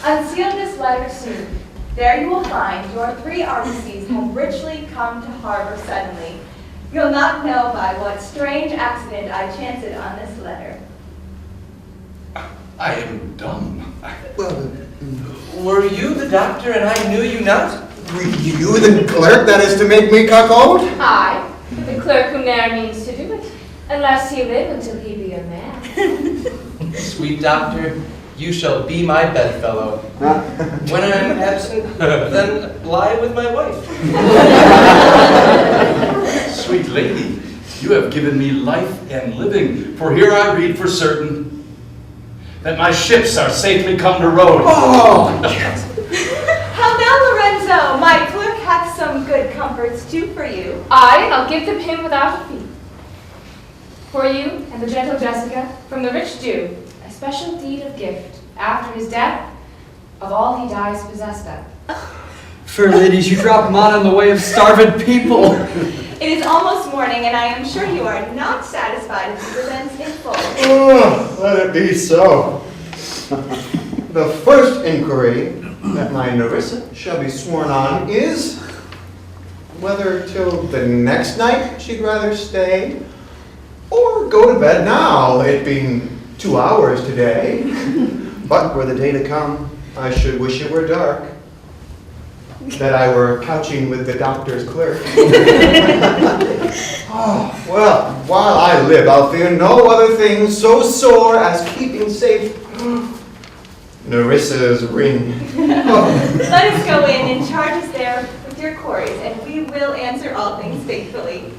Unseal this letter soon. There you will find your 3 argosies have richly come to harbor suddenly. You'll not know by what strange accident I chanced it on this letter. I am dumb. Well, were you the doctor and I knew you not? Were you the clerk that is to make me cuckold? I, the clerk who ne'er means to do it, unless he live until he be a man. Sweet doctor, you shall be my bedfellow. When I am absent, then lie with my wife. Sweet lady, you have given me life and living, for here I read for certain that my ships are safely come to road. Oh! How now, Lorenzo? My clerk hath some good comforts too for you. Aye, and I'll give them him without a fee. For you and the gentle Jessica, from the rich Jew, a special deed of gift, after his death, of all he dies possessed of. Fair ladies, you drop mine on the way of starved people. It is almost morning, and I am sure you are not satisfied with the events in full. Oh, let it be so. The first inquiry that my Nerissa shall be sworn on is whether till the next night she'd rather stay or go to bed now, it being 2 hours today. But were the day to come, I should wish it were dark, that I were couching with the doctor's clerk. Oh, well, while I live, I'll fear no other thing so sore as keeping safe Nerissa's ring. Oh. Let us go in and charge us there with your quarries, and we will answer all things faithfully.